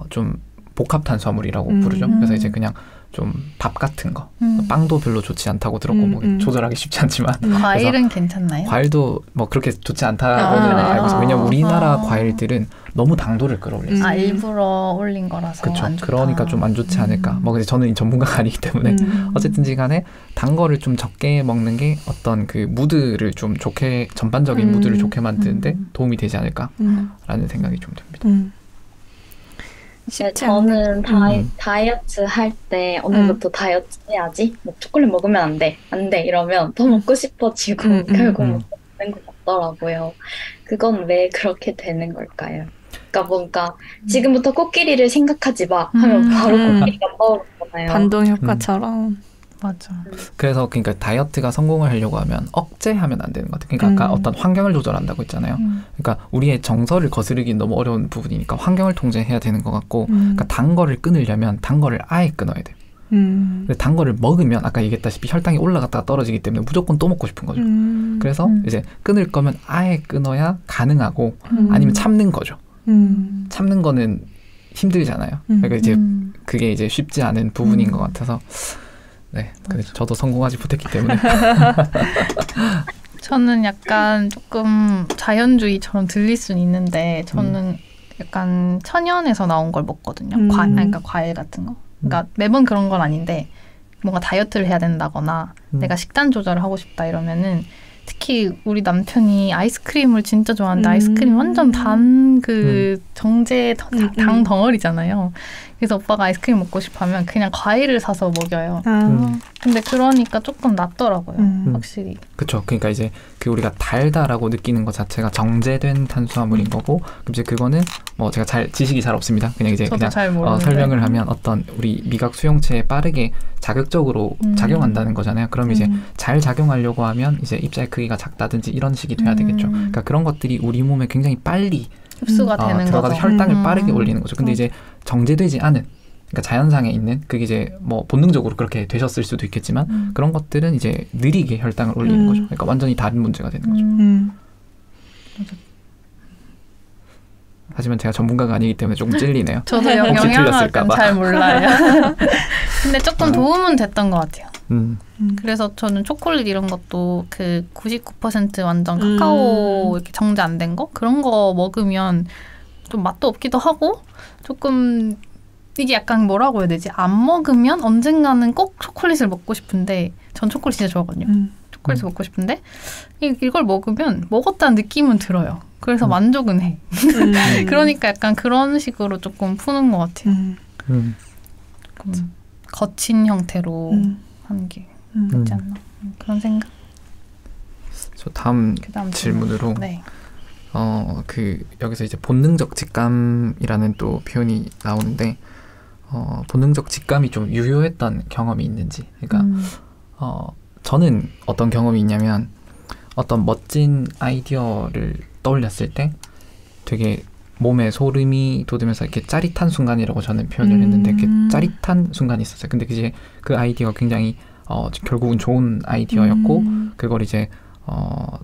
좀 복합 탄수화물이라고 부르죠. 그래서 이제 그냥 좀 밥 같은 거, 빵도 별로 좋지 않다고 들었고 뭐 조절하기 쉽지 않지만 과일은 괜찮나요? 과일도 뭐 그렇게 좋지 않다고는 알고 있어요. 왜냐면 우리나라 과일들은 너무 당도를 끌어올렸어요. 일부러 올린 거라서. 그렇죠. 안 좋다. 그러니까 좀 안 좋지 않을까. 뭐 근데 저는 전문가가 아니기 때문에 어쨌든지 간에 단 거를 좀 적게 먹는 게 어떤 그 무드를 좀 좋게, 전반적인 무드를 좋게 만드는데 도움이 되지 않을까라는 생각이 좀 듭니다. 네, 저는 다이어트 할 때 오늘부터 다이어트 해야지, 뭐 초콜릿 먹으면 안 돼 이러면 더 먹고 싶어지고 결국 먹게 되는 것 같더라고요. 그건 왜 그렇게 되는 걸까요? 그러니까 뭔가 지금부터 코끼리를 생각하지 마 하면 바로 코끼리가 떠오르잖아요. 반동 효과처럼. 맞아. 그래서 그러니까 다이어트가 성공을 하려고 하면 억제하면 안 되는 것 같아요. 그러니까 아까 어떤 환경을 조절한다고 했잖아요. 그러니까 우리의 정서를 거스르기 너무 어려운 부분이니까 환경을 통제해야 되는 것 같고, 그러니까 단 거를 끊으려면 단 거를 아예 끊어야 돼요. 근데 단 거를 먹으면 아까 얘기했다시피 혈당이 올라갔다가 떨어지기 때문에 무조건 또 먹고 싶은 거죠. 그래서 이제 끊을 거면 아예 끊어야 가능하고, 아니면 참는 거죠. 참는 거는 힘들잖아요. 그러니까 이제 그게 이제 쉽지 않은 부분인 것 같아서. 네, 근데 저도 성공하지 못했기 때문에. 저는 약간 조금 자연주의처럼 들릴 수는 있는데 저는 약간 천연에서 나온 걸 먹거든요. 그러니까 과일 같은 거. 그러니까 매번 그런 건 아닌데 뭔가 다이어트를 해야 된다거나 내가 식단 조절을 하고 싶다 이러면은 특히 우리 남편이 아이스크림을 진짜 좋아하는데 아이스크림 완전 단 그 정제 당 덩어리잖아요. 그래서 오빠가 아이스크림 먹고 싶으면 그냥 과일을 사서 먹여요. 근데 그러니까 조금 낫더라고요. 확실히. 그렇죠. 그러니까 이제 그 우리가 달다라고 느끼는 것 자체가 정제된 탄수화물인 거고, 그럼 이제 그거는 뭐 제가 지식이 잘 없습니다. 그냥 이제 그냥 설명을 하면 어떤 우리 미각 수용체에 빠르게 자극적으로 작용한다는 거잖아요. 그럼 이제 잘 작용하려고 하면 이제 입자의 크기가 작다든지 이런 식이 돼야 되겠죠. 그러니까 그런 것들이 우리 몸에 굉장히 빨리 흡수가 되는 들어가서 거죠. 혈당을 빠르게 올리는 거죠. 근데 이제 정제되지 않은, 그러니까 자연상에 있는, 그게 이제 뭐 본능적으로 그렇게 되셨을 수도 있겠지만 그런 것들은 이제 느리게 혈당을 올리는 거죠. 그러니까 완전히 다른 문제가 되는 거죠. 하지만 제가 전문가가 아니기 때문에 조금 찔리네요. 저도 영양학은 잘 몰라요. 근데 조금 도움은 됐던 것 같아요. 그래서 저는 초콜릿 이런 것도 그 99% 완전 카카오 이렇게 정제 안 된 거? 그런 거 먹으면 좀 맛도 없기도 하고 조금 이게 약간 뭐라고 해야 되지? 안 먹으면 언젠가는 꼭 초콜릿을 먹고 싶은데 전 초콜릿 진짜 좋아하거든요. 초콜릿을 먹고 싶은데 이걸 먹으면 먹었다는 느낌은 들어요. 그래서 만족은 해. 그러니까 약간 그런 식으로 조금 푸는 것 같아요. 거친 형태로 하는 게 있지 않나. 그런 생각. 저 다음 질문으로 네. 여기서 이제 본능적 직감이라는 또 표현이 나오는데 본능적 직감이 좀 유효했던 경험이 있는지. 그러니까 저는 어떤 경험이 있냐면 어떤 멋진 아이디어를 떠올렸을 때 되게 몸에 소름이 돋으면서 이렇게 짜릿한 순간이라고 저는 표현을 했는데 이렇게 짜릿한 순간이 있었어요. 근데 이제 그 아이디어가 굉장히 결국은 좋은 아이디어였고 그걸 이제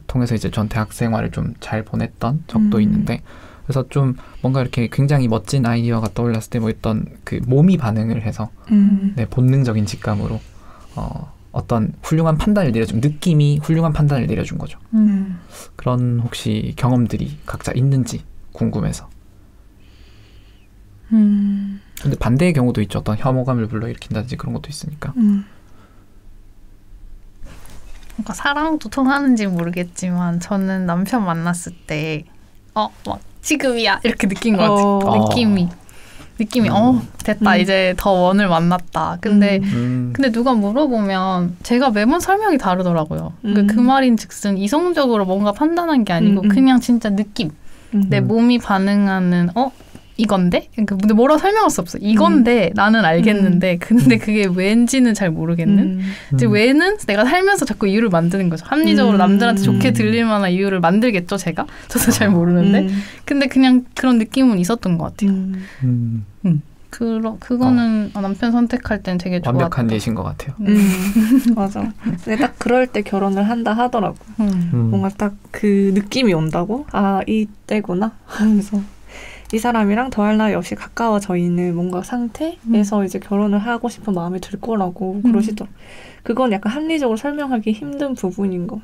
통해서 이제 전 대학 생활을 좀 잘 보냈던 적도 있는데, 그래서 좀 뭔가 이렇게 굉장히 멋진 아이디어가 떠올랐을 때 뭐 어떤 그 몸이 반응을 해서 네, 본능적인 직감으로 어떤 훌륭한 판단을 내려준, 느낌이 훌륭한 판단을 내려준 거죠. 그런 혹시 경험들이 각자 있는지 궁금해서. 근데 반대의 경우도 있죠. 어떤 혐오감을 불러일으킨다든지 그런 것도 있으니까. 그러니까 사랑도 통하는지 모르겠지만 저는 남편 만났을 때 막 지금이야 이렇게 느낀 것 같아요. 느낌이 됐다. 이제 더 원을 만났다. 근데 누가 물어보면 제가 매번 설명이 다르더라고요. 그 말인즉슨 이성적으로 뭔가 판단한 게 아니고 그냥 진짜 느낌. 내 몸이 반응하는 이건데? 근데 뭐라고 설명할 수 없어. 이건데 나는 알겠는데 근데 그게 왠지는 잘 모르겠는. 이제 왜는 내가 살면서 자꾸 이유를 만드는 거죠. 합리적으로 남들한테 좋게 들릴 만한 이유를 만들겠죠, 제가. 저도 잘 모르는데. 근데 그냥 그런 느낌은 있었던 것 같아요. 그거는 남편 선택할 땐 되게 좋았다. 완벽한 예신 것 같아요. 맞아. 근데 딱 그럴 때 결혼을 한다 하더라고. 뭔가 딱 그 느낌이 온다고? 아, 이때구나 하면서. 이 사람이랑 더할 나위 없이 가까워져 있는 뭔가 상태에서 이제 결혼을 하고 싶은 마음이 들 거라고 그러시더라고요. 그건 약간 합리적으로 설명하기 힘든 부분인 거.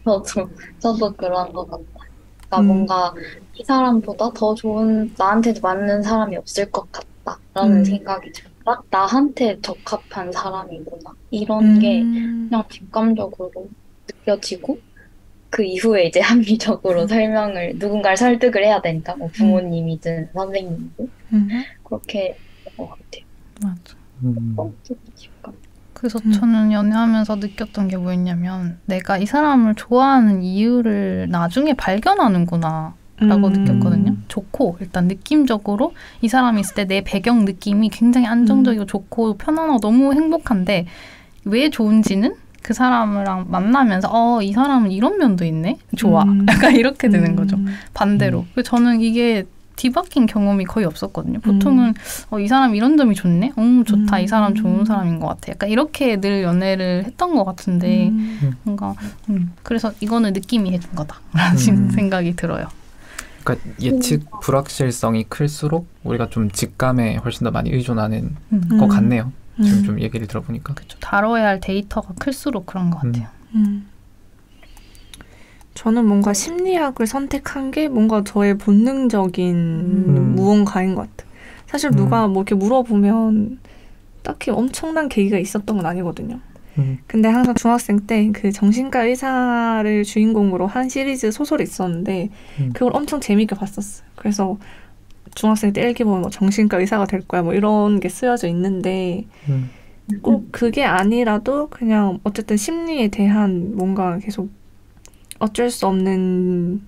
맞아. 저도 그런 것 같아요. 그러니까 뭔가 이 사람보다 더 좋은, 나한테 맞는 사람이 없을 것 같다라는 생각이 들어요. 딱 나한테 적합한 사람이구나. 이런 게 그냥 직감적으로 느껴지고, 그 이후에 이제 합리적으로 누군가를 설득을 해야 되니까, 뭐 부모님이든 선생님이든. 그렇게 된 것 같아요. 맞아. 그래서 저는 연애하면서 느꼈던 게 뭐였냐면, 내가 이 사람을 좋아하는 이유를 나중에 발견하는구나 라고 느꼈거든요. 좋고, 일단 느낌적으로 이 사람이 있을 때 내 배경 느낌이 굉장히 안정적이고 좋고 편안하고 너무 행복한데, 왜 좋은지는 그 사람이랑 만나면서 이 사람은 이런 면도 있네? 좋아. 약간 이렇게 되는 거죠. 반대로. 저는 이게 뒤바뀐 경험이 거의 없었거든요. 보통은 이 사람 이런 점이 좋네? 좋다. 이 사람 좋은 사람인 것 같아. 약간 이렇게 늘 연애를 했던 것 같은데 뭔가 그래서 이거는 느낌이 해준 거다라는 생각이 들어요. 그러니까 예측 불확실성이 클수록 우리가 좀 직감에 훨씬 더 많이 의존하는 것 같네요. 지금 좀 얘기를 들어보니까. 그렇죠. 다뤄야 할 데이터가 클수록 그런 것 같아요. 저는 뭔가 심리학을 선택한 게 뭔가 저의 본능적인 무언가인 것 같아요. 사실 누가 뭐 이렇게 물어보면 딱히 엄청난 계기가 있었던 건 아니거든요. 근데 항상 중학생 때 그 정신과 의사를 주인공으로 한 시리즈 소설이 있었는데 그걸 엄청 재미있게 봤었어요. 그래서 중학생 때 일기 보면 뭐 정신과 의사가 될 거야 뭐 이런 게 쓰여져 있는데 꼭 그게 아니라도 그냥 어쨌든 심리에 대한 뭔가 계속 어쩔 수 없는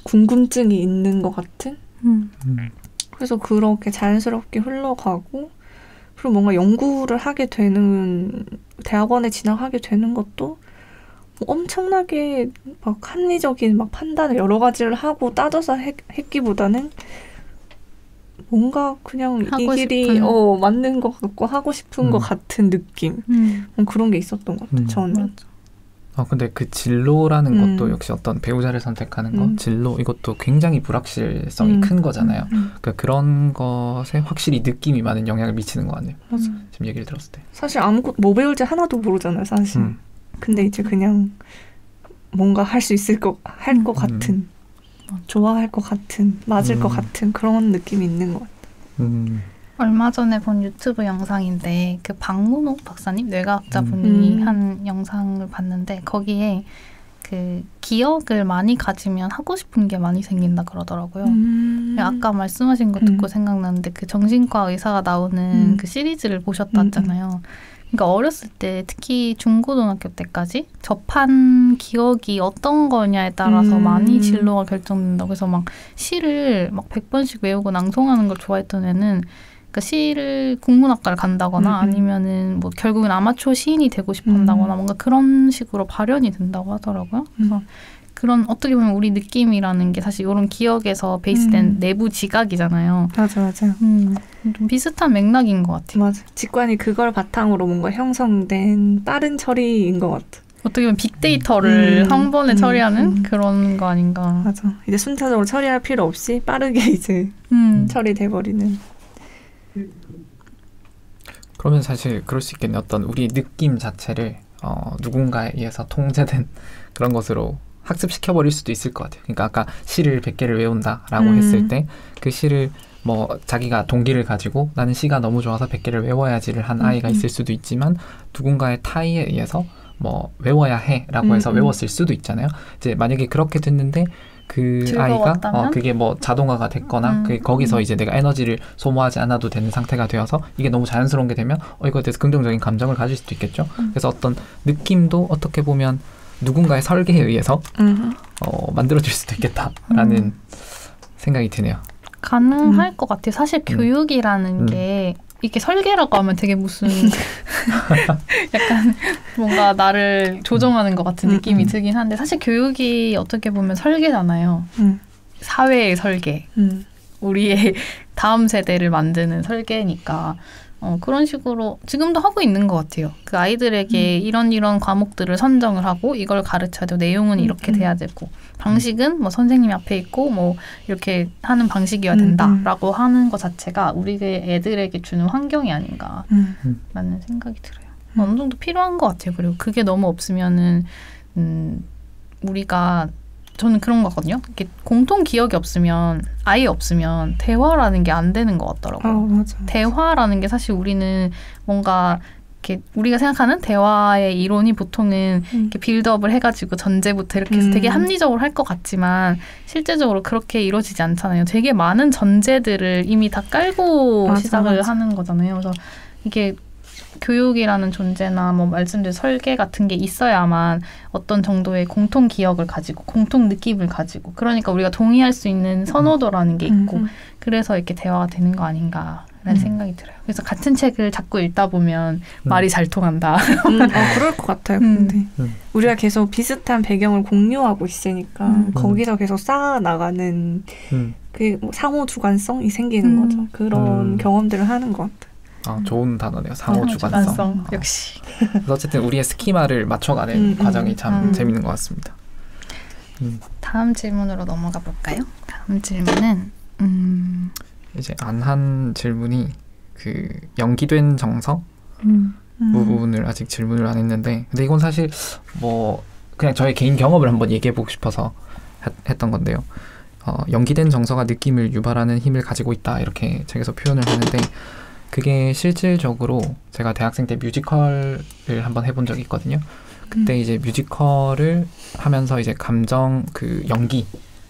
궁금증이 있는 것 같은? 그래서 그렇게 자연스럽게 흘러가고 그리고 뭔가 연구를 하게 되는 대학원에 진학하게 되는 것도 뭐 엄청나게 막 합리적인 막 판단을 여러 가지를 하고 따져서 했기보다는 뭔가 그냥 이 길이 맞는 것 같고 하고 싶은 것 같은 느낌 그런 게 있었던 것 같아요. 저는. 맞아. 근데 그 진로라는 것도 역시 어떤 배우자를 선택하는 거, 진로 이것도 굉장히 불확실성이 큰 거잖아요. 그러니까 그런 것에 확실히 느낌이 많은 영향을 미치는 것 같네요. 맞아. 지금 얘기를 들었을 때. 사실 아무것도 뭐 배울지 하나도 모르잖아요, 사실. 근데 이제 그냥 뭔가 할 수 있을 할 것 같은, 좋아할 것 같은, 맞을 것 같은 그런 느낌이 있는 것 같아요. 얼마 전에 본 유튜브 영상인데 그 박문호 박사님 뇌과학자분이 한 영상을 봤는데 거기에 그 기억을 많이 가지면 하고 싶은 게 많이 생긴다 그러더라고요. 아까 말씀하신 거 듣고 생각나는데 그 정신과 의사가 나오는 그 시리즈를 보셨다잖아요. 그러니까 어렸을 때 특히 중고등학교 때까지 접한 기억이 어떤 거냐에 따라서 많이 진로가 결정된다고 해서 막 시를 막 100번씩 외우고 낭송하는 걸 좋아했던 애는 그러니까 시를 국문학과를 간다거나 아니면은 뭐 결국은 아마추어 시인이 되고 싶어 한다거나 뭔가 그런 식으로 발현이 된다고 하더라고요. 그래서 그런 어떻게 보면 우리 느낌이라는 게 사실 이런 기억에서 베이스된 내부 지각이잖아요. 맞아. 좀 비슷한 맥락인 것 같아요. 맞아. 직관이 그걸 바탕으로 뭔가 형성된 빠른 처리인 것 같아. 어떻게 보면 빅데이터를 한 번에 처리하는 그런 거 아닌가. 맞아. 이제 순차적으로 처리할 필요 없이 빠르게 이제 처리돼버리는. 그러면 사실 그럴 수 있겠네. 어떤 우리 느낌 자체를 누군가에 의해서 통제된 그런 것으로 학습시켜버릴 수도 있을 것 같아요. 그러니까 아까 시를 100개를 외운다라고 했을 때 그 시를 뭐 자기가 동기를 가지고 나는 시가 너무 좋아서 100개를 외워야지를 한 아이가 있을 수도 있지만 누군가의 타의에 의해서 뭐 외워야 해라고 해서 외웠을 수도 있잖아요. 이제 만약에 그렇게 됐는데 그 즐거웠다면? 아이가 그게 뭐 자동화가 됐거나 거기서 이제 내가 에너지를 소모하지 않아도 되는 상태가 되어서 이게 너무 자연스러운 게 되면 이거에 대해서 긍정적인 감정을 가질 수도 있겠죠. 그래서 어떤 느낌도 어떻게 보면 누군가의 설계에 의해서 만들어질 수도 있겠다라는 생각이 드네요. 가능할 것 같아요. 사실 교육이라는 게 이렇게 설계라고 하면 되게 무슨 약간 뭔가 나를 조정하는 것 같은 느낌이 들긴 한데 사실 교육이 어떻게 보면 설계잖아요. 사회의 설계. 우리의 다음 세대를 만드는 설계니까 그런 식으로 지금도 하고 있는 것 같아요. 그 아이들에게 이런 과목들을 선정을 하고 이걸 가르쳐도 내용은 이렇게 돼야 되고 방식은 뭐 선생님이 앞에 있고 뭐 이렇게 하는 방식이어야 된다라고 하는 것 자체가 우리 애들에게 주는 환경이 아닌가라는 생각이 들어요. 어느 정도 필요한 것 같아요. 그리고 그게 너무 없으면은 우리가 저는 그런 거 같거든요. 이렇게 공통 기억이 없으면 아예 없으면 대화라는 게 안 되는 것 같더라고요. 맞아. 대화라는 게 사실 우리는 뭔가 이렇게 우리가 생각하는 대화의 이론이 보통은 이렇게 빌드업을 해가지고 전제부터 이렇게 해서 되게 합리적으로 할 것 같지만 실제적으로 그렇게 이루어지지 않잖아요. 되게 많은 전제들을 이미 다 깔고 시작을 하는 거잖아요. 그래서 이게 교육이라는 존재나 뭐 말씀드린 설계 같은 게 있어야만 어떤 정도의 공통 기억을 가지고 공통 느낌을 가지고 그러니까 우리가 동의할 수 있는 선호도라는 게 있고 그래서 이렇게 대화가 되는 거 아닌가라는 생각이 들어요. 그래서 같은 책을 자꾸 읽다 보면 말이 잘 통한다. 그럴 것 같아요. 근데 우리가 계속 비슷한 배경을 공유하고 있으니까 거기서 계속 쌓아나가는 그 상호 주관성이 생기는 거죠. 그런 경험들을 하는 것 같아요. 좋은 단어네요. 상호 주관성. 역시. 그래서 어쨌든 우리의 스키마를 맞춰가는 과정이 참 재밌는 것 같습니다. 다음 질문으로 넘어가 볼까요? 다음 질문은 이제 안한 질문이 그 연기된 정서 부분을 아직 질문을 안 했는데 근데 이건 사실 뭐 그냥 저의 개인 경험을 한번 얘기해보고 싶어서 했던 건데요. 연기된 정서가 느낌을 유발하는 힘을 가지고 있다 이렇게 책에서 표현을 하는데 그게 실질적으로 제가 대학생 때 뮤지컬을 한번 해본 적이 있거든요. 그때 이제 뮤지컬을 하면서 이제 감정 그 연기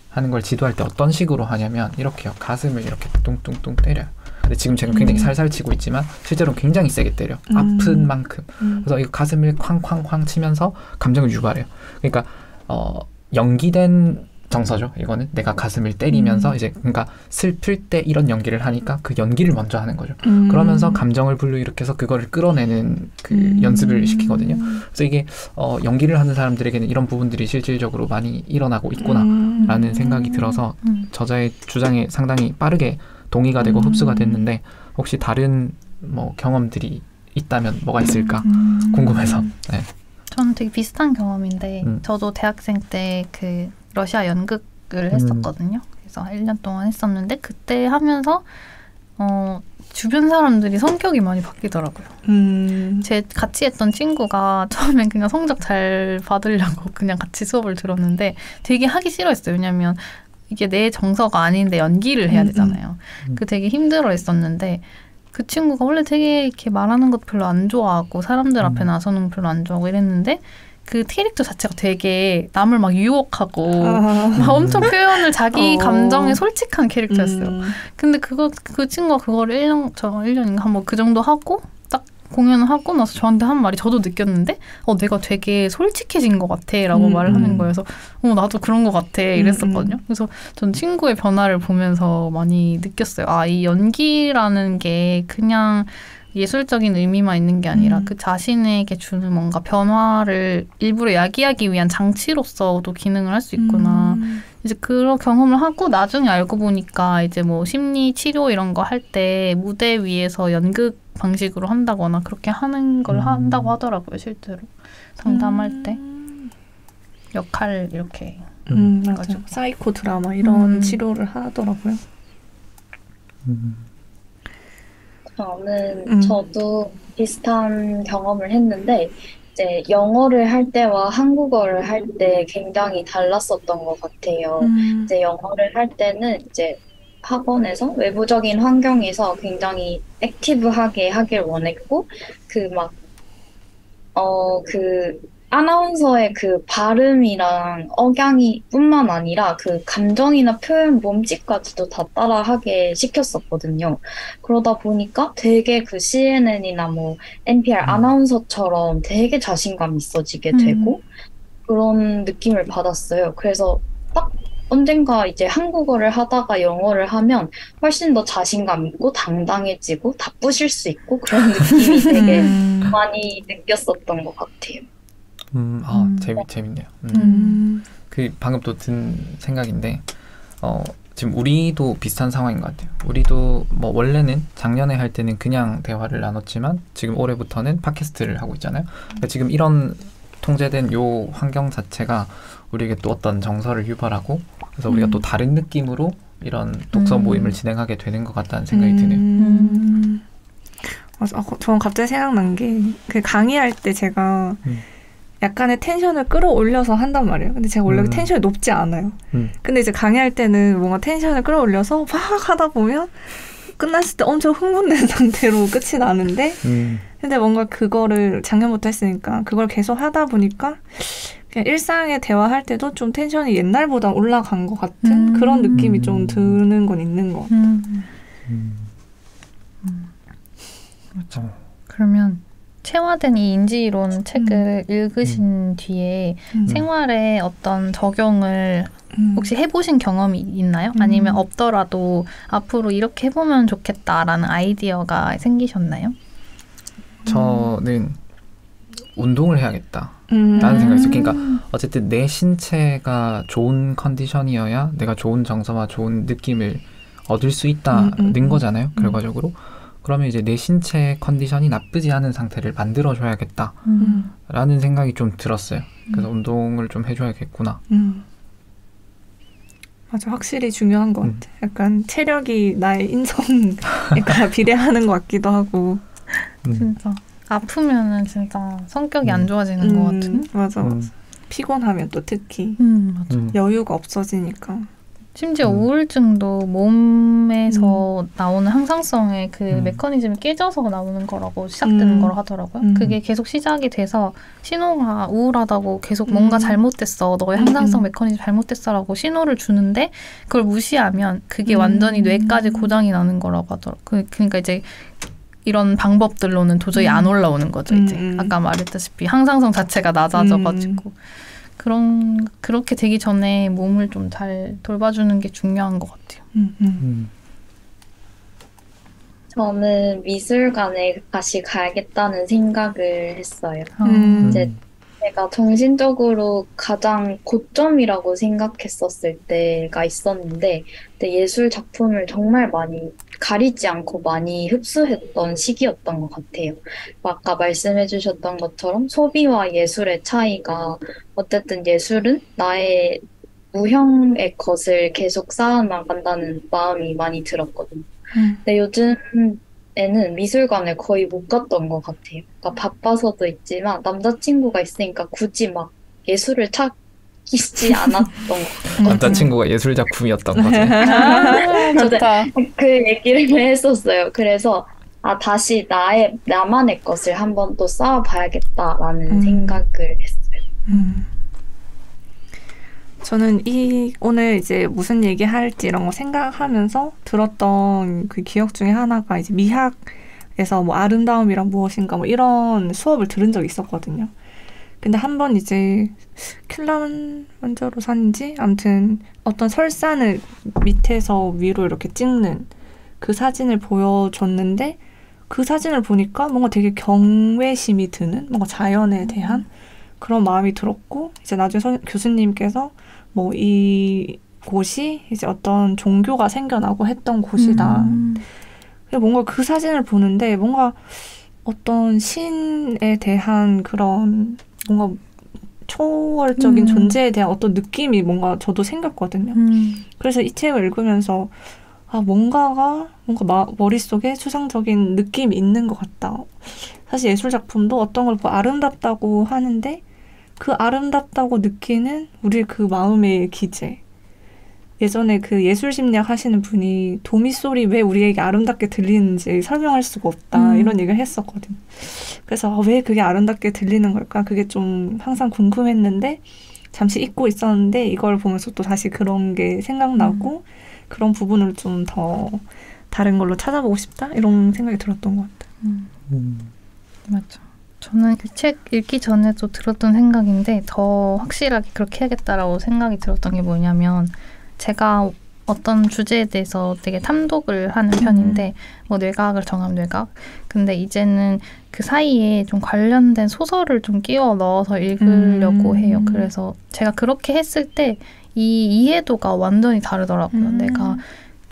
하는 걸 지도할 때 어떤 식으로 하냐면 이렇게요. 가슴을 이렇게 뚱뚱뚱 때려요. 근데 지금 제가 굉장히 살살 치고 있지만 실제로는 굉장히 세게 때려. 아픈 만큼. 그래서 이 가슴을 쾅쾅쾅 치면서 감정을 유발해요. 그러니까 연기된 정서죠. 이거는 내가 가슴을 때리면서 이제 그러니까 슬플 때 이런 연기를 하니까 그 연기를 먼저 하는 거죠. 그러면서 감정을 불러일으켜서 그거를 끌어내는 그 연습을 시키거든요. 그래서 이게 연기를 하는 사람들에게는 이런 부분들이 실질적으로 많이 일어나고 있구나라는 생각이 들어서 저자의 주장에 상당히 빠르게 동의가 되고 흡수가 됐는데 혹시 다른 뭐 경험들이 있다면 뭐가 있을까 궁금해서. 네. 저는 되게 비슷한 경험인데 저도 대학생 때 그 러시아 연극을 했었거든요. 그래서 1년 동안 했었는데 그때 하면서 주변 사람들이 성격이 많이 바뀌더라고요. 제 같이 했던 친구가 처음엔 그냥 성적 잘 받으려고 그냥 같이 수업을 들었는데 되게 하기 싫어했어요. 왜냐면 이게 내 정서가 아닌데 연기를 해야 되잖아요. 그 되게 힘들어했었는데 그 친구가 원래 되게 이렇게 말하는 것 별로 안 좋아하고 사람들 앞에 나서는 거 별로 안 좋아하고 이랬는데 그 캐릭터 자체가 되게 남을 막 유혹하고 막 엄청 표현을 자기 감정에 솔직한 캐릭터였어요. 근데 그 친구가 그거를 1년인가 한번 그 정도 하고 딱 공연을 하고 나서 저한테 한 말이 저도 느꼈는데 내가 되게 솔직해진 것 같아 라고 말을 하는 거여서 나도 그런 것 같아 이랬었거든요. 그래서 전 친구의 변화를 보면서 많이 느꼈어요. 아, 이 연기라는 게 그냥 예술적인 의미만 있는 게 아니라 그 자신에게 주는 뭔가 변화를 일부러 야기하기 위한 장치로서도 기능을 할 수 있구나. 이제 그런 경험을 하고 나중에 알고 보니까 이제 뭐 심리 치료 이런 거 할 때 무대 위에서 연극 방식으로 한다거나 그렇게 하는 걸 한다고 하더라고요. 실제로 상담할 때 역할 이렇게 맞아. 사이코 드라마 이런 치료를 하더라고요. 저도 비슷한 경험을 했는데 이제 영어를 할 때와 한국어를 할 때 굉장히 달랐었던 것 같아요. 이제 영어를 할 때는 이제 학원에서 외부적인 환경에서 굉장히 액티브하게 하길 원했고 아나운서의 그 발음이랑 억양이 뿐만 아니라 그 감정이나 표현, 몸짓까지도 다 따라하게 시켰었거든요. 그러다 보니까 되게 그 CNN이나 뭐 NPR 아나운서처럼 되게 자신감 있어지게 되고 그런 느낌을 받았어요. 그래서 딱 언젠가 이제 한국어를 하다가 영어를 하면 훨씬 더 자신감 있고 당당해지고 다 부실 수 있고 그런 느낌이 되게 많이 느꼈었던 것 같아요. 재밌네요. 그 방금 또 든 생각인데 지금 우리도 비슷한 상황인 것 같아요. 우리도 뭐 원래는 작년에 할 때는 그냥 대화를 나눴지만 지금 올해부터는 팟캐스트를 하고 있잖아요. 그러니까 지금 이런 통제된 요 환경 자체가 우리에게 또 어떤 정서를 유발하고 그래서 우리가 또 다른 느낌으로 이런 독서 모임을 진행하게 되는 것 같다는 생각이 드네요. 맞아. 저는 갑자기 생각난 게 그 강의할 때 제가 약간의 텐션을 끌어올려서 한단 말이에요. 근데 제가 원래 텐션이 높지 않아요. 근데 이제 강의할 때는 뭔가 텐션을 끌어올려서 막 하다 보면 끝났을 때 엄청 흥분된 상태로 끝이 나는데 근데 뭔가 그거를 작년부터 했으니까 그걸 계속 하다 보니까 그냥 일상에 대화할 때도 좀 텐션이 옛날보다 올라간 것 같은 그런 느낌이 좀 드는 건 있는 것 같아요. 그렇죠. 그러면 체화된 이 인지이론 책을 읽으신 뒤에 생활에 어떤 적용을 혹시 해보신 경험이 있나요? 아니면 없더라도 앞으로 이렇게 해보면 좋겠다라는 아이디어가 생기셨나요? 저는 운동을 해야겠다 라는 생각이 있어요. 그러니까 어쨌든 내 신체가 좋은 컨디션이어야 내가 좋은 정서와 좋은 느낌을 얻을 수 있다는 거잖아요. 결과적으로. 그러면 이제 내 신체 컨디션이 나쁘지 않은 상태를 만들어줘야겠다 라는 생각이 좀 들었어요. 그래서 운동을 좀 해줘야겠구나. 맞아, 확실히 중요한 것 같아. 약간 체력이 나의 인성에 비례하는 것 같기도 하고. 진짜 아프면은 진짜 성격이 안 좋아지는 것 같은. 맞아. 피곤하면 또 특히 맞아. 여유가 없어지니까. 심지어 우울증도 몸에서 나오는 항상성의 그 메커니즘이 깨져서 나오는 거라고 시작되는 거라고 하더라고요. 그게 계속 시작이 돼서 신호가 우울하다고 계속 뭔가 잘못됐어. 너의 항상성 메커니즘 잘못됐어라고 신호를 주는데 그걸 무시하면 그게 완전히 뇌까지 고장이 나는 거라고 하더라고요. 그러니까 이제 이런 방법들로는 도저히 안 올라오는 거죠. 이제 아까 말했다시피 항상성 자체가 낮아져가지고. 그렇게 되기 전에 몸을 좀 잘 돌봐주는 게 중요한 것 같아요. 저는 미술관에 다시 가야겠다는 생각을 했어요. 이제 제가 정신적으로 가장 고점이라고 생각했었을 때가 있었는데, 그때 예술 작품을 정말 많이 가리지 않고 많이 흡수했던 시기였던 것 같아요. 아까 말씀해 주셨던 것처럼 소비와 예술의 차이가, 어쨌든 예술은 나의 무형의 것을 계속 쌓아나간다는 마음이 많이 들었거든요. 근데 요즘에는 미술관을 거의 못 갔던 것 같아요. 그러니까 바빠서도 있지만 남자친구가 있으니까 굳이 막 예술을 찾기지 않았던 것 같아요. 남자친구가 예술 작품이었던 거지. 좋다. 그 얘기를 했었어요. 그래서 다시 나만의 것을 한번 또 쌓아봐야겠다라는 생각을 했어요. 저는 오늘 이제 무슨 얘기 할지 이런 거 생각하면서 들었던 그 기억 중에 하나가 이제 미학에서 뭐 아름다움이란 무엇인가 뭐 이런 수업을 들은 적이 있었거든요. 근데 한번 이제 킬리만자로산인지 아무튼 어떤 설산을 밑에서 위로 이렇게 찍는 그 사진을 보여줬는데 그 사진을 보니까 뭔가 되게 경외심이 드는 뭔가 자연에 대한 그런 마음이 들었고 이제 나중에 교수님께서 뭐 이 곳이 이제 어떤 종교가 생겨나고 했던 곳이다. 뭔가 그 사진을 보는데 뭔가 어떤 신에 대한 그런 뭔가 초월적인 존재에 대한 어떤 느낌이 뭔가 저도 생겼거든요. 그래서 이 책을 읽으면서 뭔가 머릿속에 추상적인 느낌이 있는 것 같다. 사실 예술 작품도 어떤 걸 아름답다고 하는데 그 아름답다고 느끼는 우리 그 마음의 기제. 예전에 그 예술심리학 하시는 분이 도미소리 왜 우리에게 아름답게 들리는지 설명할 수가 없다. 이런 얘기를 했었거든요. 그래서 왜 그게 아름답게 들리는 걸까? 그게 좀 항상 궁금했는데 잠시 잊고 있었는데 이걸 보면서 또 다시 그런 게 생각나고 그런 부분을 좀 더 다른 걸로 찾아보고 싶다? 이런 생각이 들었던 것 같아요. 맞죠. 저는 그 책 읽기 전에도 들었던 생각인데 더 확실하게 그렇게 해야겠다라고 생각이 들었던 게 뭐냐면 제가 어떤 주제에 대해서 되게 탐독을 하는 편인데 뭐 뇌과학을 정하면 뇌과학 근데 이제는 그 사이에 좀 관련된 소설을 좀 끼워 넣어서 읽으려고 해요. 그래서 제가 그렇게 했을 때 이 이해도가 완전히 다르더라고요. 내가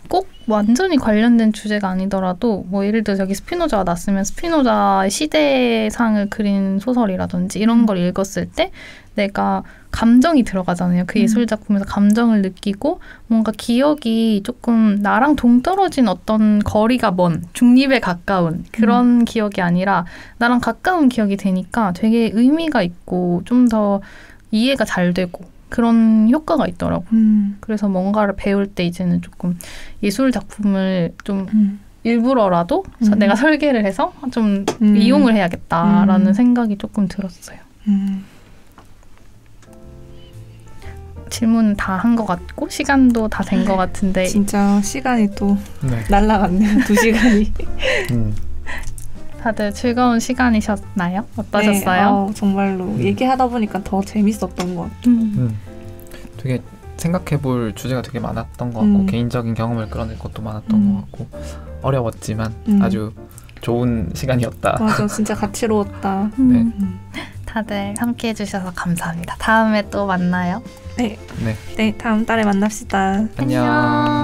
꼭 완전히 관련된 주제가 아니더라도 뭐 예를 들어 여기 스피노자가 났으면 스피노자의 시대상을 그린 소설이라든지 이런 걸 읽었을 때 내가 감정이 들어가잖아요. 그 예술 작품에서 감정을 느끼고 뭔가 기억이 조금 나랑 동떨어진 어떤 거리가 먼 중립에 가까운 그런 기억이 아니라 나랑 가까운 기억이 되니까 되게 의미가 있고 좀 더 이해가 잘 되고 그런 효과가 있더라고요. 그래서 뭔가를 배울 때 이제는 조금 예술 작품을 좀 일부러라도 내가 설계를 해서 좀 이용을 해야겠다라는 생각이 조금 들었어요. 질문 다 한 것 같고 시간도 다 된 것 같은데 진짜 시간이 또 날아갔네요. 2시간이. 다들 즐거운 시간이셨나요? 어떠셨어요? 네, 정말로 얘기하다 보니까 더 재밌었던 것 같아요. 되게 생각해볼 주제가 되게 많았던 것 같고 개인적인 경험을 끌어낼 것도 많았던 것 같고 어려웠지만 아주 좋은 시간이었다. 맞아, 진짜 가치로웠다. 네. 다들 함께해 주셔서 감사합니다. 다음에 또 만나요. 네, 다음 달에 만납시다. 안녕.